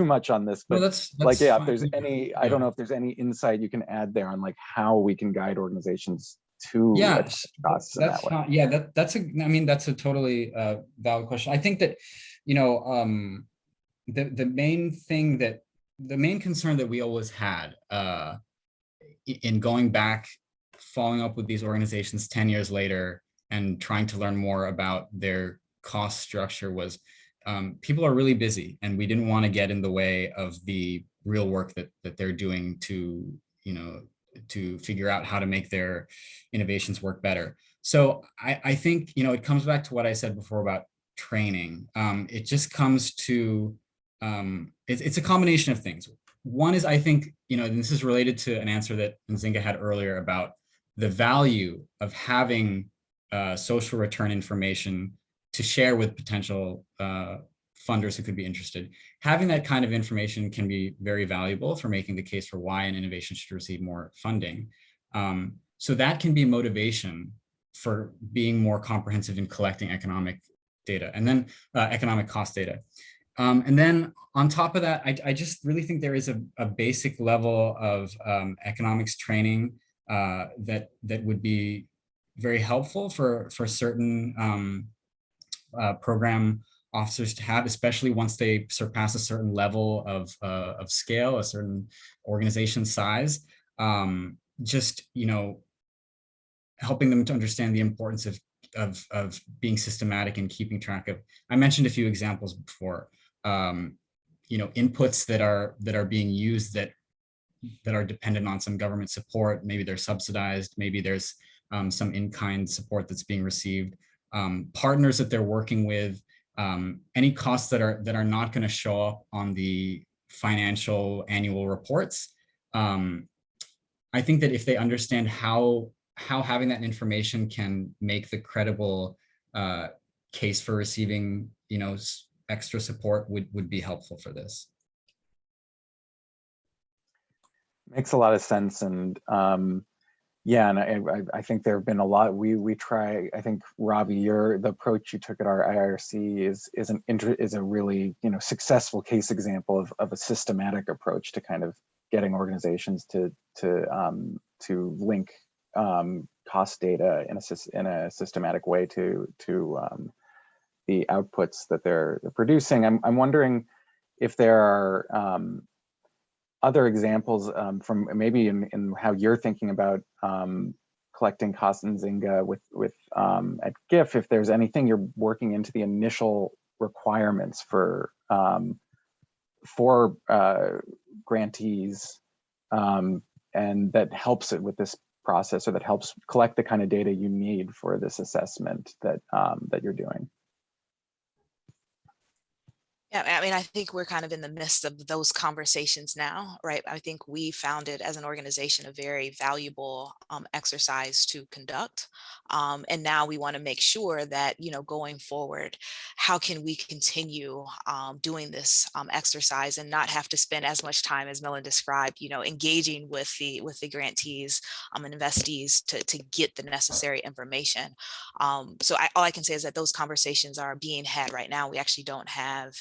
much on this, but that's if fine. there's any, I don't know if there's any insight you can add there on like how we can guide organizations to costs in that way. That's a totally valid question. I think that, the main concern that we always had in going back, following up with these organizations 10 years later and trying to learn more about their cost structure was people are really busy, and we didn't want to get in the way of the real work that they're doing to figure out how to make their innovations work better. So I think, it comes back to what I said before about training. It just comes to, it's a combination of things. One is, I think, and this is related to an answer that Nzinga had earlier about the value of having social return information to share with potential funders who could be interested. Having that kind of information can be very valuable for making the case for why an innovation should receive more funding. So that can be motivation for being more comprehensive in collecting economic data, and then economic cost data. And then on top of that, I just really think there is a basic level of economics training that would be very helpful for certain program officers to have, especially once they surpass a certain level of scale, a certain organization size. Just helping them to understand the importance of being systematic and keeping track of. I mentioned a few examples before. Inputs that are being used that are dependent on some government support. Maybe they're subsidized. Maybe there's some in-kind support that's being received. Partners that they're working with. Any costs that are not going to show up on the financial annual reports. I think that if they understand how having that information can make the credible case for receiving extra support would be helpful for this. Makes a lot of sense. And yeah, and I think there have been a lot. We try. I think Ravi, the approach you took at our IRC is a really successful case example of a systematic approach to kind of getting organizations to link cost data in a systematic way to the outputs that they're producing. I'm wondering if there are other examples from maybe in how you're thinking about collecting costs in Zynga with at GIF, if there's anything you're working into the initial requirements for grantees and that helps it with this process, or that helps collect the kind of data you need for this assessment that you're doing. Yeah, I mean, I think we're kind of in the midst of those conversations now, right? I think we found it as an organization a very valuable exercise to conduct. And now we want to make sure that, going forward, how can we continue doing this exercise and not have to spend as much time as Mellon described, engaging with the grantees and investees to get the necessary information. So all I can say is that those conversations are being had right now. We actually don't have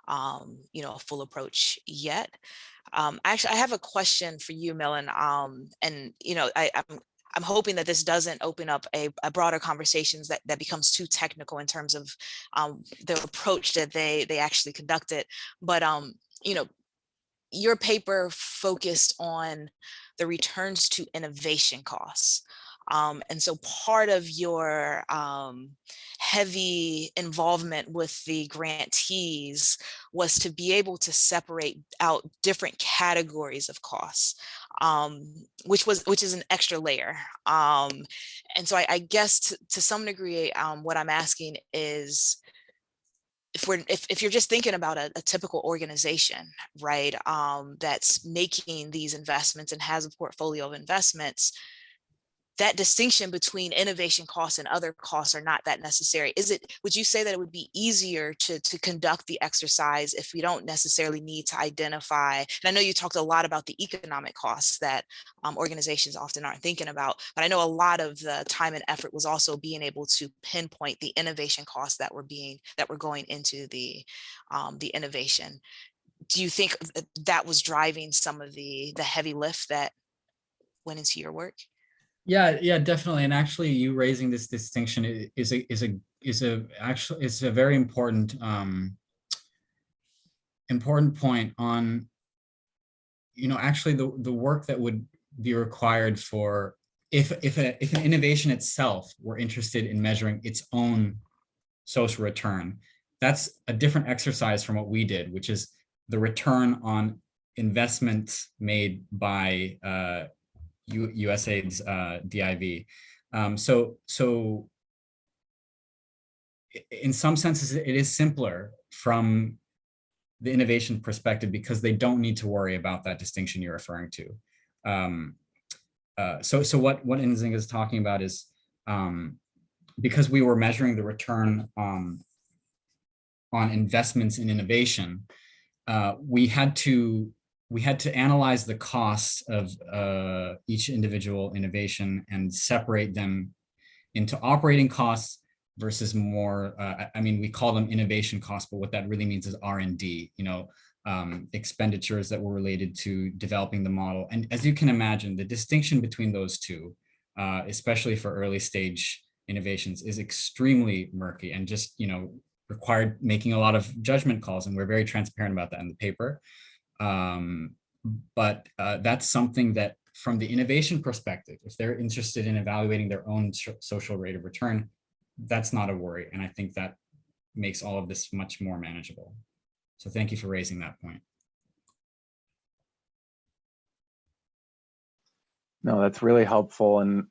a full approach yet. Actually, I have a question for you, Mellon. And I'm hoping that this doesn't open up a broader conversations that becomes too technical in terms of the approach that they actually conducted. But your paper focused on the returns to innovation costs. And so part of your heavy involvement with the grantees was to be able to separate out different categories of costs, which is an extra layer. And so I guess to some degree, what I'm asking is, if you're just thinking about a typical organization, right, that's making these investments and has a portfolio of investments, that distinction between innovation costs and other costs are not that necessary. Would you say that it would be easier to conduct the exercise if we don't necessarily need to identify, and I know you talked a lot about the economic costs that organizations often aren't thinking about, but I know a lot of the time and effort was also being able to pinpoint the innovation costs that were going into the innovation. Do you think that was driving some of the heavy lift that went into your work? Yeah, definitely. And actually, you raising this distinction is a very important point on, actually the work that would be required for if an innovation itself were interested in measuring its own social return. That's a different exercise from what we did, which is the return on investments made by USAID's DIV. So in some senses, it is simpler from the innovation perspective because they don't need to worry about that distinction you're referring to. So what Nzinga is talking about is because we were measuring the return on investments in innovation, we had to analyze the costs of each individual innovation and separate them into operating costs versus more, we call them innovation costs, but what that really means is R&D, expenditures that were related to developing the model. And as you can imagine, the distinction between those two, especially for early stage innovations, is extremely murky and just, required making a lot of judgment calls. And we're very transparent about that in the paper. But that's something that from the innovation perspective, if they're interested in evaluating their own social rate of return, that's not a worry. And I think that makes all of this much more manageable. So thank you for raising that point. No, that's really helpful. And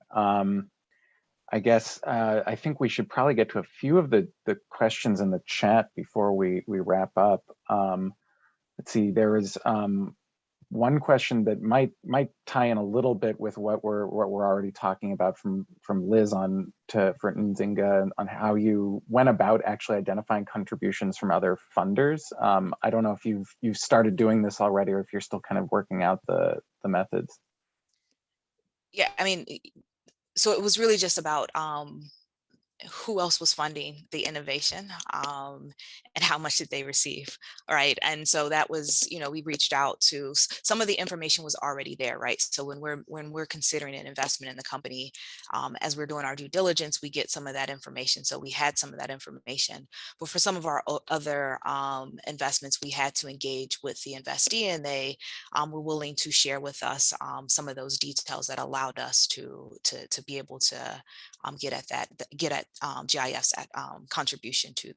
I guess I think we should probably get to a few of the questions in the chat before we wrap up. Let's see, there is one question that might tie in a little bit with what we're already talking about from Liz for Nzinga on how you went about actually identifying contributions from other funders. I don't know if you've started doing this already, or if you're still kind of working out the methods. Yeah, I mean, so it was really just about who else was funding the innovation, and how much did they receive, right? And so that was, we reached out to some of the information was already there, right? So when we're considering an investment in the company, as we're doing our due diligence, we get some of that information. So we had some of that information, but for some of our other investments, we had to engage with the investee, and they were willing to share with us some of those details that allowed us to be able to get at GIF's contribution to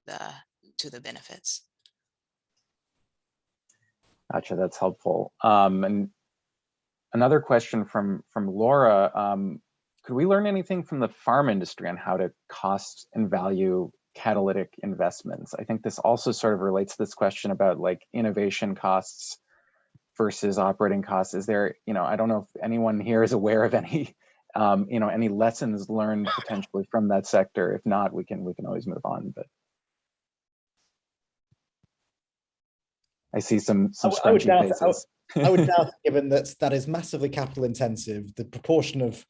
the benefits. Gotcha, that's helpful. And another question from Laura, could we learn anything from the farm industry on how to cost and value catalytic investments? I think this also sort of relates to this question about like innovation costs versus operating costs. Is there, I don't know if anyone here is aware of any any lessons learned potentially from that sector. If not, we can always move on. But I see some scrunchy faces. I would doubt, given that is massively capital intensive, the proportion of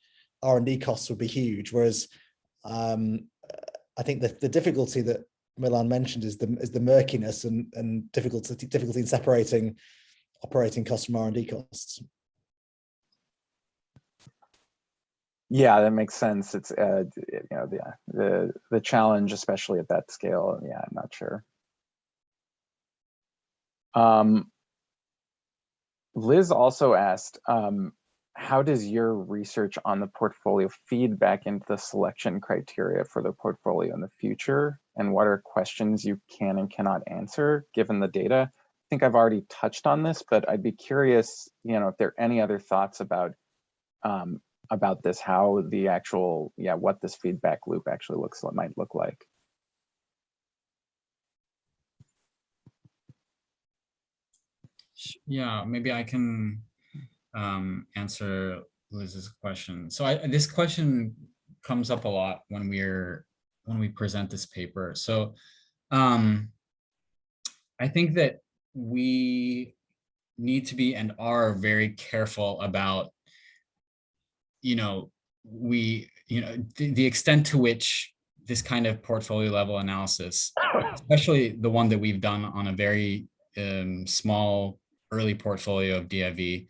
R&D costs would be huge. Whereas I think the difficulty that Milan mentioned is the murkiness and difficulty in separating operating costs from R&D costs. Yeah, that makes sense. It's the challenge, especially at that scale. Yeah, I'm not sure. Liz also asked, how does your research on the portfolio feed back into the selection criteria for the portfolio in the future? And what are questions you can and cannot answer given the data? I think I've already touched on this, but I'd be curious, if there are any other thoughts about this, how the actual, what this feedback loop actually might look like. Yeah, maybe I can answer Liz's question. So this question comes up a lot when we present this paper. So I think that we need to be and are very careful about the extent to which this kind of portfolio level analysis, especially the one that we've done on a very small early portfolio of DIV,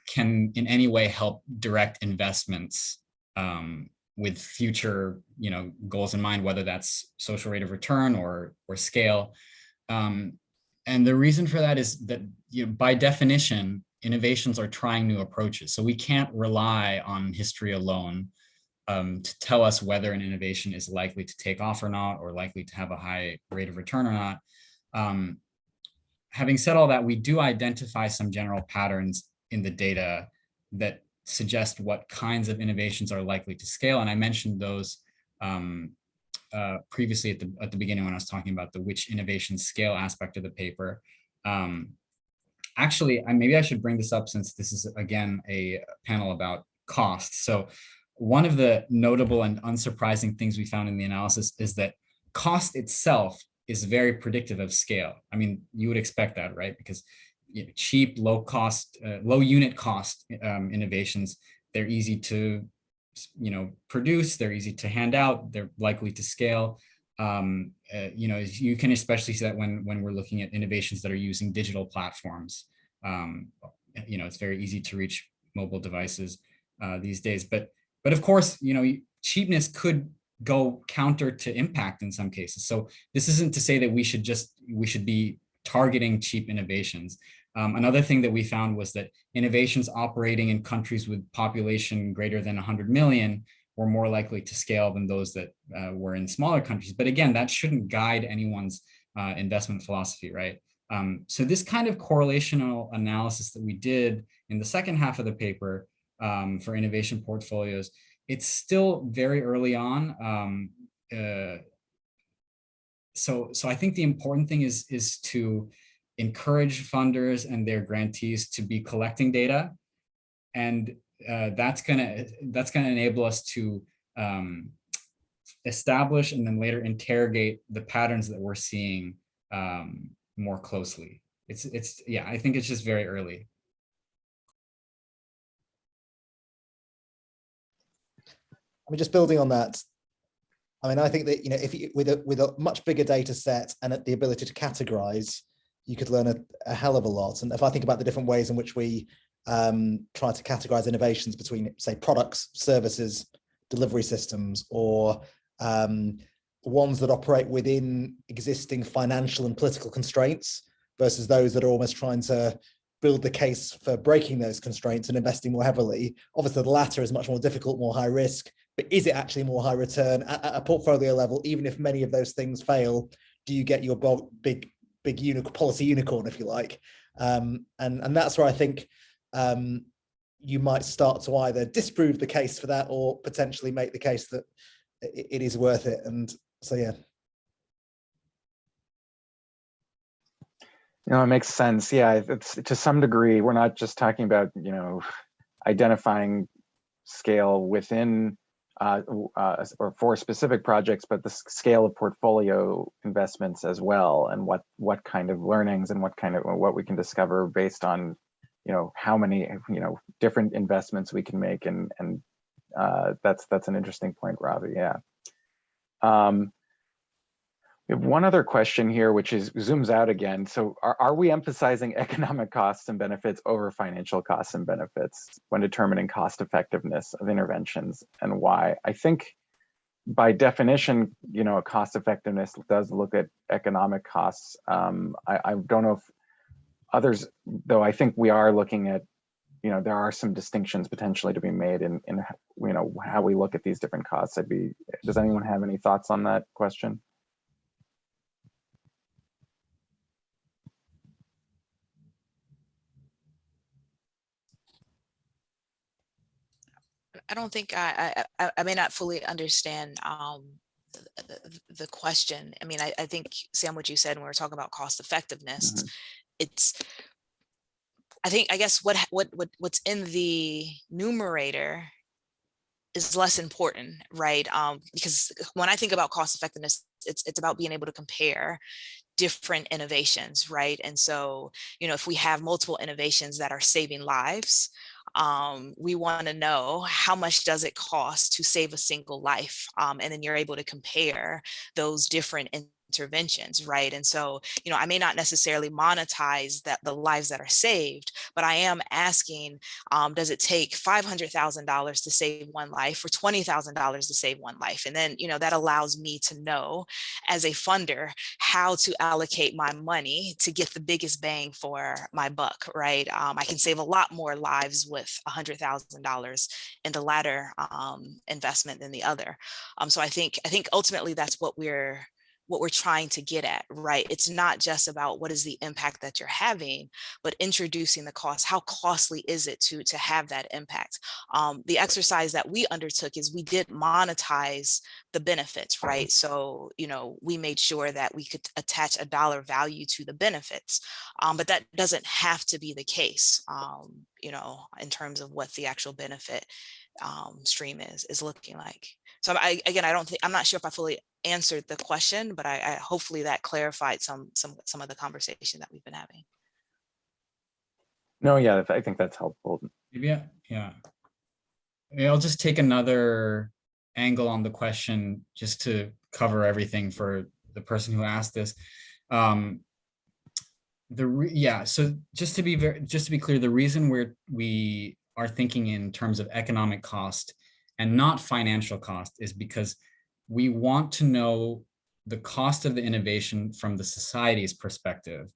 can in any way help direct investments with future goals in mind, whether that's social rate of return or scale. And the reason for that is that by definition, innovations are trying new approaches. So we can't rely on history alone to tell us whether an innovation is likely to take off or not, or likely to have a high rate of return or not. Having said all that, we do identify some general patterns in the data that suggest what kinds of innovations are likely to scale. And I mentioned those previously at the beginning when I was talking about the which innovations scale aspect of the paper. Actually, maybe I should bring this up since this is, again, a panel about cost. So one of the notable and unsurprising things we found in the analysis is that cost itself is very predictive of scale. I mean, you would expect that, right? Because cheap, low unit cost innovations, they're easy to produce, they're easy to hand out, they're likely to scale. You can especially see that when we're looking at innovations that are using digital platforms. It's very easy to reach mobile devices these days. But of course, cheapness could go counter to impact in some cases. So this isn't to say that we should be targeting cheap innovations. Another thing that we found was that innovations operating in countries with population greater than 100 million were more likely to scale than those that were in smaller countries. But again, that shouldn't guide anyone's investment philosophy, right? So this kind of correlational analysis that we did in the second half of the paper for innovation portfolios, it's still very early on. So I think the important thing is to encourage funders and their grantees to be collecting data, and that's gonna enable us to establish and then later interrogate the patterns that we're seeing more closely. Yeah, I think it's just very early. I mean, just building on that, I mean, I think that, you know, if you, with a much bigger data set and the ability to categorize, you could learn a hell of a lot. And if I think about the different ways in which we try to categorize innovations between, say, products, services, delivery systems, or ones that operate within existing financial and political constraints versus those that are almost trying to build the case for breaking those constraints and investing more heavily. Obviously, the latter is much more difficult, more high risk, but is it actually more high return at a portfolio level? Even if many of those things fail, do you get your big policy unicorn, if you like? And that's where I think you might start to either disprove the case for that or potentially make the case that it is worth it. And so, yeah. You know, it makes sense. Yeah, it's to some degree, we're not just talking about, you know, identifying scale within or for specific projects, but the scale of portfolio investments as well, and what kind of learnings and what we can discover based on, you know, how many, you know, different investments we can make, and that's an interesting point, Ravi. Yeah. We have one other question here, which zooms out again. So are we emphasizing economic costs and benefits over financial costs and benefits when determining cost effectiveness of interventions, and why? I think by definition, you know, cost effectiveness does look at economic costs. I don't know if others, though I think we are looking at, you know, there are some distinctions potentially to be made in you know, how we look at these different costs. Does anyone have any thoughts on that question? I don't think I may not fully understand the question. I mean, I think, Sam, what you said when we were talking about cost effectiveness, I guess what's in the numerator is less important, right? Because when I think about cost effectiveness, it's about being able to compare different innovations, right? And so, you know, if we have multiple innovations that are saving lives, we want to know how much does it cost to save a single life, and then you're able to compare those different interventions, right? And so, you know, I may not necessarily monetize the lives that are saved, but I am asking, does it take $500,000 to save one life or $20,000 to save one life? And then, you know, that allows me to know as a funder how to allocate my money to get the biggest bang for my buck, right? I can save a lot more lives with $100,000 in the latter investment than the other. So I think ultimately that's what we're trying to get at, right? It's not just about what is the impact that you're having, but introducing the cost. How costly is it to have that impact? The exercise that we undertook is we did monetize the benefits, right? So, you know, we made sure that we could attach a dollar value to the benefits, but that doesn't have to be the case, you know, in terms of what the actual benefit stream is looking like. So I'm not sure if I fully answered the question, but I hopefully that clarified some of the conversation that we've been having. No, yeah, I think that's helpful. Yeah. I'll just take another angle on the question just to cover everything for the person who asked this. So just to be clear, the reason we are thinking in terms of economic cost and not financial cost is because we want to know the cost of the innovation from the society's perspective,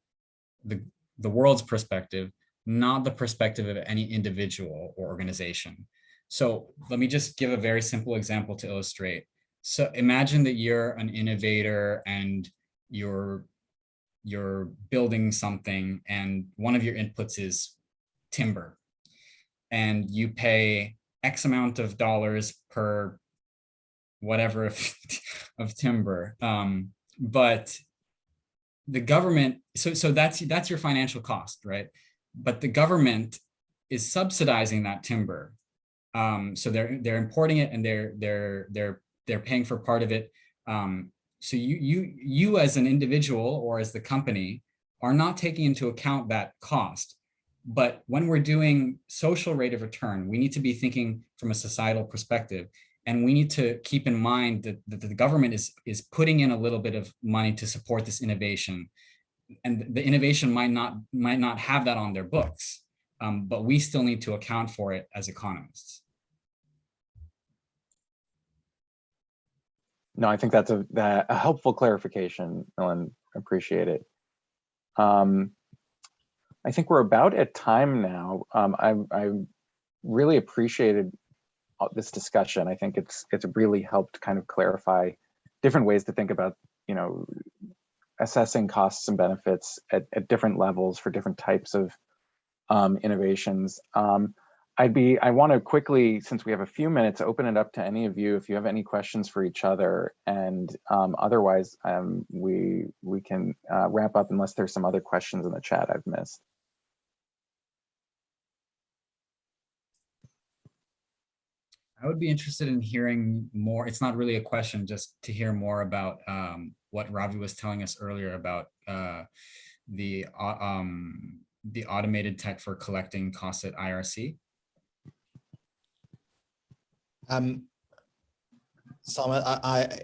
the world's perspective, not the perspective of any individual or organization. So let me just give a very simple example to illustrate. So imagine that you're an innovator and you're building something, and one of your inputs is timber, and you pay X amount of dollars per whatever of timber, but the government, so that's your financial cost, right? But the government is subsidizing that timber. So they're importing it and they're paying for part of it. So you as an individual or as the company are not taking into account that cost. But when we're doing social rate of return, we need to be thinking from a societal perspective. And we need to keep in mind that the government is putting in a little bit of money to support this innovation. And the innovation might not have that on their books, but we still need to account for it as economists. No, I think that's a helpful clarification, Ellen. Appreciate it. I think we're about at time now. I really appreciated this discussion. I think it's really helped kind of clarify different ways to think about, you know, assessing costs and benefits at different levels for different types of innovations. I want to quickly, since we have a few minutes, open it up to any of you if you have any questions for each other, and otherwise we can wrap up unless there's some other questions in the chat I've missed. I would be interested in hearing more. It's not really a question, just to hear more about what Ravi was telling us earlier about the automated tech for collecting costs at IRC. Simon,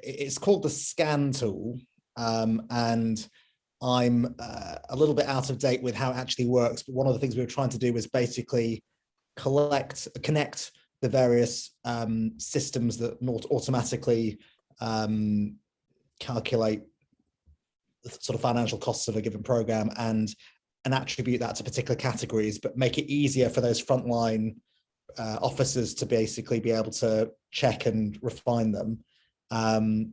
it's called the SCAN tool, and I'm a little bit out of date with how it actually works. But one of the things we were trying to do was basically connect the various systems that automatically calculate the sort of financial costs of a given program and attribute that to particular categories, but make it easier for those frontline officers to basically be able to check and refine them. But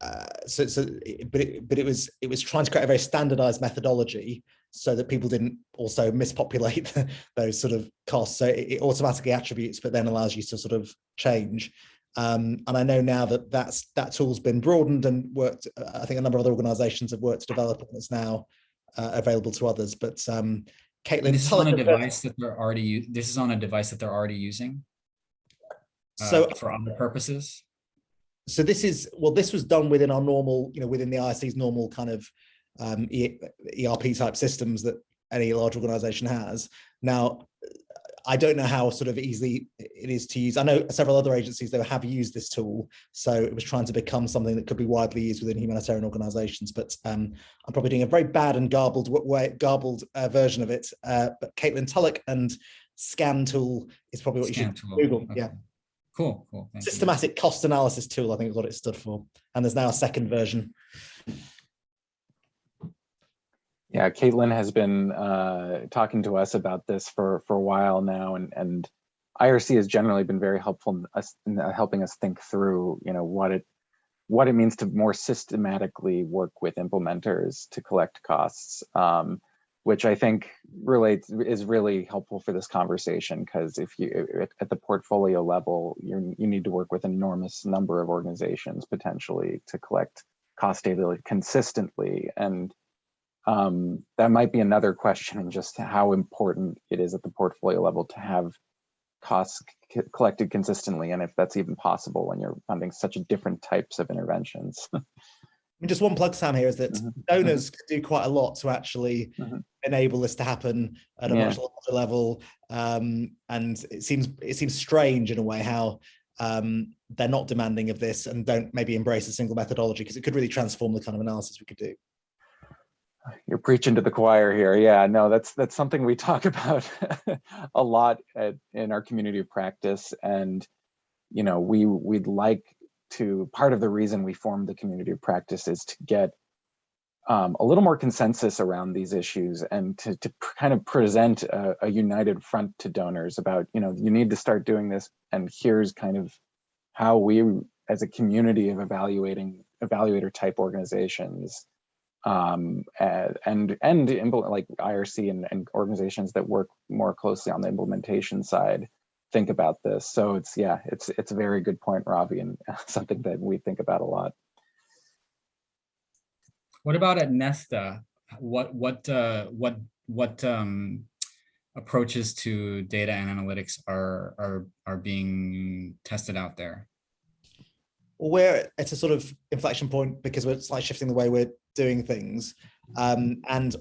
it was trying to create a very standardized methodology so that people didn't also mispopulate those sort of costs. So it automatically attributes, but then allows you to sort of change. And I know now that tool's been broadened and worked. I think a number of other organizations have worked to develop it, and it's now available to others. But Caitlin, this is on a device that they're already. This is on a device that they're already using. So for other purposes. So this was done within our normal, within the IRC's normal kind of ERP type systems that any large organization has. Now, I don't know how sort of easily it is to use. I know several other agencies that have used this tool, so it was trying to become something that could be widely used within humanitarian organizations. But I'm probably doing a very bad and garbled version of it. But Caitlin Tulloch and SCAN tool is probably what you should Google. Okay. Yeah. Cool. Thank Systematic you. Cost Analysis Tool, I think is what it stood for. And there's now a second version. Yeah, Caitlin has been talking to us about this for a while now, and IRC has generally been very helpful in helping us think through, what it means to more systematically work with implementers to collect costs, which I think is really helpful for this conversation, because if you at the portfolio level, you need to work with an enormous number of organizations potentially to collect cost data consistently. And that might be another question in just how important it is at the portfolio level to have costs collected consistently, and if that's even possible when you're funding such different types of interventions. Just one plug, Sam, here is that donors do quite a lot to actually enable this to happen at a much larger level, and it seems strange in a way how they're not demanding of this and don't maybe embrace a single methodology, because it could really transform the kind of analysis we could do. You're preaching to the choir here. Yeah, no, that's something we talk about a lot in our community of practice, and we'd like to. Part of the reason we formed the community of practice is to get a little more consensus around these issues, and to kind of present a united front to donors about, you need to start doing this, and here's kind of how we, as a community of evaluator type organizations, and like IRC and organizations that work more closely on the implementation side, think about this. So it's a very good point, Ravi, and something that we think about a lot. What about at Nesta? What approaches to data and analytics are being tested out there? We're at a sort of inflection point because we're slightly shifting the way we're doing things. And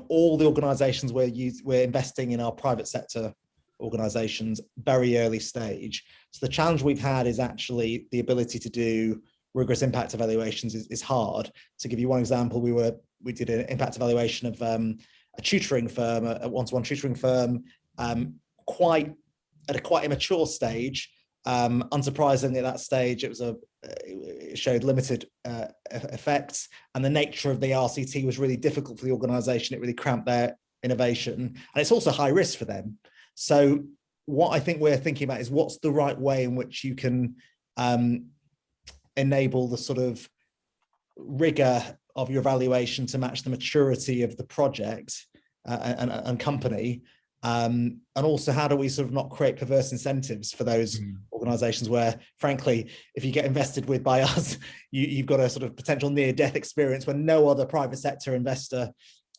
all the organizations we're investing in are private sector organizations, very early stage. So the challenge we've had is actually the ability to do rigorous impact evaluations is hard. To give you one example, we did an impact evaluation of a tutoring firm, a one-to-one tutoring firm, at a quite immature stage. Unsurprisingly, at that stage, it showed limited effects, and the nature of the RCT was really difficult for the organization. It really cramped their innovation, and it's also high risk for them. So what I think we're thinking about is what's the right way in which you can enable the sort of rigor of your evaluation to match the maturity of the project and company. And also, how do we sort of not create perverse incentives for those organizations where, frankly, if you get invested with by us, you've got a sort of potential near-death experience when no other private sector investor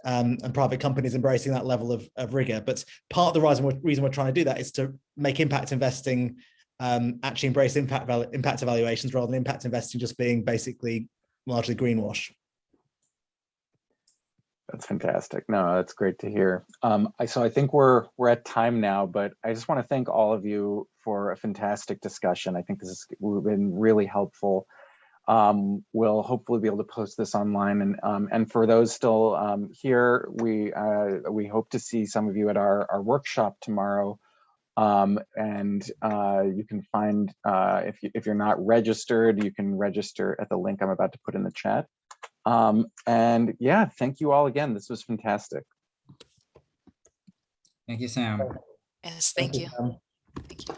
and private companies embracing that level of rigor. But part of the reason we're trying to do that is to make impact investing actually embrace impact evaluations rather than impact investing just being basically largely greenwash. That's fantastic. No, that's great to hear. So I think we're at time now, but I just want to thank all of you for a fantastic discussion. I think this has been really helpful. We'll hopefully be able to post this online, and for those still here, we hope to see some of you at our workshop tomorrow. And you can find if you're not registered, you can register at the link I'm about to put in the chat. And yeah, thank you all again. This was fantastic. Thank you, Sam. Yes, thank you. Sam. Thank you.